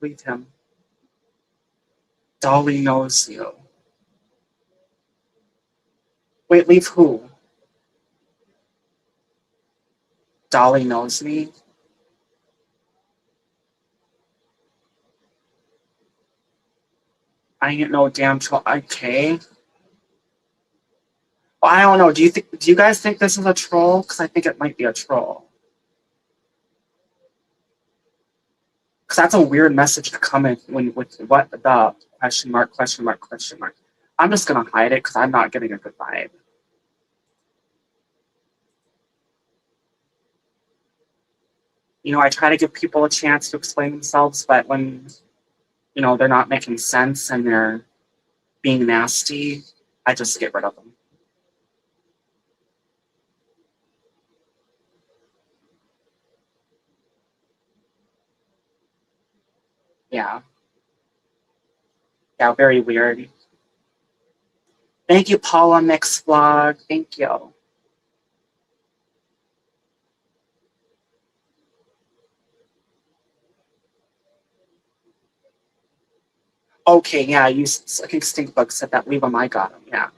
A: Leave him. Dolly knows you. Wait, leave who? Dolly knows me? I ain't no damn troll. Okay. Well, I don't know. Do you guys think this is a troll? Because I think it might be a troll. Because that's a weird message to come in with what the question mark, question mark, question mark. I'm just gonna hide it because I'm not getting a good vibe. I try to give people a chance to explain themselves, but when, they're not making sense and they're being nasty, I just get rid of them. Yeah. Yeah, very weird. Thank you, Paula Mix Vlog. Thank you. Okay, yeah, I think Stinkbug said that. Leave them, I got them. Yeah.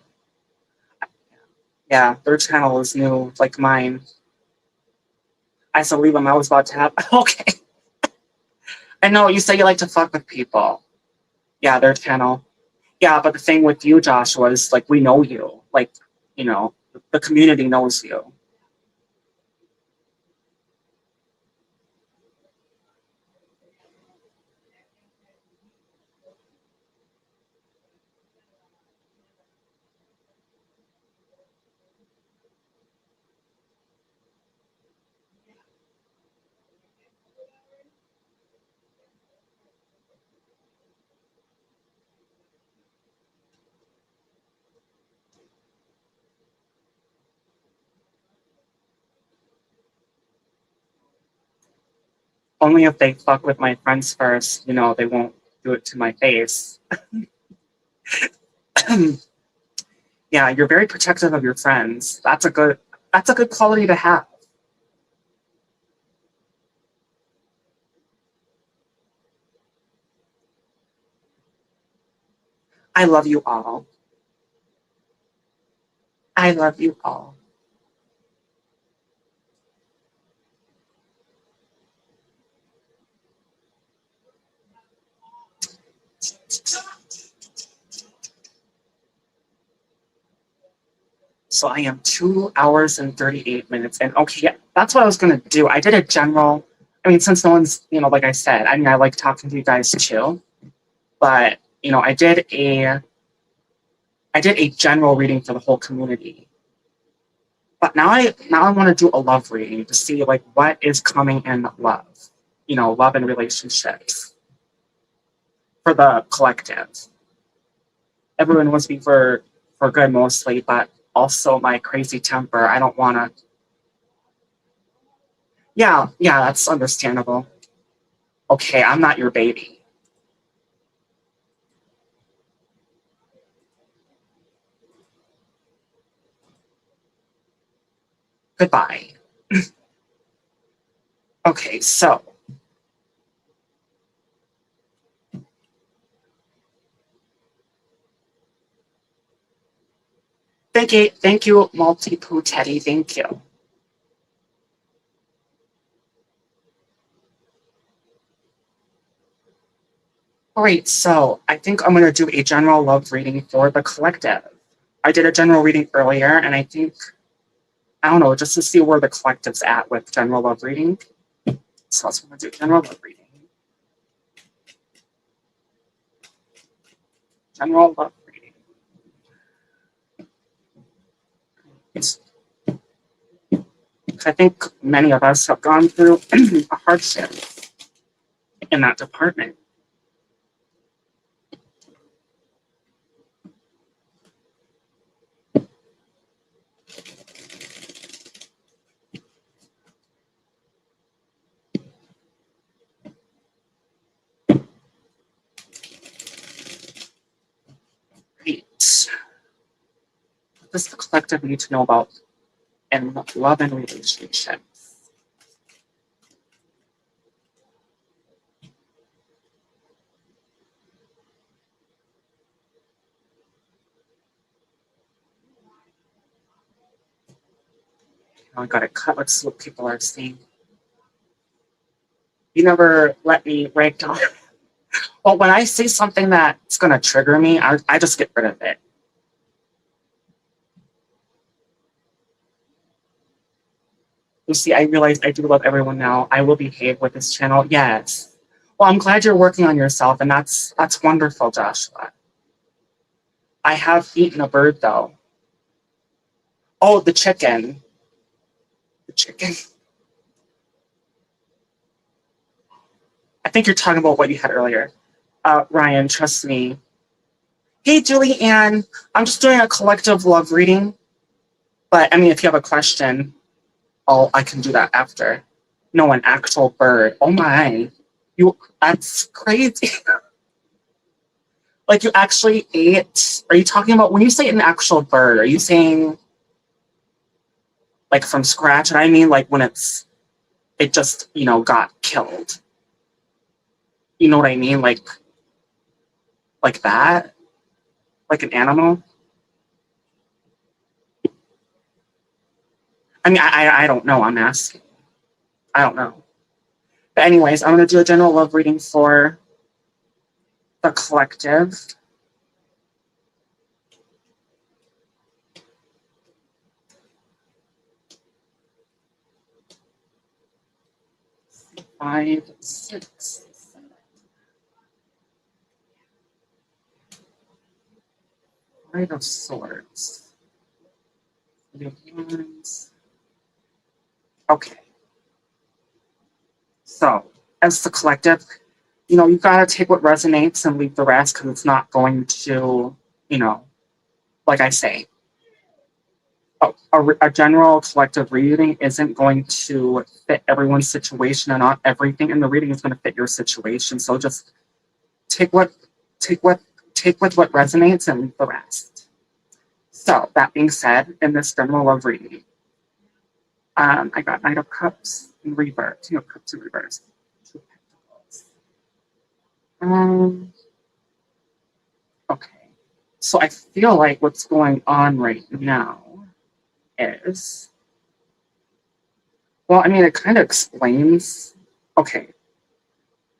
A: Yeah, their channel is new, like mine. I said leave them, I was about to have. Okay. I know, you say you like to fuck with people. Yeah, their channel. Yeah, but the thing with you, Joshua, is like we know you. Like, the community knows you. Only if they fuck with my friends first, they won't do it to my face. Yeah, you're very protective of your friends. That's a good quality to have. I love you all. I love you all. So I am 2 hours and 38 minutes. And okay, yeah, that's what I was gonna do. I did a general, I mean, since no one's, like I said, I mean, I like talking to you guys too. But, I did a general reading for the whole community. But now I want to do a love reading to see like what is coming in love. Love and relationships for the collective. Everyone wants me for good mostly, but also my crazy temper. I don't want to. Yeah, that's understandable. Okay, I'm not your baby. Goodbye. Okay, so thank you, Multi-Poo Teddy. Thank you. All right, so I think I'm going to do a general love reading for the collective. I did a general reading earlier, and I think, I don't know, just to see where the collective's at with general love reading. So that's what I'm going to do, general love reading. General love reading. I think many of us have gone through a hardship in that department. Right. What does the collective need to know about in love and relationships? I got it cut. Let's see what people are saying. You never let me rag down. Well, when I say something that's going to trigger me, I just get rid of it. You see, I realize I do love everyone now. I will behave with this channel. Yes. Well, I'm glad you're working on yourself, and that's wonderful, Joshua. I have eaten a bird, though. Oh, the chicken. The chicken. I think you're talking about what you had earlier. Ryan, trust me. Hey, Julie Ann. I'm just doing a collective love reading. But, I mean, if you have a question, I can do that after. No, an actual bird. Oh, my. That's crazy. Like, you actually ate... Are you talking about... When you say an actual bird, are you saying... like, from scratch? And I mean, like, when it just, got killed. You know what I mean? Like that? Like an animal? I mean, I don't know. I'm asking. I don't know. But anyways, I'm going to do a general love reading for the collective. Five, six, seven. Five of Swords. Okay. So, as the collective, you've got to take what resonates and leave the rest because it's not going to, like I say, a general collective reading isn't going to fit everyone's situation, and not everything in the reading is going to fit your situation. So just take what take what take with what resonates and leave the rest. So that being said, in this general love reading, I got Knight of Cups in reverse, Two of Cups in reverse, Two of Pentacles. Okay, so I feel like what's going on right now is, well, I mean, it kind of explains. Okay,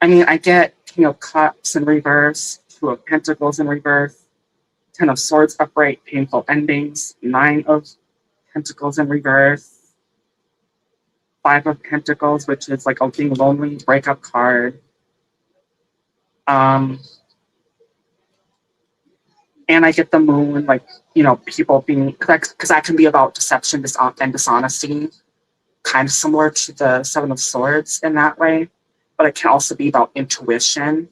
A: I mean, I get King of Cups in reverse, Two of Pentacles in reverse, Ten of Swords upright, painful endings, Nine of Pentacles in reverse, Five of Pentacles, which is like a being lonely breakup card. And I get the Moon, like, people being, because that can be about deception and dishonesty, kind of similar to the Seven of Swords in that way. But it can also be about intuition,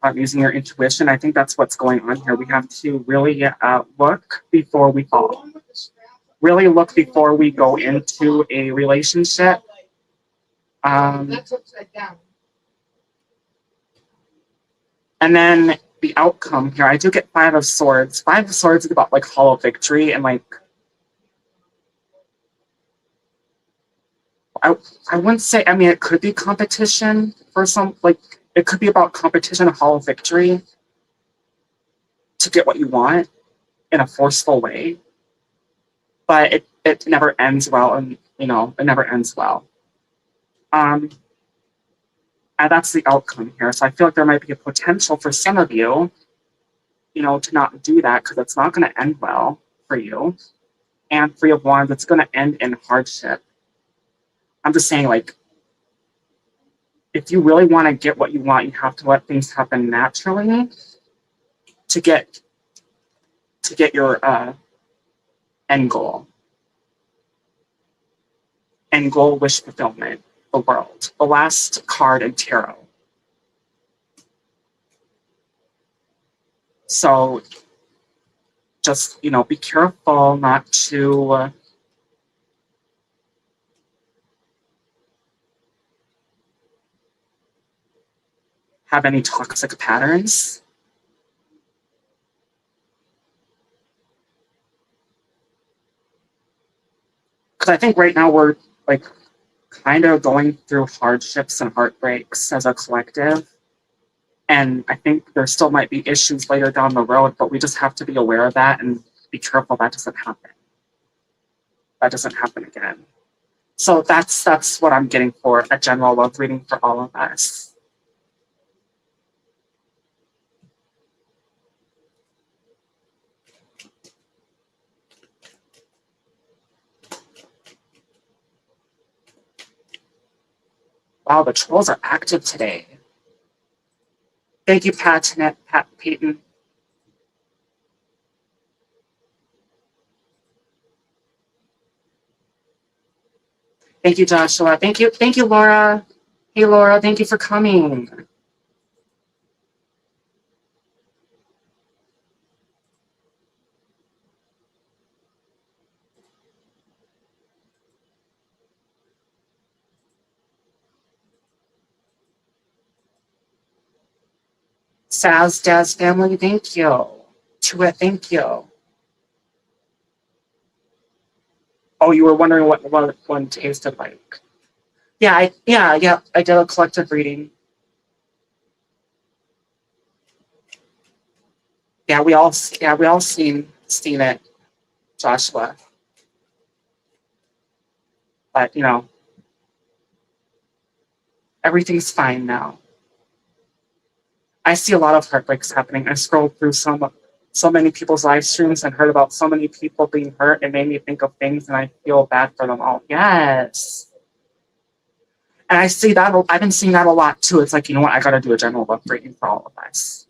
A: about using your intuition. I think that's what's going on here. We have to really look before we fall. Really look before we go into a relationship. That's upside down. And then the outcome here, I do get Five of Swords. Five of Swords is about like hollow victory and like, I wouldn't say, I mean, it could be competition for some, like, it could be about competition, a hollow victory to get what you want in a forceful way. But it never ends well, and it never ends well. And that's the outcome here. So I feel like there might be a potential for some of you, to not do that because it's not going to end well for you. And Three of Wands, it's going to end in hardship. I'm just saying, like, if you really want to get what you want, you have to let things happen naturally to get your end goal. End goal, wish fulfillment, the World, the last card in tarot. So just, be careful not to have any toxic patterns. Because I think right now we're like kind of going through hardships and heartbreaks as a collective. And I think there still might be issues later down the road, but we just have to be aware of that and be careful that doesn't happen. That doesn't happen again. So that's what I'm getting for a general love reading for all of us. Wow, the trolls are active today. Thank you, Pat Peyton. Thank you, Joshua. Thank you, Laura. Hey, Laura, thank you for coming. Saz, Daz family, thank you. Tua, thank you. Oh, you were wondering what one tasted like. Yeah, I did a collective reading. Yeah, we all seen it, Joshua. But everything's fine now. I see a lot of heartbreaks happening. I scrolled through so many people's live streams and heard about so many people being hurt. It made me think of things, and I feel bad for them all. Yes. And I see that. I've been seeing that a lot too. It's like, you know what? I got to do a general love reading for all of us.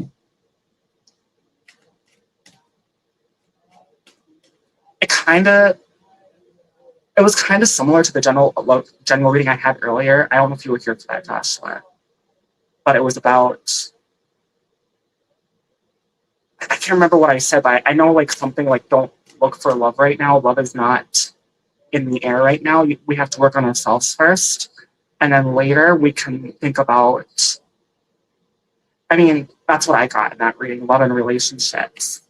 A: It was kind of similar to the general reading I had earlier. I don't know if you were here for that, Joshua. But it was about, I can't remember what I said, but I know like something like, don't look for love right now. Love is not in the air right now. We have to work on ourselves first. And then later we can think about I mean, that's what I got in that reading. Love and relationships.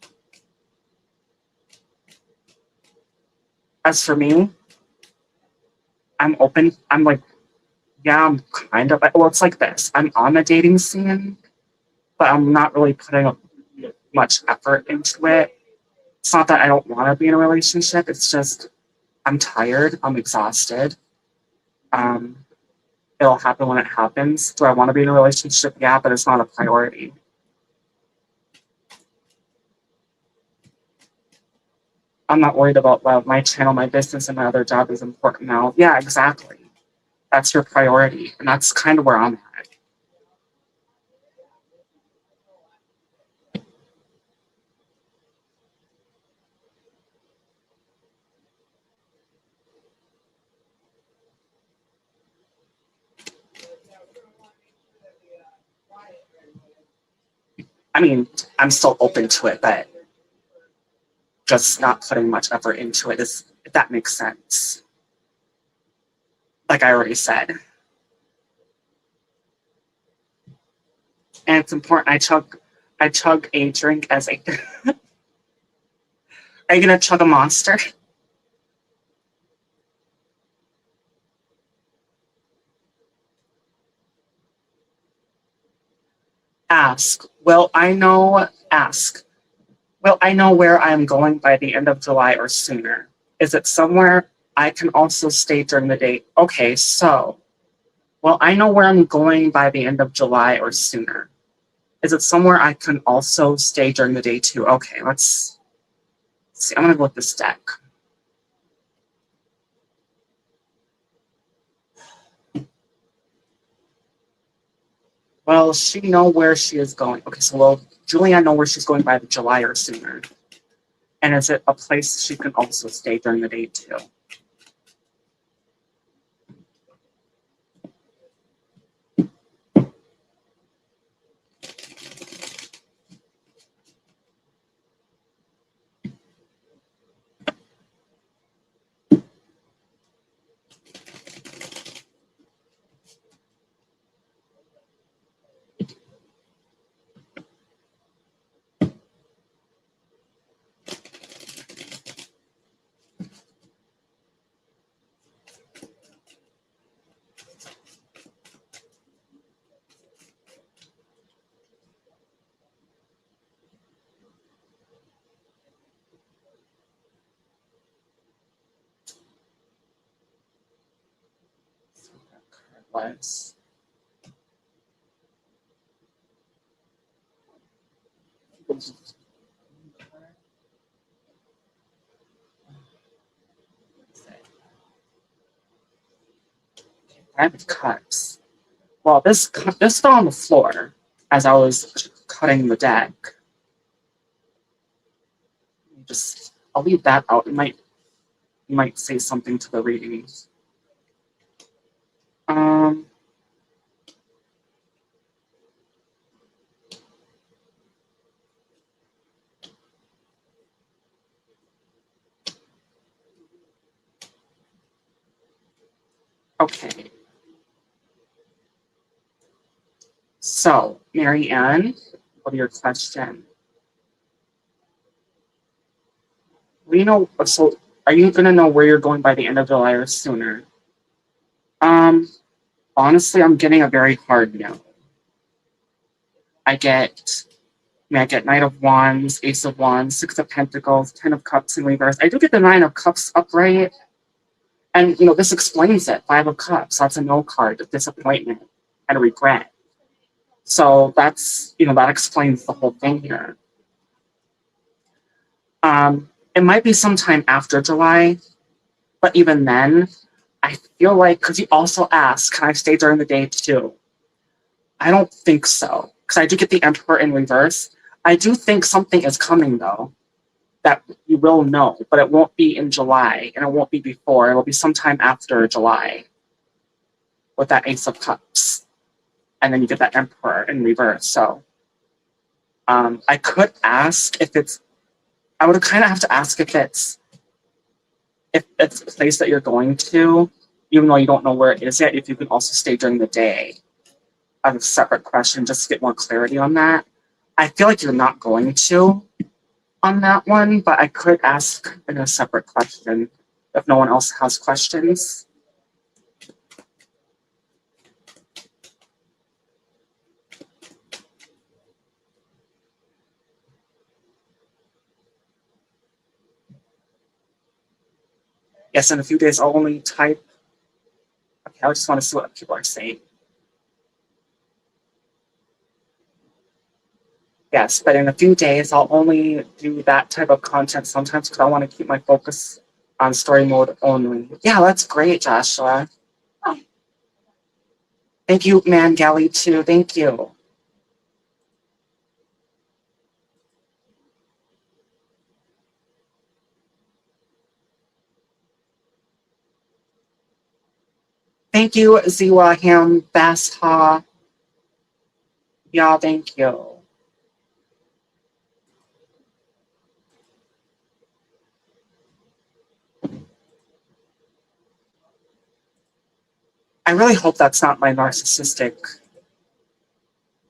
A: As for me, I'm open. I'm like, yeah, I'm kind of. Well, it's like this. I'm on the dating scene, but I'm not really putting much effort into it. It's not that I don't want to be in a relationship. It's just I'm tired. I'm exhausted. Um, it'll happen when it happens. Do I want to be in a relationship? Yeah, but it's not a priority. I'm not worried about love. My channel, my business, and my other job is important now. Yeah, exactly. That's your priority. And that's kind of where I'm at. I mean, I'm still open to it, but just not putting much effort into it, is, if that makes sense. Like I already said. And it's important I chug a drink as a Are you gonna chug a monster? Ask. Ask. Will I know where I am going by the end of July or sooner? Is it somewhere I can also stay during the day? Okay, so, well, I know where I'm going by the end of July or sooner. Is it somewhere I can also stay during the day too? Okay, let's see. I'm gonna go with this deck. Well, she know where she is going. Okay, so will Julianne know where she's going by the July or sooner? And is it a place she can also stay during the day too? Was. Five of Cups. Well, this fell on the floor as I was cutting the deck. Just I'll leave that out. It might say something to the readings. Um. Okay. So, Mary Ann, what are your questions? We know. So, are you gonna know where you're going by the end of July or sooner? Um. Honestly, I'm getting a very hard no. I get. I get Knight of Wands, Ace of Wands, Six of Pentacles, Ten of Cups in reverse. I do get the Nine of Cups upright, and this explains it. Five of Cups. That's a no card of disappointment and regret. So that explains the whole thing here. It might be sometime after July, but even then, I feel like, because you also asked, can I stay during the day too? I don't think so, because I do get the Emperor in reverse. I do think something is coming though, that you will know, but it won't be in July, and it won't be before. It will be sometime after July with that Ace of Cups. And then you get that Emperor in reverse. So I could ask if it's, I would kind of have to ask if it's a place that you're going to, even though you don't know where it is yet, if you can also stay during the day. as a separate question just to get more clarity on that. I feel like you're not going to on that one, but I could ask in a separate question if no one else has questions. Yes, in a few days I'll only type. Okay, I just want to see what people are saying. Yes, but in a few days I'll only do that type of content sometimes because I want to keep my focus on story mode only. Yeah, that's great, Joshua. Thank you, Mangali, too. Thank you. Thank you, Ziwa Ham Bastha. Yeah, thank you. I really hope that's not my narcissistic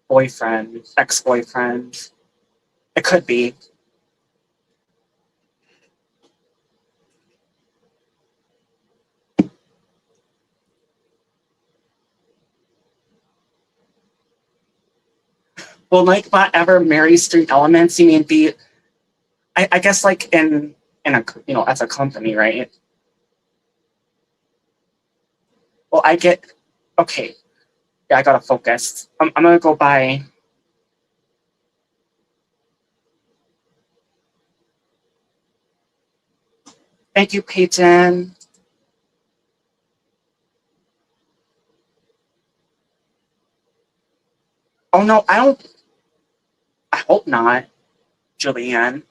A: boyfriend, ex-boyfriend. It could be. Will Nightbot ever marry Street Elements? You mean be? I guess like in a as a company, right? Well, I get okay. Yeah, I gotta focus. I'm gonna go by. Thank you, Peyton. Oh no, I don't. I hope not, Julianne.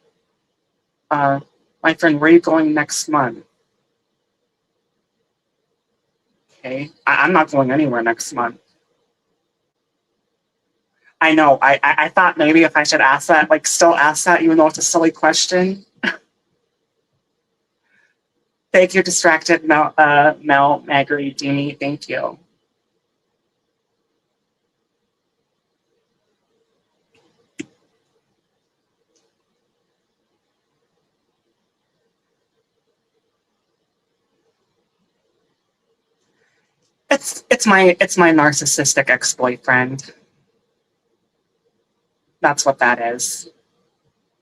A: My friend, where are you going next month? Okay, I'm not going anywhere next month. I know. I thought maybe if I should ask that, like, still ask that, even though it's a silly question. Thank you, distracted Mel Margaritini. Thank you. It's my narcissistic ex-boyfriend. That's what that is.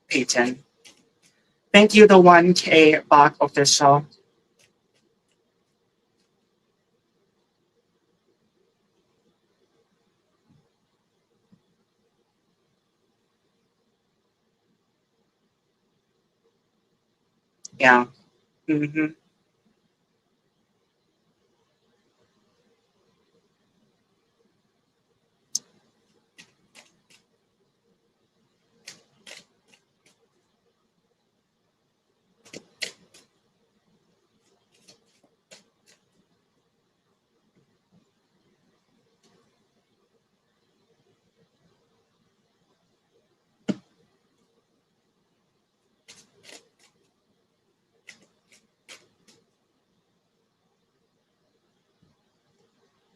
A: Peyton. Thank you, the 1K Bach official. Yeah. Mm-hmm.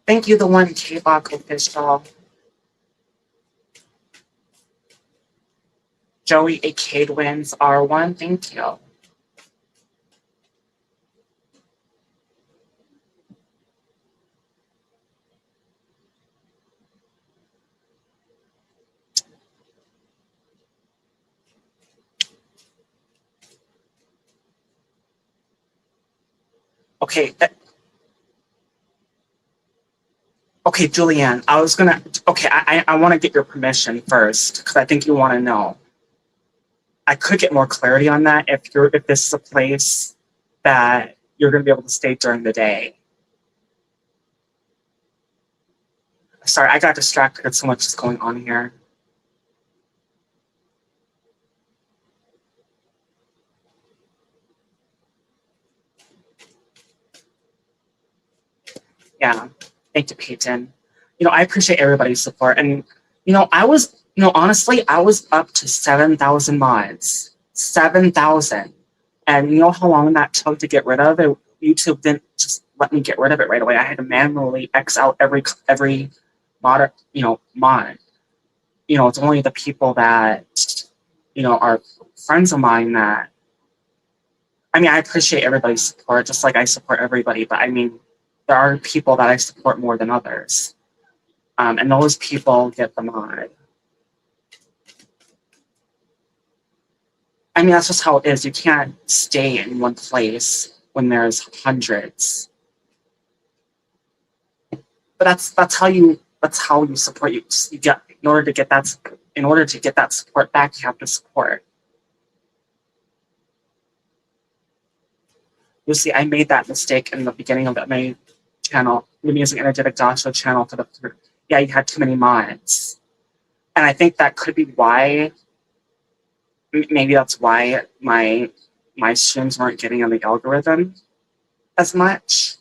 A: Thank you, the 1K Bach official. Joey Acade wins R1. Thank you. Okay. Okay, Julianne, I was gonna. Okay, I want to get your permission first because I think you want to know. I could get more clarity on that if this is a place that you're gonna be able to stay during the day. Sorry, I got distracted. So much is going on here. Yeah, thank you, Peyton. I appreciate everybody's support, and I was, honestly, I was up to 7,000 mods, 7,000, and you know how long that took to get rid of it. YouTube didn't just let me get rid of it right away. I had to manually X out every mod. It's only the people that, are friends of mine that, I mean, I appreciate everybody's support, just like I support everybody, but I mean, there are people that I support more than others. And those people get the mod. I mean, that's just how it is. You can't stay in one place when there's hundreds. But that's how you support. You get in order to get that support back, you have to support. You see, I made that mistake in the beginning of my channel, the Music Energetic Joshua channel for you had too many mods. And I think that could be why, maybe that's why my streams weren't getting on the algorithm as much.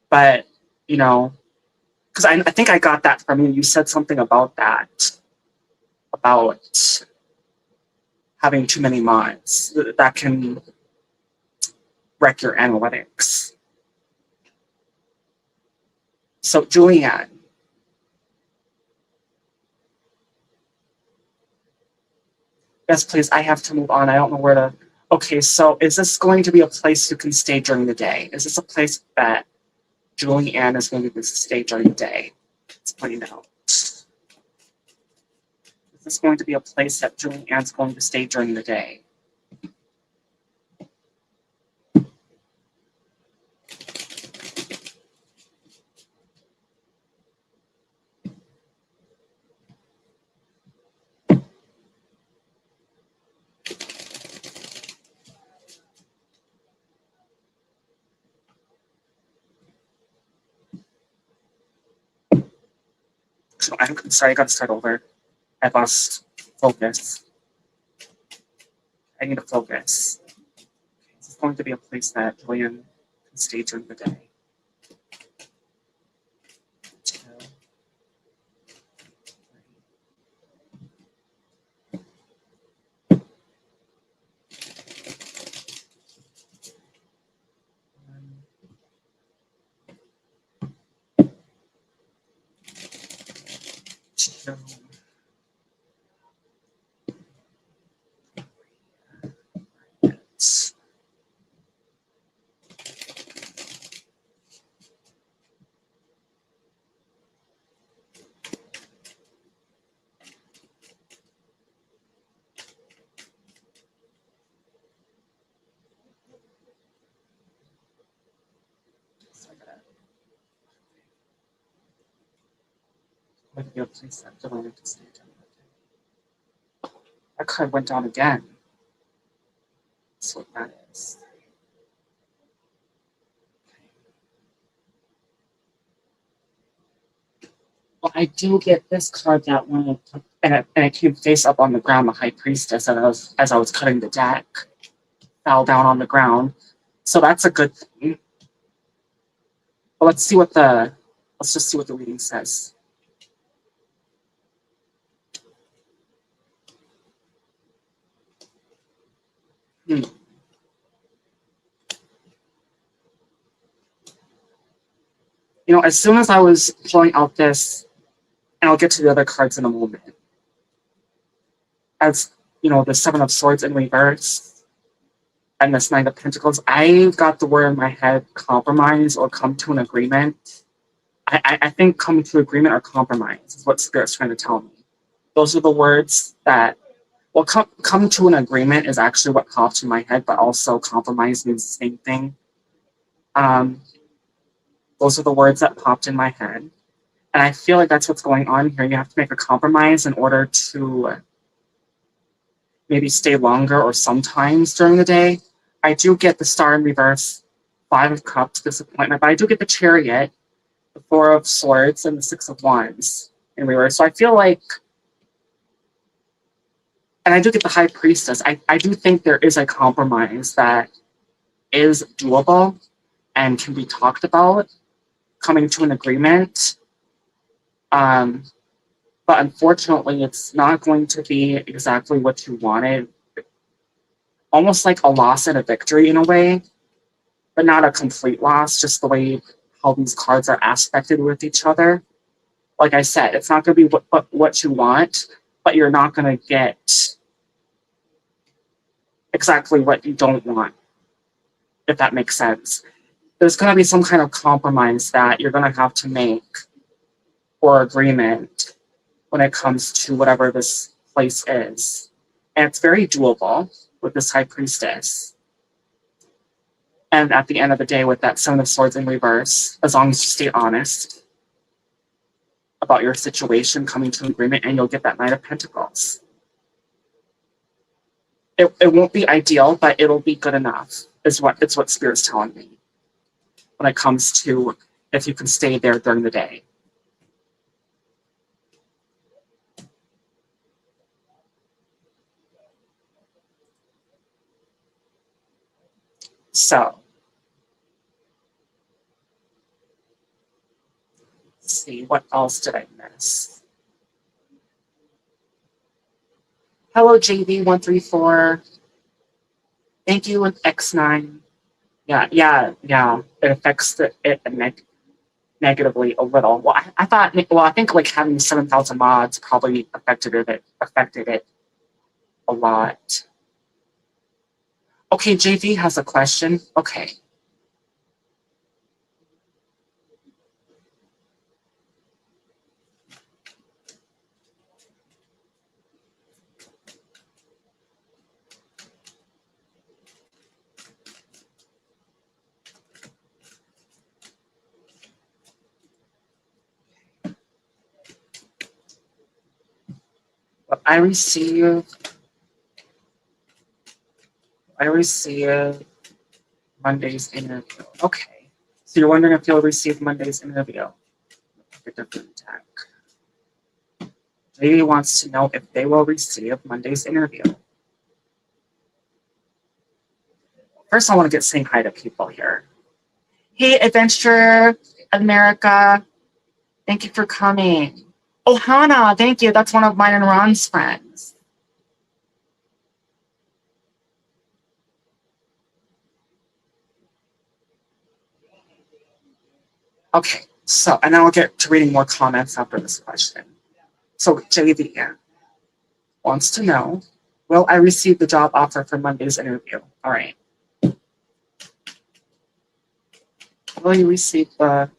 A: But, because I think I got that from you. You said something about that, about having too many mods. That can wreck your analytics. So, Julianne. Yes, please. I have to move on. I don't know where to. Okay, so is this going to be a place you can stay during the day? Is this a place that Julianne is going to stay during the day? Let's find out. Is this going to be a place that Julianne's going to stay during the day? So I'm sorry, I got to start over. I lost focus. I need to focus. This is going to be a place that Julianne can stay during the day. Would be a place that Julianne can stay during the day. That card went down again. That's what that is. Well, I do get this card that one, and it came face up on the ground, the High Priestess, as I was cutting the deck, fell down on the ground. So that's a good thing. But let's just see what the reading says. As soon as I was pulling out this, and I'll get to the other cards in a moment, as the Seven of Swords in reverse and this Knight of Pentacles, I got the word in my head, compromise or come to an agreement. I think come to agreement or compromise is what Spirit's trying to tell me. Those are the words that, well, come to an agreement is actually what popped in my head, but also compromise means the same thing. Those are the words that popped in my head. And I feel like that's what's going on here. You have to make a compromise in order to maybe stay longer or sometimes during the day. I do get the Star in reverse, Five of Cups, disappointment, but I do get the Chariot, the Four of Swords, and the Six of Wands in reverse. So I feel like, and I do get the High Priestess. I do think there is a compromise that is doable and can be talked about, coming to an agreement. But unfortunately, it's not going to be exactly what you wanted. Almost like a loss and a victory in a way, but not a complete loss, just the way how these cards are aspected with each other. like I said, it's not going to be what you want, but you're not going to get exactly what you don't want, if that makes sense. There's going to be some kind of compromise that you're going to have to make or agreement when it comes to whatever this place is. And it's very doable with this high priestess. And at the end of the day, with that Seven of Swords in reverse, as long as you stay honest about your situation, coming to an agreement, and you'll get that Knight of Pentacles. It won't be ideal, but it'll be good enough, is what Spirit's telling me when it comes to if you can stay there during the day. So, let's see, what else did I miss? Hello, JV134. Thank you with X9. Yeah. It affects it negatively a little. Well, I think like having 7,000 mods probably affected it a lot. Okay, JV has a question. Okay. I receive Monday's interview. Okay. So you're wondering if you'll receive Monday's interview. A different deck. Lady wants to know if they will receive Monday's interview. First, I want to get saying hi to people here. Hey, Adventure America. Thank you for coming. Oh, Hannah, thank you. That's one of mine and Ron's friends. Okay, so, and then I'll get to reading more comments after this question. So, JV wants to know, will I receive the job offer for Monday's interview? All right. Will you receive the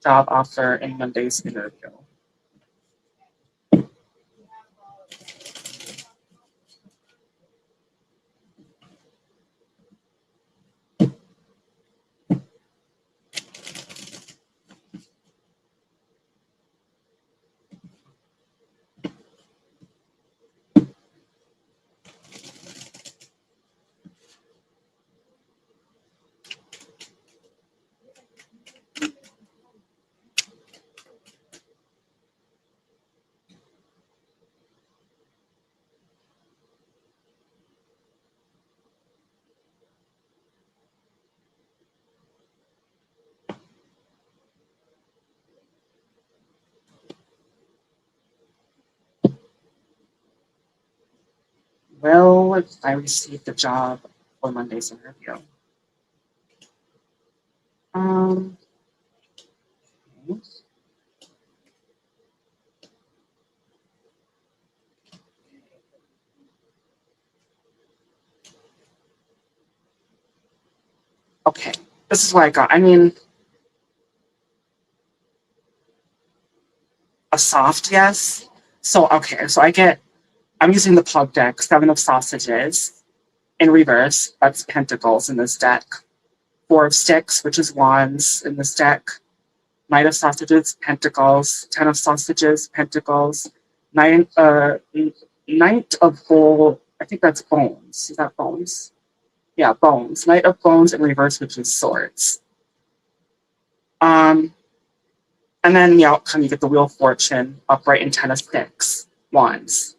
A: job offer in Monday's interview? Will I receive the job for Monday's interview? Okay, this is what I got. I mean, a soft yes. So, okay, so I'm using the plug deck, 7 of sausages in reverse. That's pentacles in this deck. 4 of sticks, which is wands in this deck. Knight of sausages, pentacles. 10 of sausages, pentacles. Knight of bowl, I think that's bones. Is that bones? Yeah, bones. Knight of bones in reverse, which is swords. And then the outcome, you get the Wheel of Fortune, upright, and 10 of sticks, wands.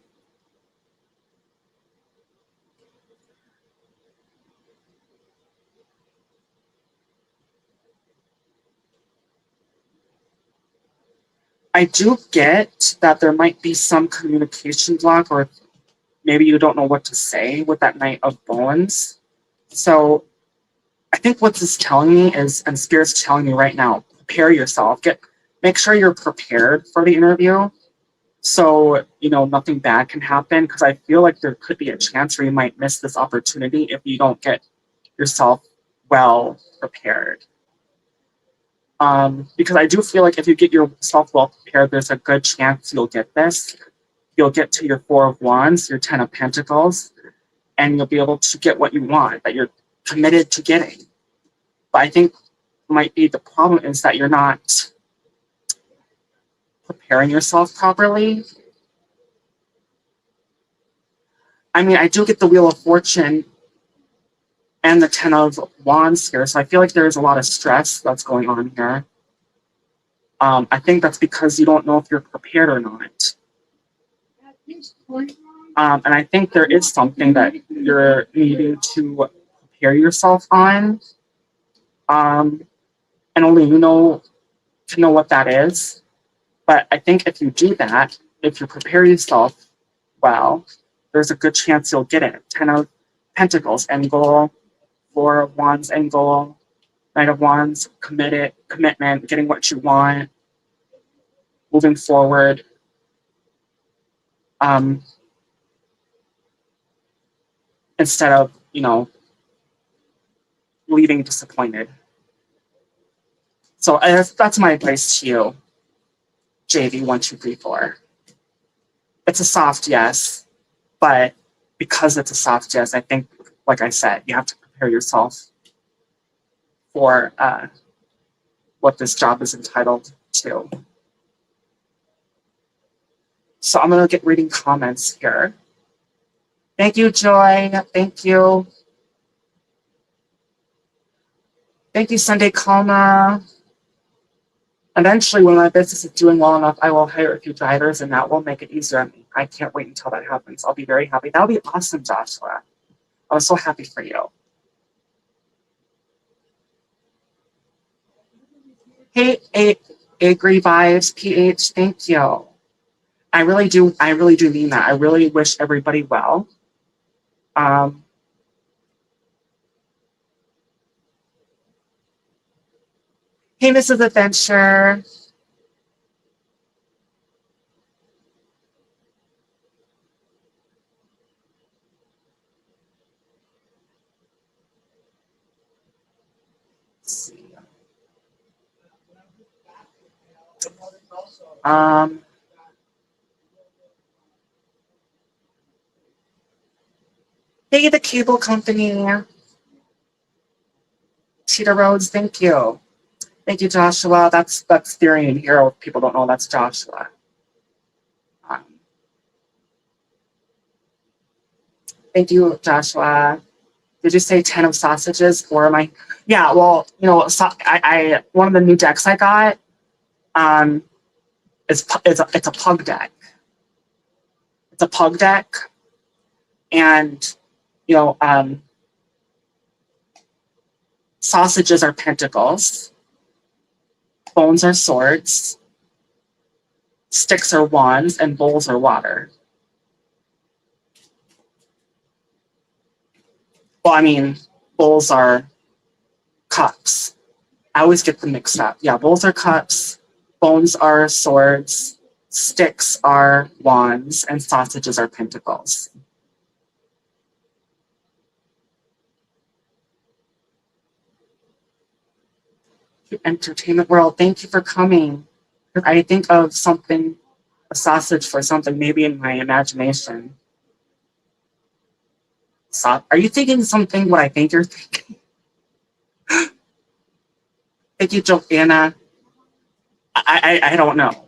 A: I do get that there might be some communication block, or maybe you don't know what to say with that Knight of Bones. So I think what this is telling me is, and Spirit's telling me right now, prepare yourself. make sure you're prepared for the interview. So, nothing bad can happen because I feel like there could be a chance where you might miss this opportunity if you don't get yourself well prepared. Because I do feel like if you get yourself well prepared, there's a good chance you'll get this. You'll get to your Four of Wands, your Ten of Pentacles, and you'll be able to get what you want that you're committed to getting. But I think might be the problem is that you're not preparing yourself properly. I mean, I do get the Wheel of Fortune and the Ten of Wands here, so I feel like there's a lot of stress that's going on here. I think that's because you don't know if you're prepared or not. And I think there is something that you're needing to prepare yourself on. And only you know to know what that is. But I think if you do that, if you prepare yourself well, there's a good chance you'll get it. Ten of Pentacles, end goal. Four of Wands, end goal. Knight of Wands, commitment, getting what you want, moving forward. Instead of, leaving disappointed. So that's my advice to you, JV1234. It's a soft yes, but because it's a soft yes, I think, like I said, you have to prepare yourself for what this job is entitled to. So I'm going to get reading comments here. Thank you, Joy. Thank you. Thank you, Sunday Calma. Eventually, when my business is doing well enough, I will hire a few drivers, and that will make it easier on me. I can't wait until that happens. I'll be very happy. That'll be awesome, Joshua. I was so happy for you. Hey, Agree Vibes, PH, thank you. I really do mean that. I really wish everybody well. Hey, Mrs. Adventure. Let's see. Hey, the cable company. Cheetah Roads, thank you. Thank you, Joshua. That's Theory and Hero. If people don't know, that's Joshua. Thank you, Joshua. Did you say 10 of sausages? Or am I? Yeah, well, I one of the new decks I got it's a pug deck. It's a pug deck. And, sausages are pentacles. Bones are swords. Sticks are wands. And bowls are water. Well, I mean, bowls are cups. I always get them mixed up. Yeah, bowls are cups. Bones are swords. Sticks are wands. And sausages are pentacles. Entertainment World, thank you for coming. I think of something, a sausage for something, maybe in my imagination. Are you thinking something what I think you're thinking? Thank you, Joanna. I don't know.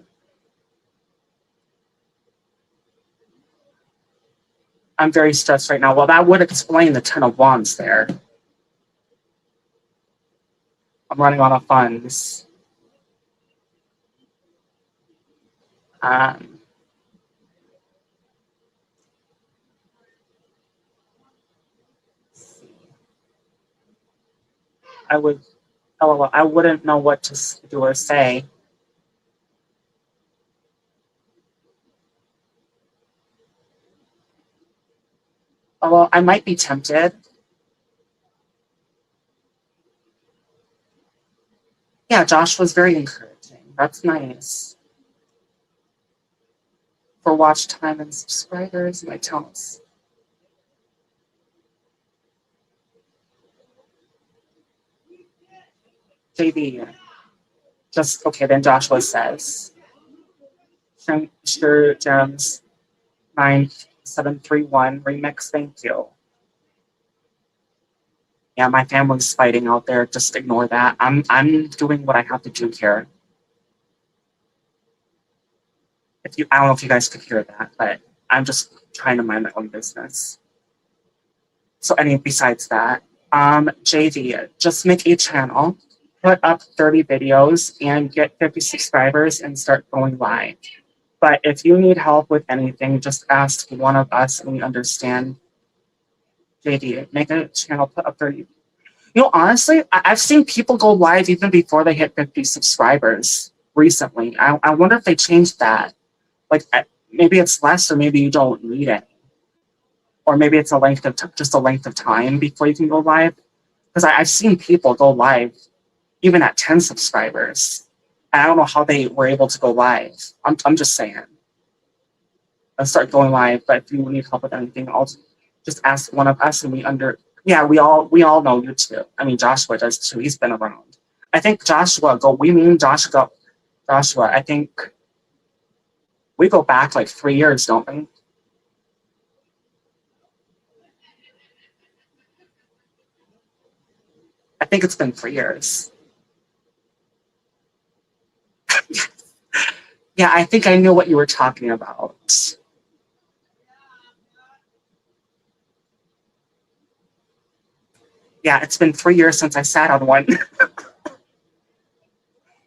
A: I'm very stressed right now. Well, that would explain the Ten of Wands there. I'm running out of funds. I wouldn't know what to do or say. Oh, well, I might be tempted. Yeah, Josh was very encouraging. That's nice. For watch time and subscribers, my channels. JB. Just okay, then Joshua says. Sure Gems 9731 remix, thank you. Yeah, my family's fighting out there. Just ignore that. I'm doing what I have to do here. If you I don't know if you guys could hear that, but I'm just trying to mind my own business. So besides that, JV, just make a channel, put up 30 videos and get 50 subscribers and start going live. But if you need help with anything, just ask one of us and we understand. JD, make a channel, put up 30. Honestly, I've seen people go live even before they hit 50 subscribers recently. I wonder if they changed that. Like, maybe it's less or maybe you don't need it. Or maybe it's just a length of time before you can go live. Because I've seen people go live even at 10 subscribers. And I don't know how they were able to go live. I'm just saying. Let's start going live. But if you need help with anything, I'll just ask one of us and we all know you too. I mean, Joshua does too. He's been around. I think Joshua, I think we go back like 3 years, don't we? I think it's been 3 years. Yeah, I think I knew what you were talking about. Yeah, it's been 3 years since I sat on one.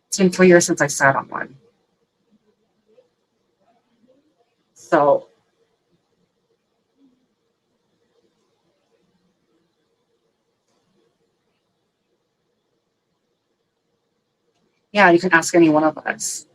A: It's been 3 years since I sat on one. So, yeah, you can ask any one of us.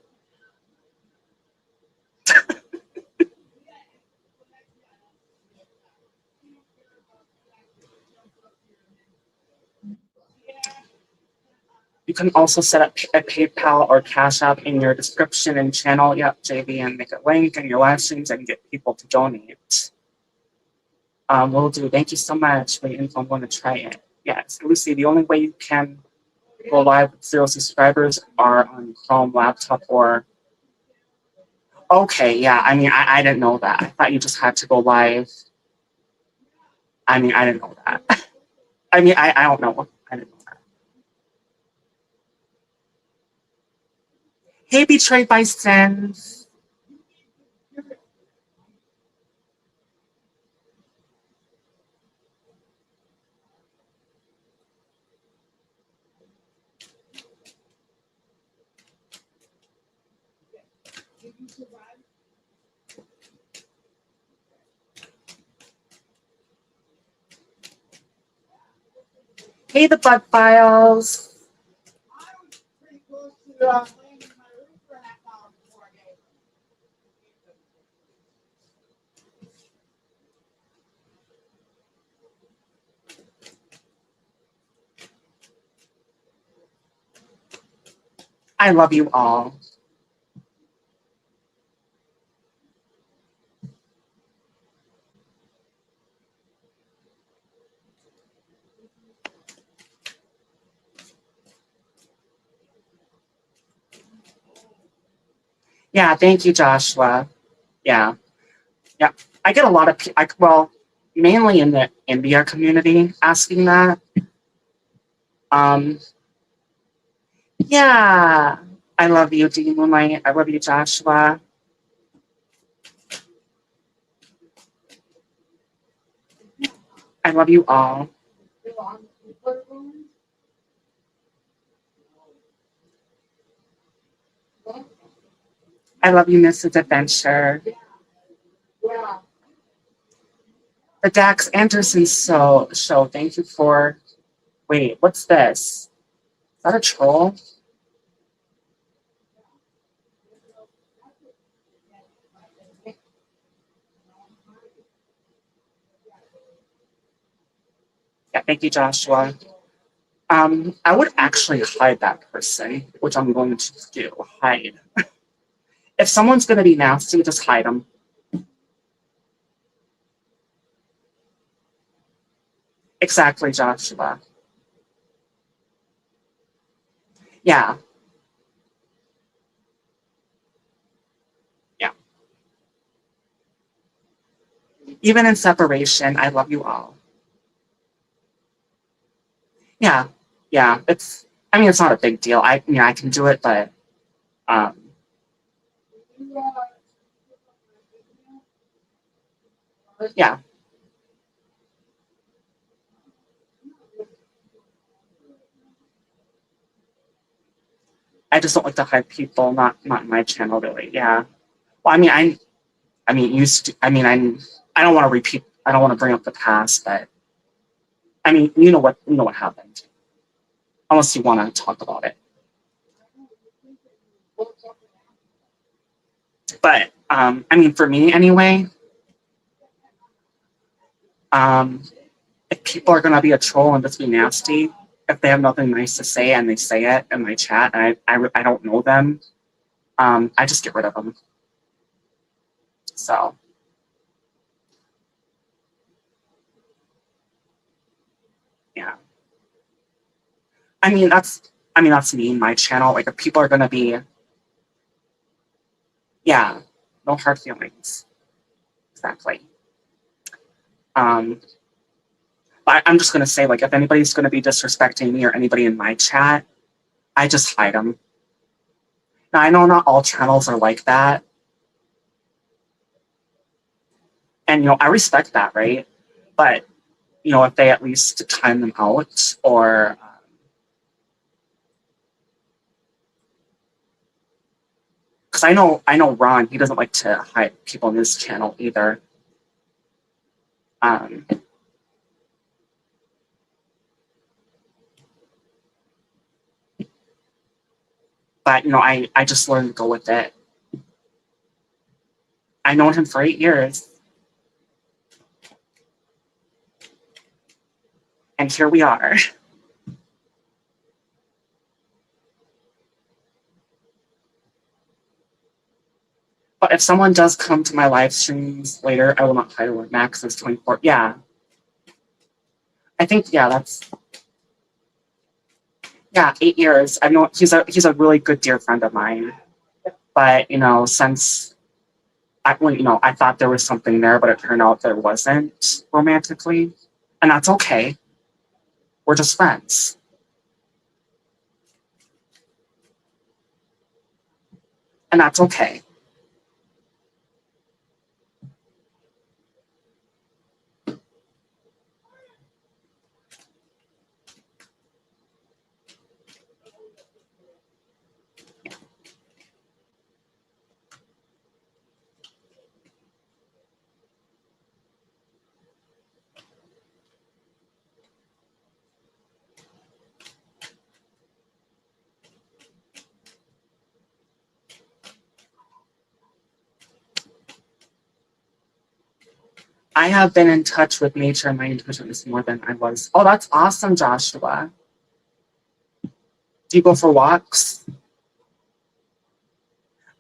A: You can also set up a PayPal or Cash App in your description and channel. Yep, JV, and make a link in your live streams and get people to donate. Will do. Thank you so much. Waiting if I'm going to try it. Yes, Lucy, the only way you can go live with 0 subscribers are on Chrome laptop or. Okay, yeah. I mean, I didn't know that. I thought you just had to go live. I mean, I didn't know that. I mean, I don't know. I didn't know that. Hey, Betrayed by Sin. Hey, the Bug Files. I love you all. Yeah, thank you, Joshua. Yeah. Yeah. I get a lot of well, mainly in the India community asking that. Um, yeah. I love you, D Moonlight. I love you, Joshua. I love you all. I love you, Mrs. Adventure. The Dax Anderson show. Thank you for. Wait, what's this? Is that a troll? Yeah, thank you, Joshua. I would actually hide that person, which I'm going to do. Hide. If someone's going to be nasty, just hide them. Exactly, Joshua. Yeah, yeah. Even in separation, I love you all. Yeah, yeah. I mean, it's not a big deal. I can do it, but um, yeah. I just don't like to hide people. Not my channel, really. Yeah. Well, I mean, used to. I mean, I don't want to repeat. I don't want to bring up the past, but I mean, you know what happened. Unless you want to talk about it, but I mean, for me anyway, um, if people are gonna be a troll and just be nasty, if they have nothing nice to say and they say it in my chat, and I don't know them, I just get rid of them. So yeah, I mean that's me, my channel. Like if people are gonna be, yeah, no hard feelings, exactly. Um, but I'm just gonna say like if anybody's gonna be disrespecting me or anybody in my chat, I just hide them. Now I know not all channels are like that, and I respect that, right? But if they at least time them out, or because I know Ron, he doesn't like to hide people on his channel either. Um, but I just learned to go with it. I known him for 8 years, and here we are. But if someone does come to my live streams later, I will not hide where Max is 24. Yeah, I think that's 8 years. I know he's a really good dear friend of mine. But since I thought there was something there, but it turned out there wasn't romantically, and that's okay. We're just friends, and that's okay. I have been in touch with nature and my intuition is more than I was. Oh, that's awesome, Joshua. Do you go for walks?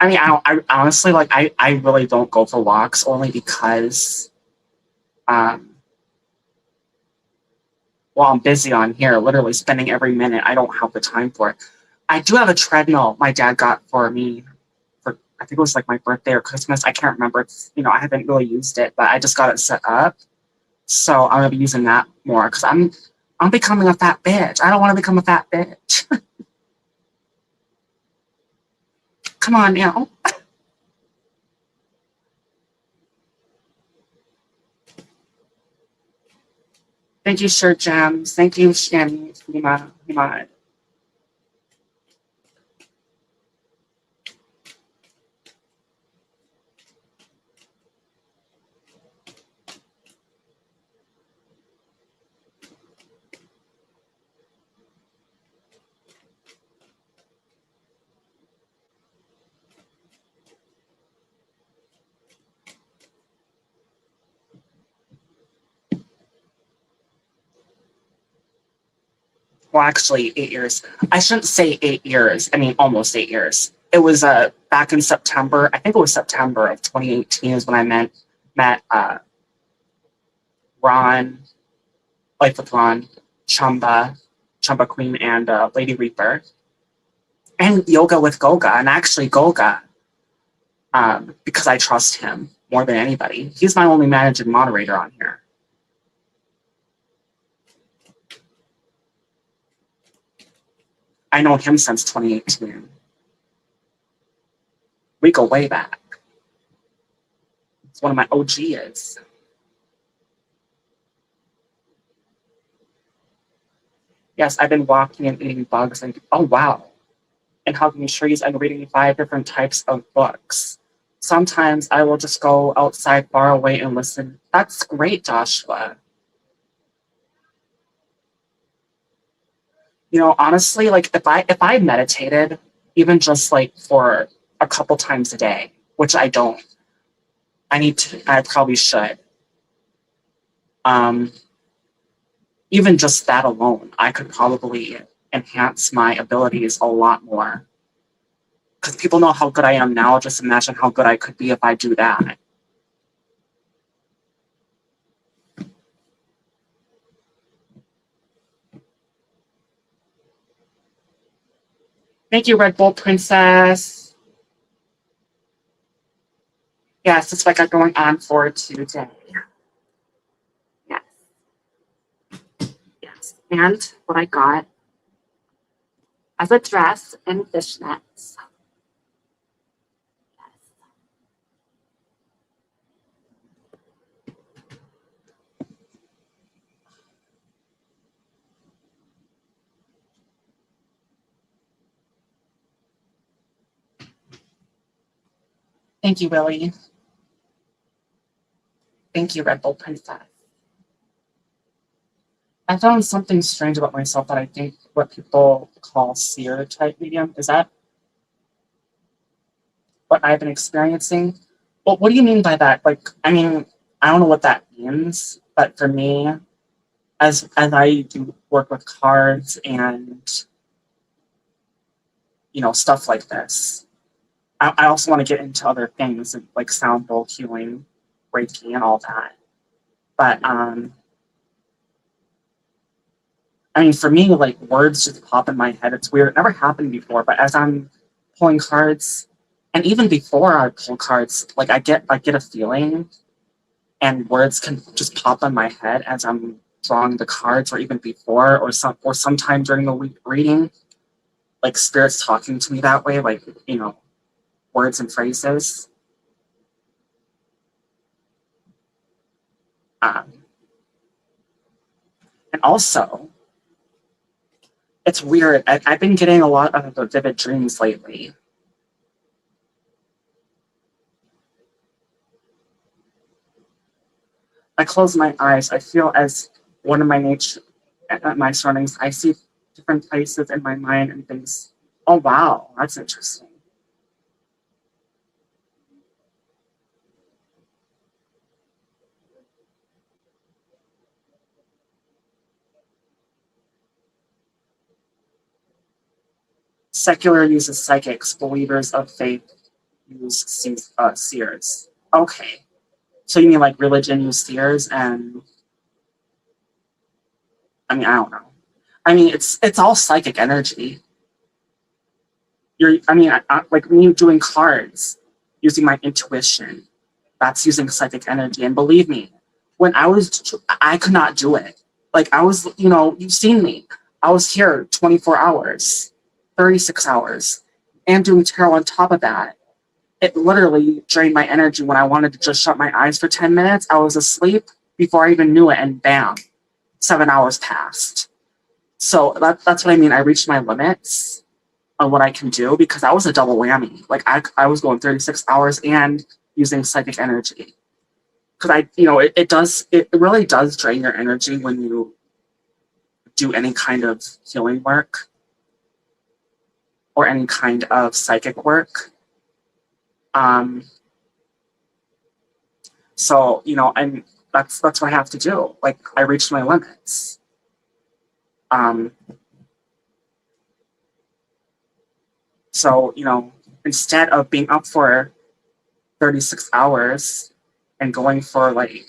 A: I mean, I don't. I honestly like. I really don't go for walks only because, um, while I'm busy on here, literally spending every minute, I don't have the time for it. I do have a treadmill my dad got for me for I think it was like my birthday or Christmas. I can't remember. I haven't really used it, but I just got it set up. So I'm gonna be using that more because I'm becoming a fat bitch. I don't want to become a fat bitch. Come on now. Thank you, Sir Gems. Thank you, Shani, Hima. Well, actually, 8 years. I shouldn't say 8 years. I mean, almost 8 years. It was back in September. I think it was September of 2018 is when I met Ron, Life with Ron, Chumba Queen, and Lady Reaper, and Yoga with Goga, and actually Goga, because I trust him more than anybody. He's my only managing moderator on here. I know him since 2018. We go way back. It's one of my OGs. Yes, I've been walking and eating bugs and oh wow. And hugging trees and reading 5 different types of books. Sometimes I will just go outside far away and listen. That's great, Joshua. You know, honestly, like if I meditated, even just like for a couple times a day, which I don't, I probably should. Um, Even just that alone, I could probably enhance my abilities a lot more. Because people know how good I am now, just imagine how good I could be if I do that. Thank you, Red Bull Princess. Yes, that's what I got going on for today. Yes. Yes. And what I got as a dress and fishnets. Thank you, Willie. Thank you, Red Bull Princess. I found something strange about myself that I think what people call seer type medium. Is that what I've been experiencing? Well, what do you mean by that? Like, I mean, I don't know what that means, but for me, as I do work with cards and stuff like this, I also want to get into other things like sound bowl healing, Reiki, and all that. But I mean, for me, like words just pop in my head. It's weird. It never happened before, but as I'm pulling cards, and even before I pull cards, like I get a feeling, and words can just pop in my head as I'm drawing the cards, or even before, or sometime during the week reading, like spirits talking to me that way, like words and phrases. Um, and also, it's weird. I've been getting a lot of the vivid dreams lately. I close my eyes. I feel as one of my nature, my surroundings. I see different places in my mind and things. Oh wow, that's interesting. Secular uses psychics. Believers of faith use seers. Okay, so you mean like religion use seers, and I mean I don't know. I mean it's all psychic energy. I mean, like me doing cards, using my intuition, that's using psychic energy. And believe me, when I could not do it. Like I was, you've seen me. I was here 24 hours, 36 hours, and doing tarot on top of that. It literally drained my energy when I wanted to just shut my eyes for 10 minutes. I was asleep before I even knew it, and bam, 7 hours passed. So that's what I mean. I reached my limits on what I can do because that was a double whammy. Like I was going 36 hours and using psychic energy. Because it really does drain your energy when you do any kind of healing work or any kind of psychic work. Um, so, and that's what I have to do. Like I reached my limits. Um, So, instead of being up for 36 hours and going for like,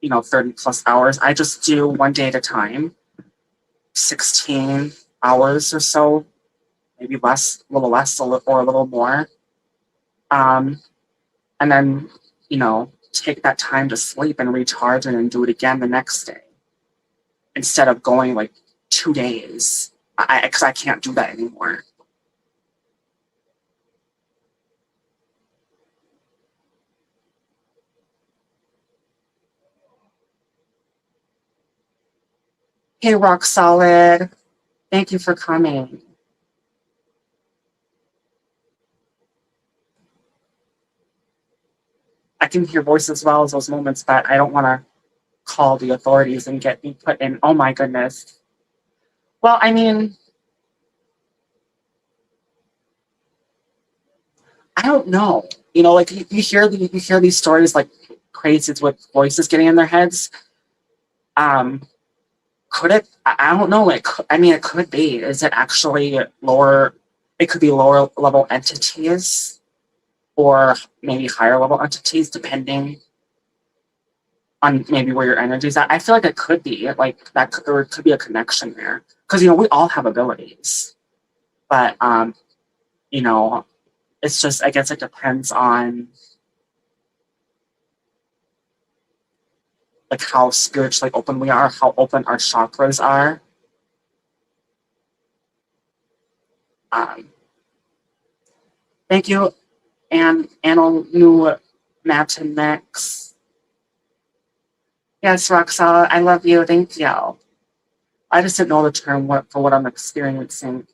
A: 30 plus hours, I just do one day at a time, 16 hours or so, maybe less, a little less or a little more. Um, and then, take that time to sleep and recharge and then do it again the next day instead of going like 2 days. Because I can't do that anymore. Hey, Rock Solid. Thank you for coming. I can hear voices as well as those moments, but I don't want to call the authorities and get me put in. Oh my goodness. Well, I mean, I don't know. Like you hear these stories like crazies with voices getting in their heads. Um, could it? I don't know. I mean, it could be. Is it actually lower? It could be lower level entities or maybe higher level entities, depending on maybe where your energy is at. I feel like it could be like that. There could be a connection there because we all have abilities, but you know, it's just I guess it depends on like how spiritually open we are, how open our chakras are. Um, Thank you, and Anu Mountain Mix. Yes, Roxana, I love you. Thank you. I just didn't know the term for what I'm experiencing.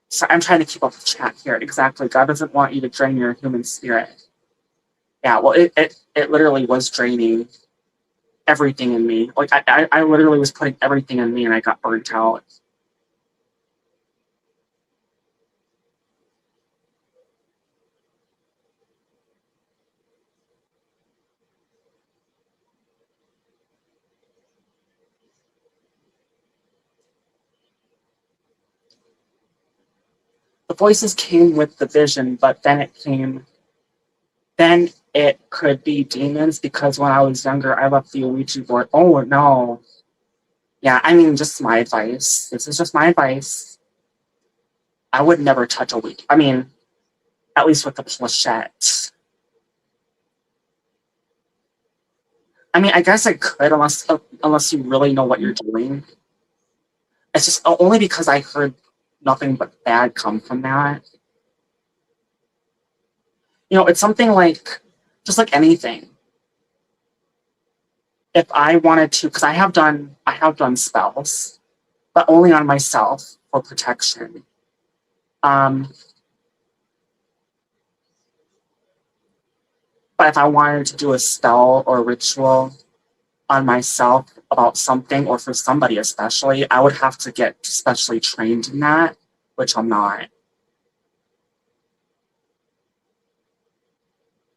A: So I'm trying to keep up the chat here. Exactly. God doesn't want you to drain your human spirit. Yeah, well, it literally was draining everything in me. Like I literally was putting everything in me, and I got burnt out. The voices came with the vision, but then it could be demons because when I was younger, I left the Ouija board. Oh no. Yeah, I mean, just my advice. This is just my advice. I would never touch a Ouija. I mean, at least with the planchette. I mean, I guess I could unless you really know what you're doing. It's just only because I heard nothing but bad come from that. It's something like just like anything. If I wanted to, because I have done spells, but only on myself for protection. Um, but if I wanted to do a spell or ritual on myself about something or for somebody especially, I would have to get specially trained in that, which I'm not.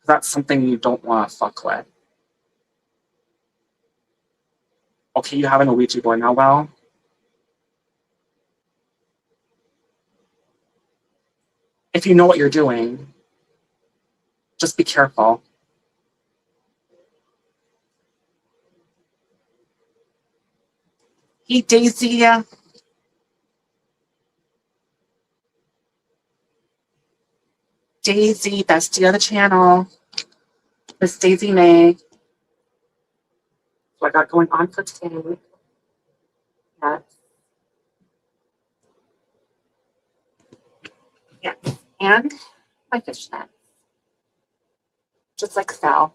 A: That's something you don't want to fuck with. Okay, you have an Ouija board now. Well, if you know what you're doing, just be careful. Hey, Daisy. Daisy, bestie of the channel. Miss Daisy May. What I got going on for today. Yes. Yes. And my fishnet. Just like so. I don't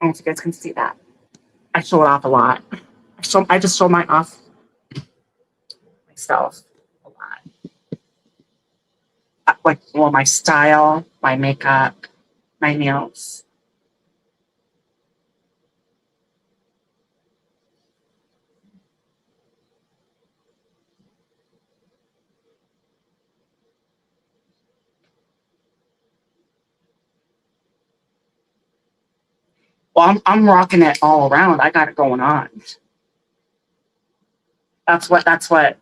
A: know if you guys can see that. I show it off a lot. I just show mine off myself a lot. Like, well, my style, my makeup, my nails. Well, I'm rocking it all around. I got it going on. That's what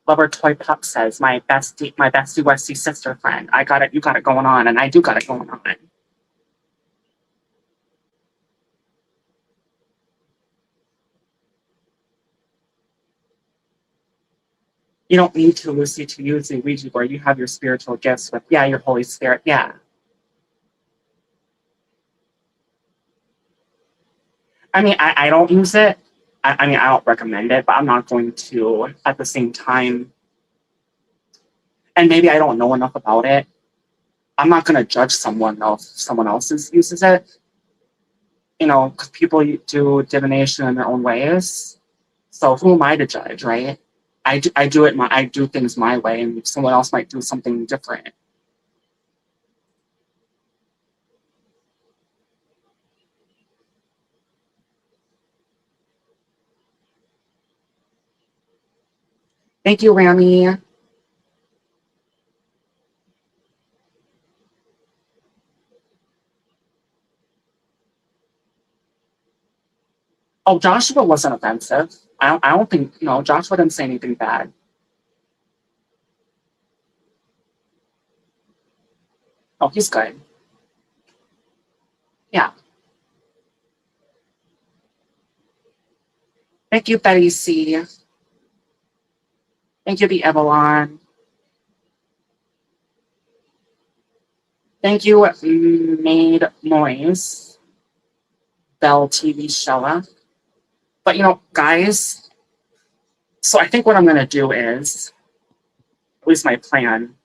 A: Lover Toy Pup says. My bestie Westie sister friend. I got it. You got it going on, and I do got it going on. You don't need to, Lucy, to use the Ouija board. You have your spiritual gifts with, yeah, your Holy Spirit. Yeah. I mean, I don't use it. I mean, I don't recommend it, but I'm not going to at the same time. And maybe I don't know enough about it. I'm not going to judge someone else if someone else uses it. You know, because people do divination in their own ways. So who am I to judge, right? I do things my way, and someone else might do something different. Thank you, Rami. Oh, Joshua wasn't offensive. I don't think, no, Joshua didn't say anything bad. Oh, he's good. Yeah. Thank you, Betty C. Thank you, the Evelyn. Thank you, Maid Moise, Bell TV Shella. But you know, guys, so I think what I'm gonna do is, at least my plan,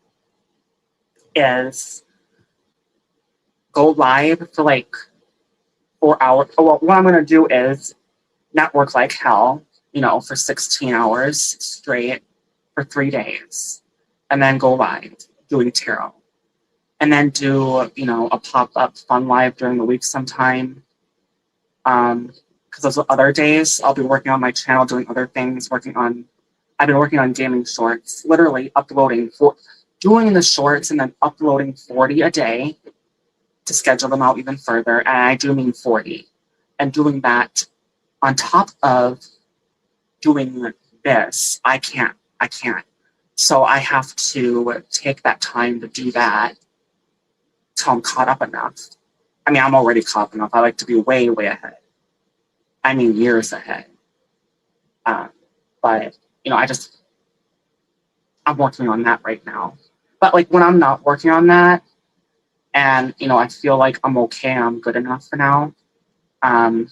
A: is go live for like 4 hours. Oh, well, what I'm gonna do is network like hell, you know, for 16 hours straight for 3 days, and then go live doing tarot, and then do, you know, a pop-up fun live during the week sometime. Because those other days I'll be working on my channel, doing other things, I've been working on gaming shorts, literally doing the shorts and then uploading 40 a day to schedule them out even further. And I do mean 40. And doing that on top of doing this, I can't. So I have to take that time to do that till I'm caught up enough. I mean, I'm already caught up enough. I like to be way, way ahead. I mean, years ahead. But, you know, I'm working on that right now. But like when I'm not working on that, and you know, I feel like I'm okay, I'm good enough for now, um,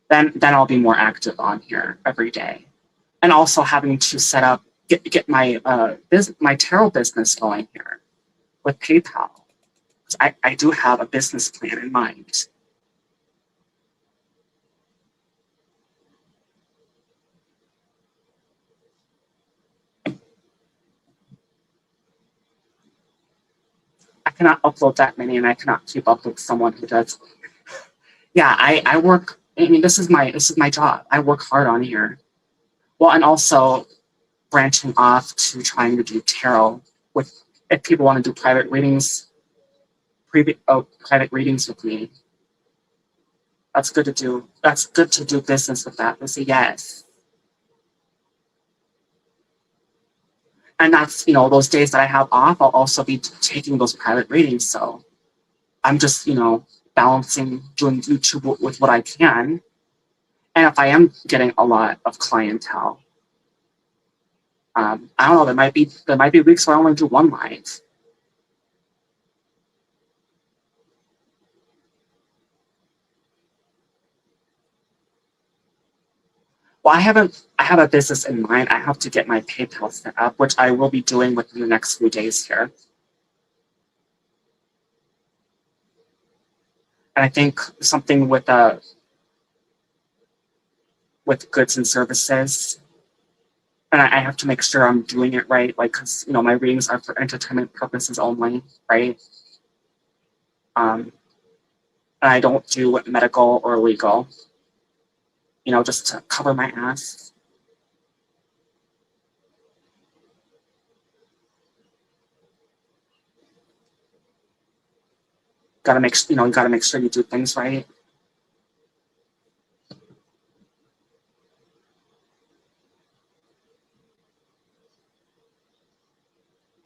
A: then I'll be more active on here every day. And also having to get my my tarot business going here with PayPal. I do have a business plan in mind. I cannot upload that many, and I cannot keep up with someone who does. Yeah, I work. I mean, this is my job. I work hard on here. Well, and also branching off to trying to do tarot with, if people want to do private readings with me. That's good to do. That's good to do business with that. They say yes. And that's, you know, those days that I have off, I'll also be taking those private readings. So I'm just, you know, balancing doing YouTube with what I can. And if I am getting a lot of clientele, I don't know, there might be weeks where I only do one live. Well, I have a business in mind. I have to get my PayPal set up, which I will be doing within the next few days here. And I think something with goods and services. And I have to make sure I'm doing it right, like, because, you know, my readings are for entertainment purposes only, right? And I don't do medical or legal, you know, just to cover my ass. You gotta make sure you do things right.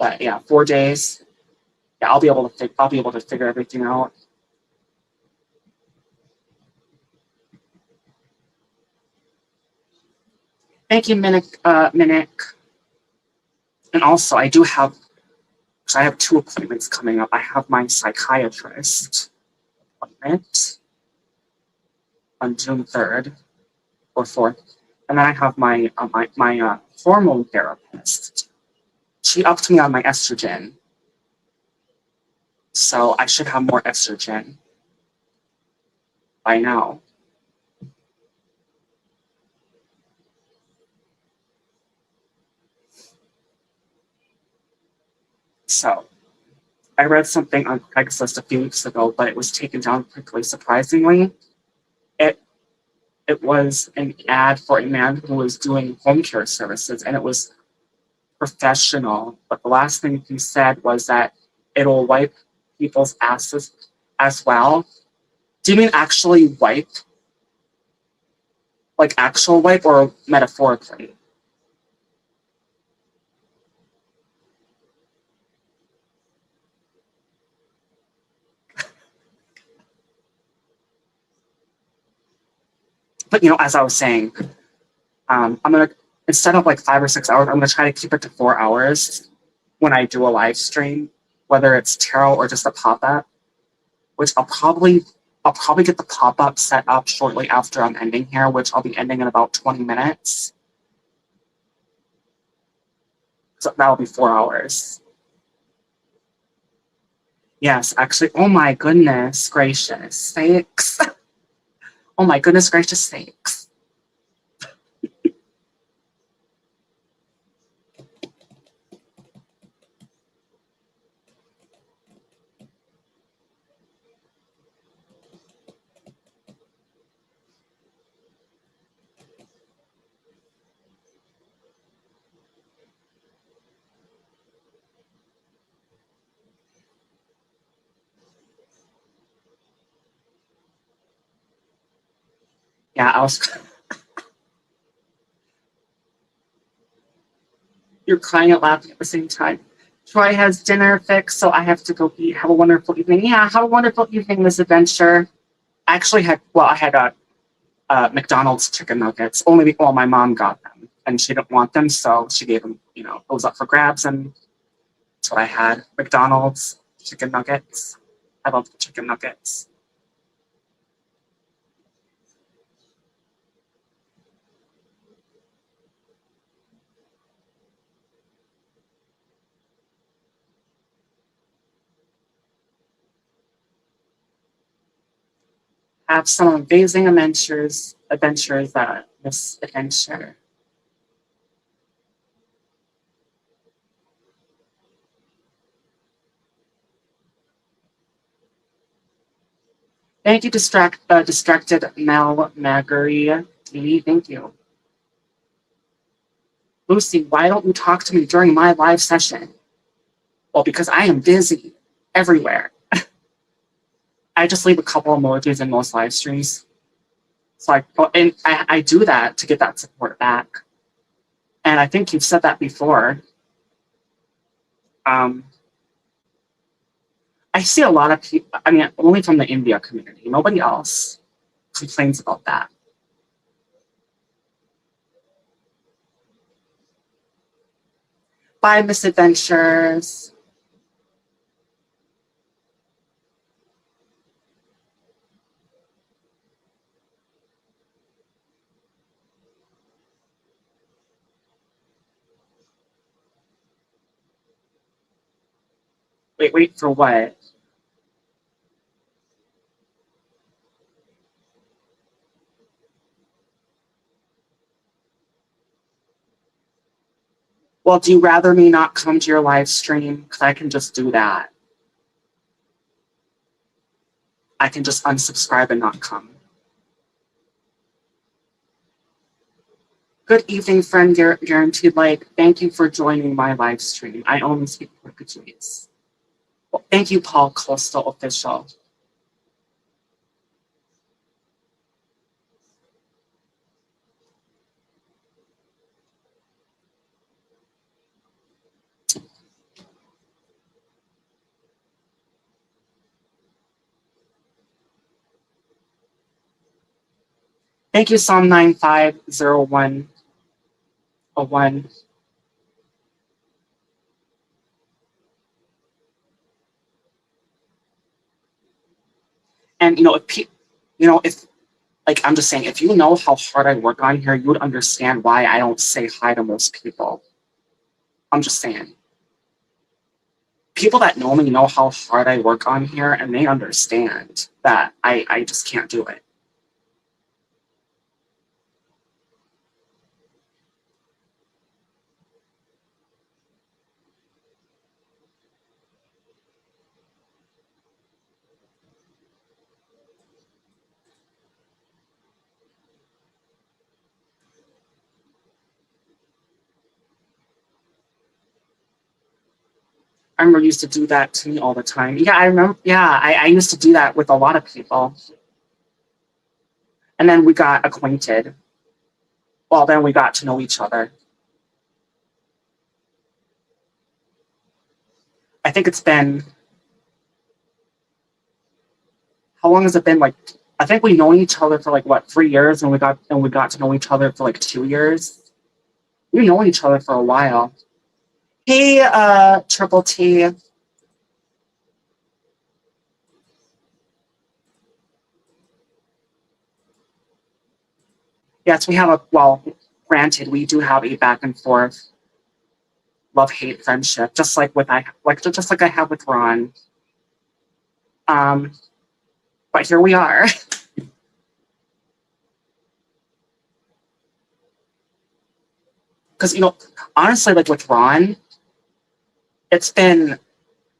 A: But yeah, 4 days. Yeah, I'll be able to figure everything out. Thank you, Minik. And also, so I have two appointments coming up. I have my psychiatrist appointment on June 3rd or 4th, and then I have my hormone therapist. She upped me on my estrogen, so I should have more estrogen by now. So I read something on Craigslist a few weeks ago, but it was taken down quickly. Surprisingly, it it was an ad for a man who was doing home care services, and it was professional. But the last thing he said was that it'll wipe people's asses as well. Do you mean actually wipe, like actual wipe, or metaphorically? But as I was saying, I'm gonna, instead of like 5 or 6 hours, I'm gonna try to keep it to 4 hours when I do a live stream, whether it's tarot or just a pop up. Which I'll probably get the pop up set up shortly after I'm ending here, which I'll be ending in about 20 minutes. So that'll be 4 hours. Yes, actually. Oh my goodness gracious sakes! Oh my goodness gracious sakes! Yeah, I was. You're crying and laughing at the same time. Troy has dinner fixed, so I have to go eat. Have a wonderful evening. Yeah, have a wonderful evening, Miss Adventure. I had McDonald's chicken nuggets. My mom got them, and she didn't want them, so she gave them. It was up for grabs, and that's what I had. McDonald's chicken nuggets. I love the chicken nuggets. Have some amazing adventures, Miss Adventure. Thank you, distracted Mel Magari. Thank you. Lucy, why don't you talk to me during my live session? Well, because I am busy everywhere. I just leave a couple emojis in most live streams. So I do that to get that support back. And I think you've said that before. Um, I see a lot of people, I mean, only from the India community. Nobody else complains about that. Bye, misadventures. Wait for what? Well, do you rather me not come to your live stream? Because I can just do that. I can just unsubscribe and not come. Good evening, friend Guaranteed Light. Thank you for joining my live stream. I only speak Portuguese. Well, thank you, Paul Coastal Official. Thank you, Psalm 950101. And if like I'm just saying, if you know how hard I work on here, you would understand why I don't say hi to most people. I'm just saying. People that know me know how hard I work on here, and they understand that I just can't do it. I remember you used to do that to me all the time. Yeah, I remember. Yeah, I used to do that with a lot of people. And then we got acquainted. Well, then we got to know each other. I think it's been, how long has it been? Like, I think we know each other for like what, 3 years, and we got to know each other for like 2 years. We know each other for a while. Hey, Triple T. Yes, we have granted, we do have a back and forth love-hate friendship, just like I have with Ron. But here we are. Because honestly, like with Ron, it's been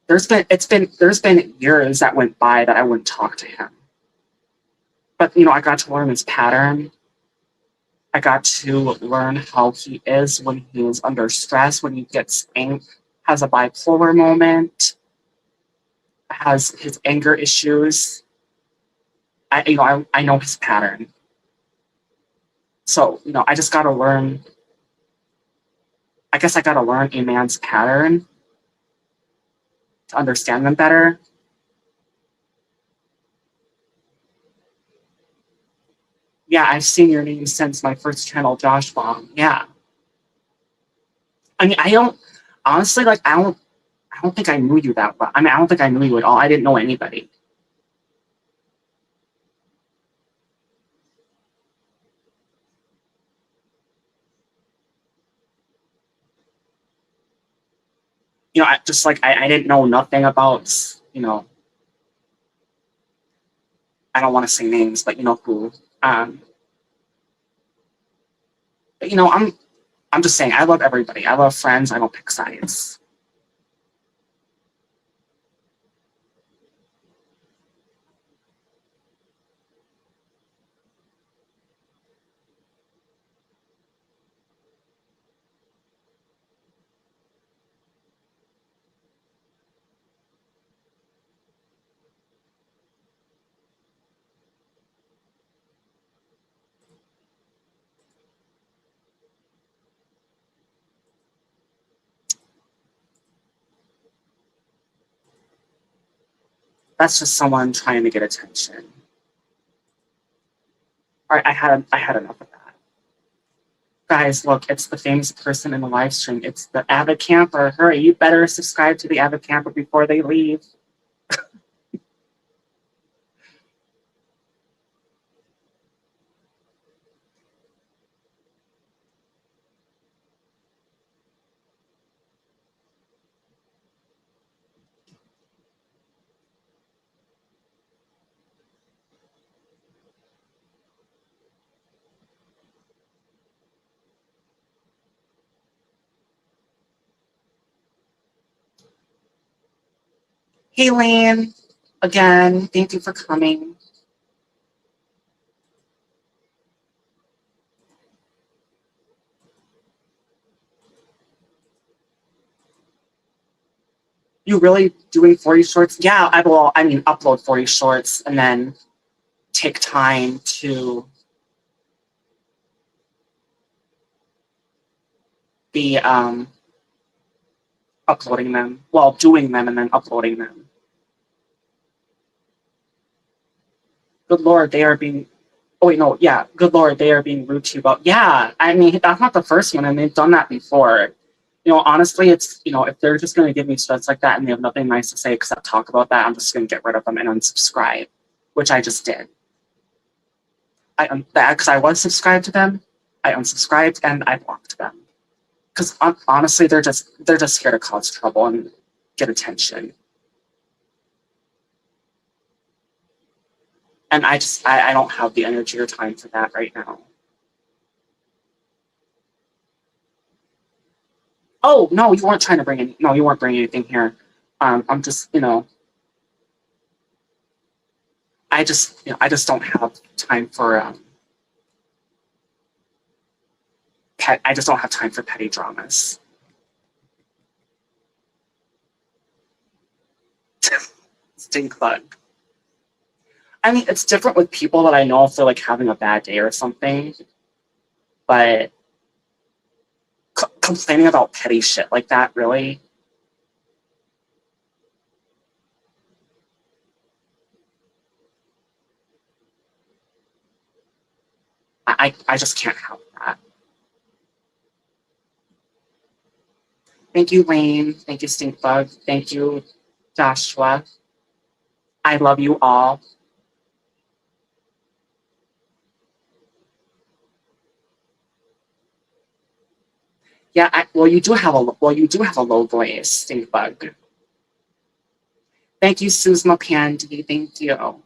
A: there's been years that went by that I wouldn't talk to him. But I got to learn his pattern. I got to learn how he is when he is under stress, when he has a bipolar moment, has his anger issues. I know his pattern. So, I just gotta learn. I guess I gotta learn a man's pattern to understand them better. Yeah, I've seen your name since my first channel, Josh Bomb. Yeah. I mean, honestly, like, I don't think I knew you that well. I mean, I don't think I knew you at all. I didn't know anybody. I didn't know nothing about, I don't want to say names, but you know who. Um, but I'm just saying, I love everybody. I love friends. I don't pick sides. That's just someone trying to get attention. All right, I had enough of that. Guys, look, it's the famous person in the live stream. It's the Avid Camper. Hurry, you better subscribe to the Avid Camper before they leave. Hey, Lane, again, thank you for coming. You really doing 40 shorts? Yeah, upload 40 shorts and then take time to be uploading them. Well, doing them and then uploading them. Good Lord, they are being. Oh wait, no, yeah. Good lord, they are being rude to you about. Yeah, I mean that's not the first one, and they've done that before. Honestly, it's if they're just gonna give me stress like that and they have nothing nice to say except talk about that, I'm just gonna get rid of them and unsubscribe, which I just did. Because I was subscribed to them, I unsubscribed and I blocked them. Because honestly, they're just here to cause trouble and get attention. And I don't have the energy or time for that right now. Oh no, you weren't trying to bring any. No, you weren't bringing anything here. I'm just I just don't have time for I just don't have time for petty dramas. Stink bug. I mean, it's different with people that I know if they're like having a bad day or something, but complaining about petty shit like that, really? I just can't have that. Thank you, Lane. Thank you, Stinkbug. Thank you, Joshua. I love you all. Yeah, you do have a low voice, Stinkbug. Thank you, Susma Candy. Thank you.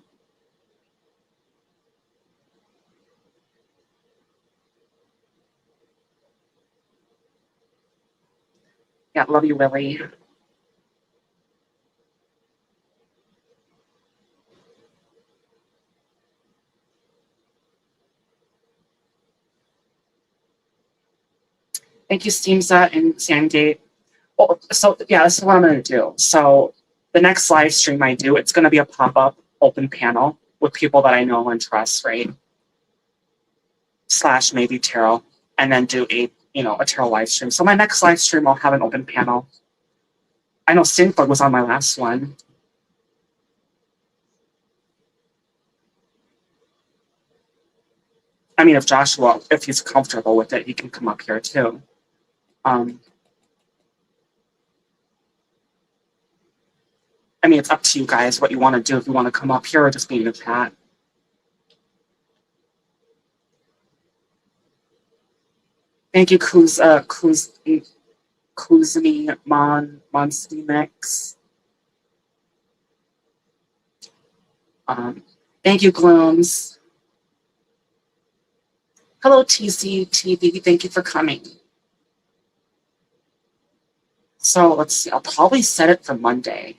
A: Yeah, love you, Willie. Thank you, Steamza and Sandgate. Well, so yeah, this is what I'm gonna do. So the next live stream I do, it's gonna be a pop-up open panel with people that I know and trust, right? Slash maybe tarot, and then do a tarot live stream. So my next live stream, I'll have an open panel. I know Stinkbug was on my last one. I mean, if Joshua, if he's comfortable with it, he can come up here too. Um, I mean, it's up to you guys what you want to do. If you want to come up here or just be in the chat. Thank you, Kuzmi Monster Mix. Thank you, Glooms. Hello, TCTV. Thank you for coming. So let's see. I'll probably set it for Monday.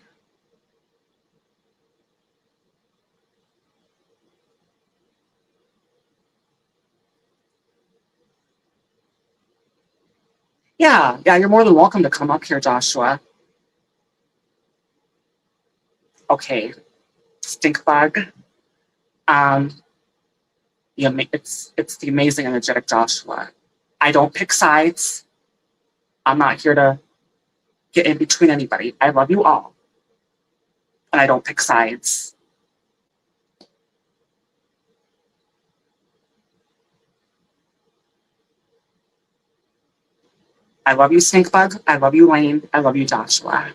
A: Yeah, you're more than welcome to come up here, Joshua. Okay, Stinkbug. It's the amazing, energetic Joshua. I don't pick sides. I'm not here to get in between anybody. I love you all, and I don't pick sides. I love you, Stinkbug. I love you, Lane. I love you, Joshua.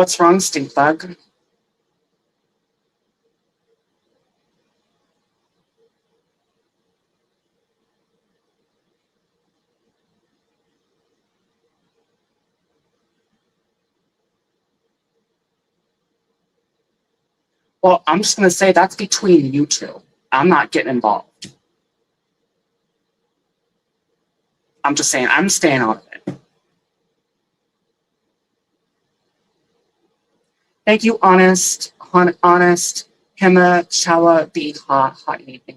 A: What's wrong, Stinkbug? Well, I'm just gonna say that's between you two. I'm not getting involved. I'm just saying I'm staying out of it. Thank you, honest, Hema Chala B Ha Thank you.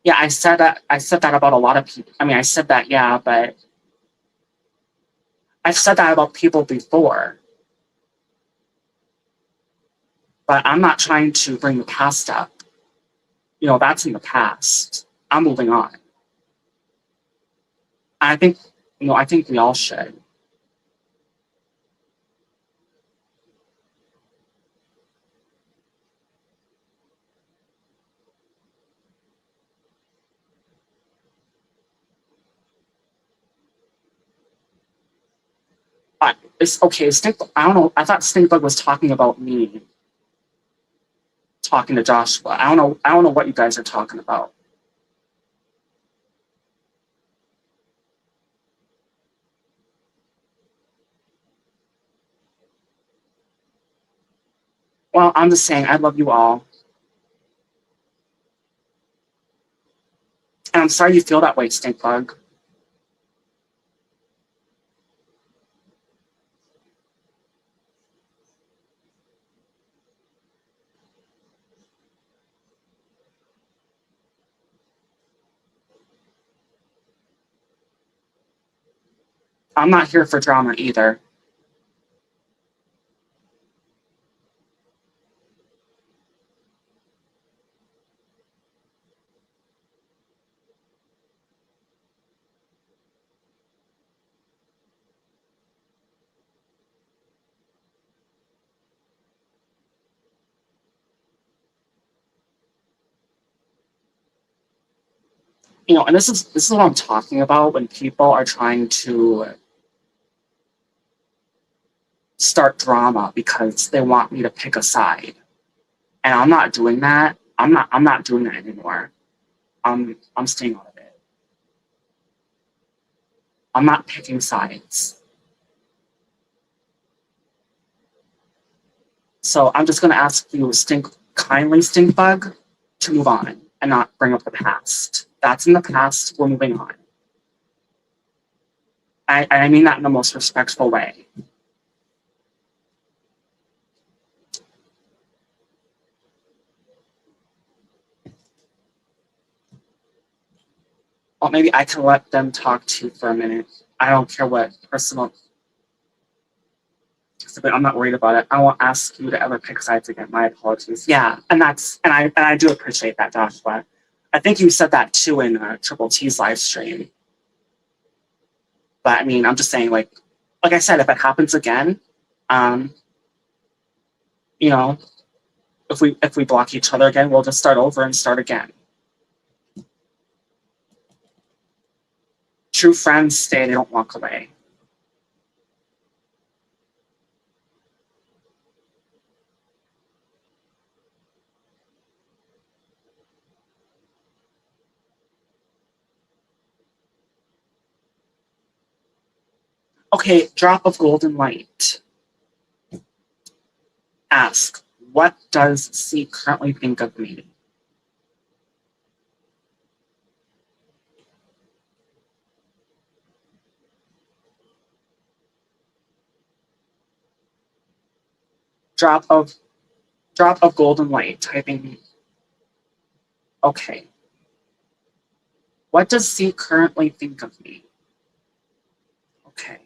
A: Yeah, I said that about a lot of people. I mean, I said that, yeah, but I've said that about people before. But I'm not trying to bring the past up. That's in the past. I'm moving on. I think, I think we all should. But it's okay. I don't know. I thought Stinkbug was talking about me talking to Joshua. I don't know. I don't know what you guys are talking about. Well, I'm just saying I love you all, and I'm sorry you feel that way, Stinkbug. I'm not here for drama either. And this is what I'm talking about when people are trying to start drama because they want me to pick a side. And I'm not doing that. I'm not doing that anymore. I'm staying out of it. I'm not picking sides. So I'm just gonna ask you kindly, Stinkbug, to move on and not bring up the past. That's in the past, we're moving on. I mean that in the most respectful way. Well, maybe I can let them talk to you for a minute. I don't care what personal. I'm not worried about it. I won't ask you to ever pick sides again. My apologies. Yeah, and I do appreciate that, Joshua. I think you said that too in Triple T's live stream. But I mean, I'm just saying, like I said, if it happens again, um, you know, if we block each other again, we'll just start over and start again. True friends stay; they don't walk away. Okay, drop of golden light. Ask, what does C currently think of me? Drop of golden light. Typing. Okay. What does C currently think of me? Okay.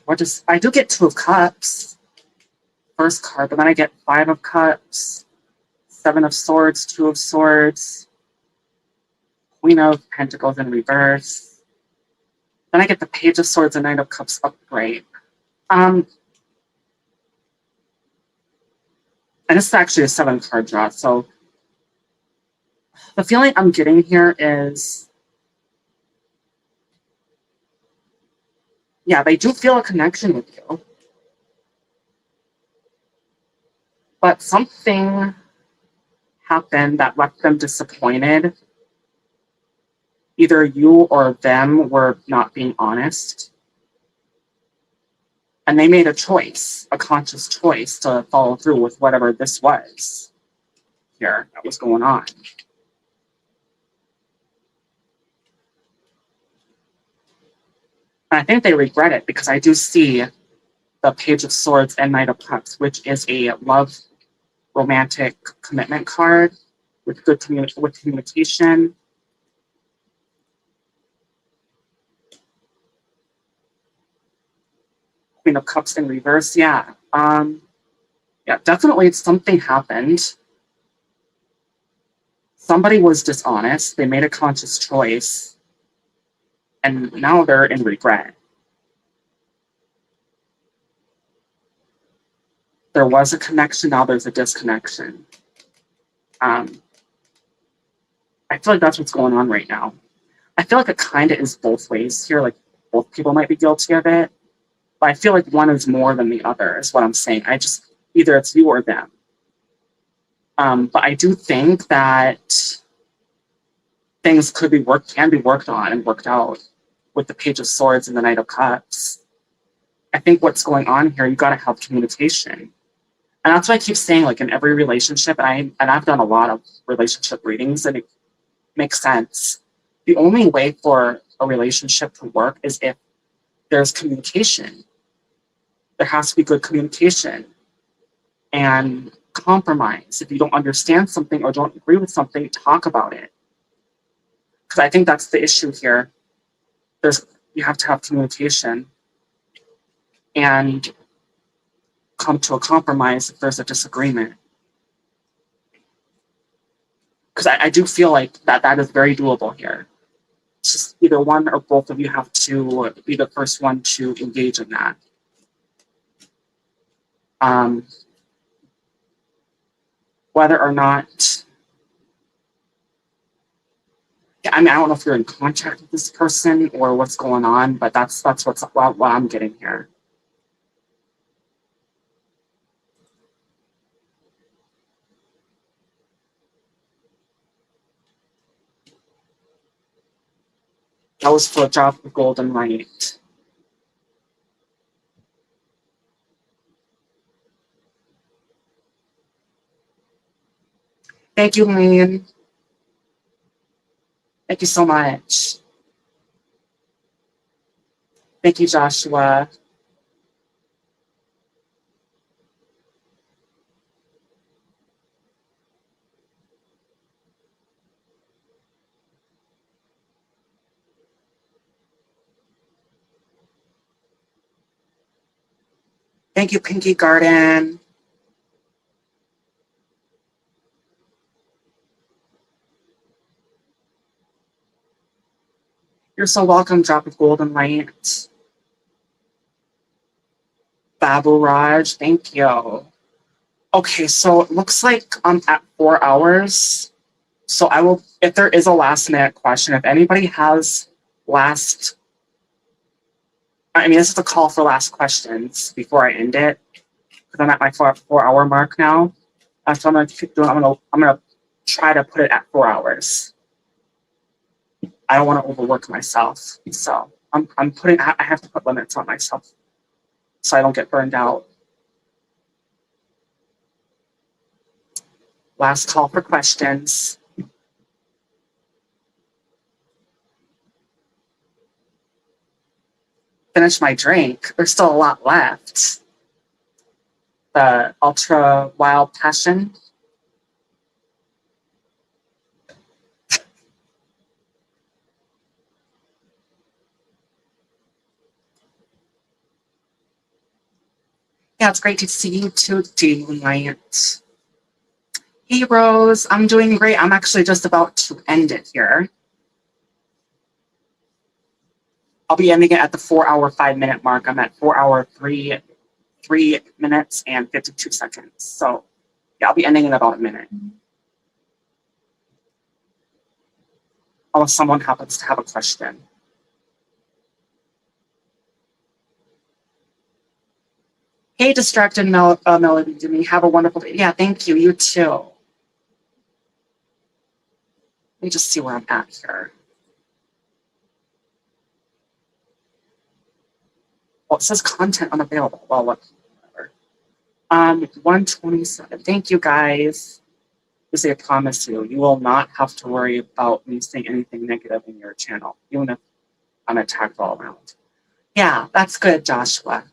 A: I do get 2 of Cups, first card, but then I get 5 of Cups, 7 of Swords, 2 of Swords, Queen of Pentacles in reverse. Then I get the Page of Swords and 9 of Cups upgrade. And this is actually a 7-card draw, so the feeling I'm getting here is, yeah, they do feel a connection with you. But something happened that left them disappointed. Either you or them were not being honest. And they made a choice, a conscious choice to follow through with whatever this was here that was going on. And I think they regret it because I do see the Page of Swords and Knight of Cups, which is a love, romantic commitment card with good communication. Queen of Cups in reverse, yeah. Yeah, definitely something happened. Somebody was dishonest. They made a conscious choice. And now they're in regret. There was a connection, now there's a disconnection. I feel like that's what's going on right now. I feel like it kind of is both ways here. Like, both people might be guilty of it. But I feel like one is more than the other, is what I'm saying. Either it's you or them. But I do think that things can be worked on and worked out with the Page of Swords and the Knight of Cups. I think what's going on here, you got to have communication. And that's why I keep saying, like, in every relationship, and I've done a lot of relationship readings, and it makes sense. The only way for a relationship to work is if there's communication. There has to be good communication and compromise. If you don't understand something or don't agree with something, talk about it. Because I think that's the issue here. You have to have communication and come to a compromise if there's a disagreement. Because I do feel like that is very doable here. It's just either one or both of you have to be the first one to engage in that. Whether or not, I mean, I don't know if you're in contact with this person or what's going on, but that's what I'm getting here. That was for a job with Golden Light. Thank you, Lane. Thank you so much. Thank you, Joshua. Thank you, Pinky Garden. You're so welcome, Drop of Golden Light. Babu Raj, thank you. Okay, so it looks like I'm at 4 hours. So I will, if there is a last minute question, if anybody has this is a call for last questions before I end it, because I'm at my 4 hour mark now. So I'm gonna keep doing. I'm gonna try to put it at 4 hours. I don't want to overwork myself, so I have to put limits on myself so I don't get burned out. Last call for questions. Finish my drink. There's still a lot left. The Ultra Wild Passion. Yeah, it's great to see you too, Daylight. Hey, Rose. I'm doing great. I'm actually just about to end it here. I'll be ending it at the 4 hour, 5 minute mark. I'm at 4 hour, 3 minutes and 52 seconds. So yeah, I'll be ending in about a minute. Unless someone happens to have a question. Hey, distracted Melody, do me have a wonderful day. Yeah, thank you. You too. Let me just see where I'm at here. Well, it says content unavailable. Well, whatever. 127. Thank you, guys. Lucy, I promise you, you will not have to worry about me saying anything negative in your channel, even if I'm attacked all around. Yeah, that's good, Joshua.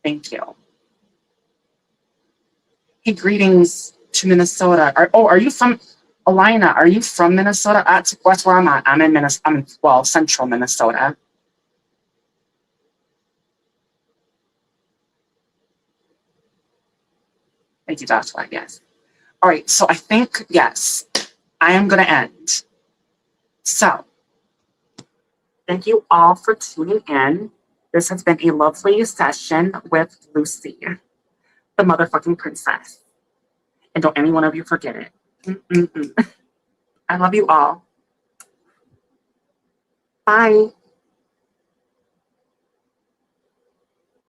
A: Thank you. Hey, greetings to Minnesota. Are you from Alina? Are you from Minnesota? That's where I'm at. I'm in Minnesota. Well, central Minnesota. Thank you, Joshua. Yes. All right. So I think yes, I am going to end. So thank you all for tuning in. This has been a lovely session with Lucy, the motherfucking princess. And don't any one of you forget it. I love you all. Bye.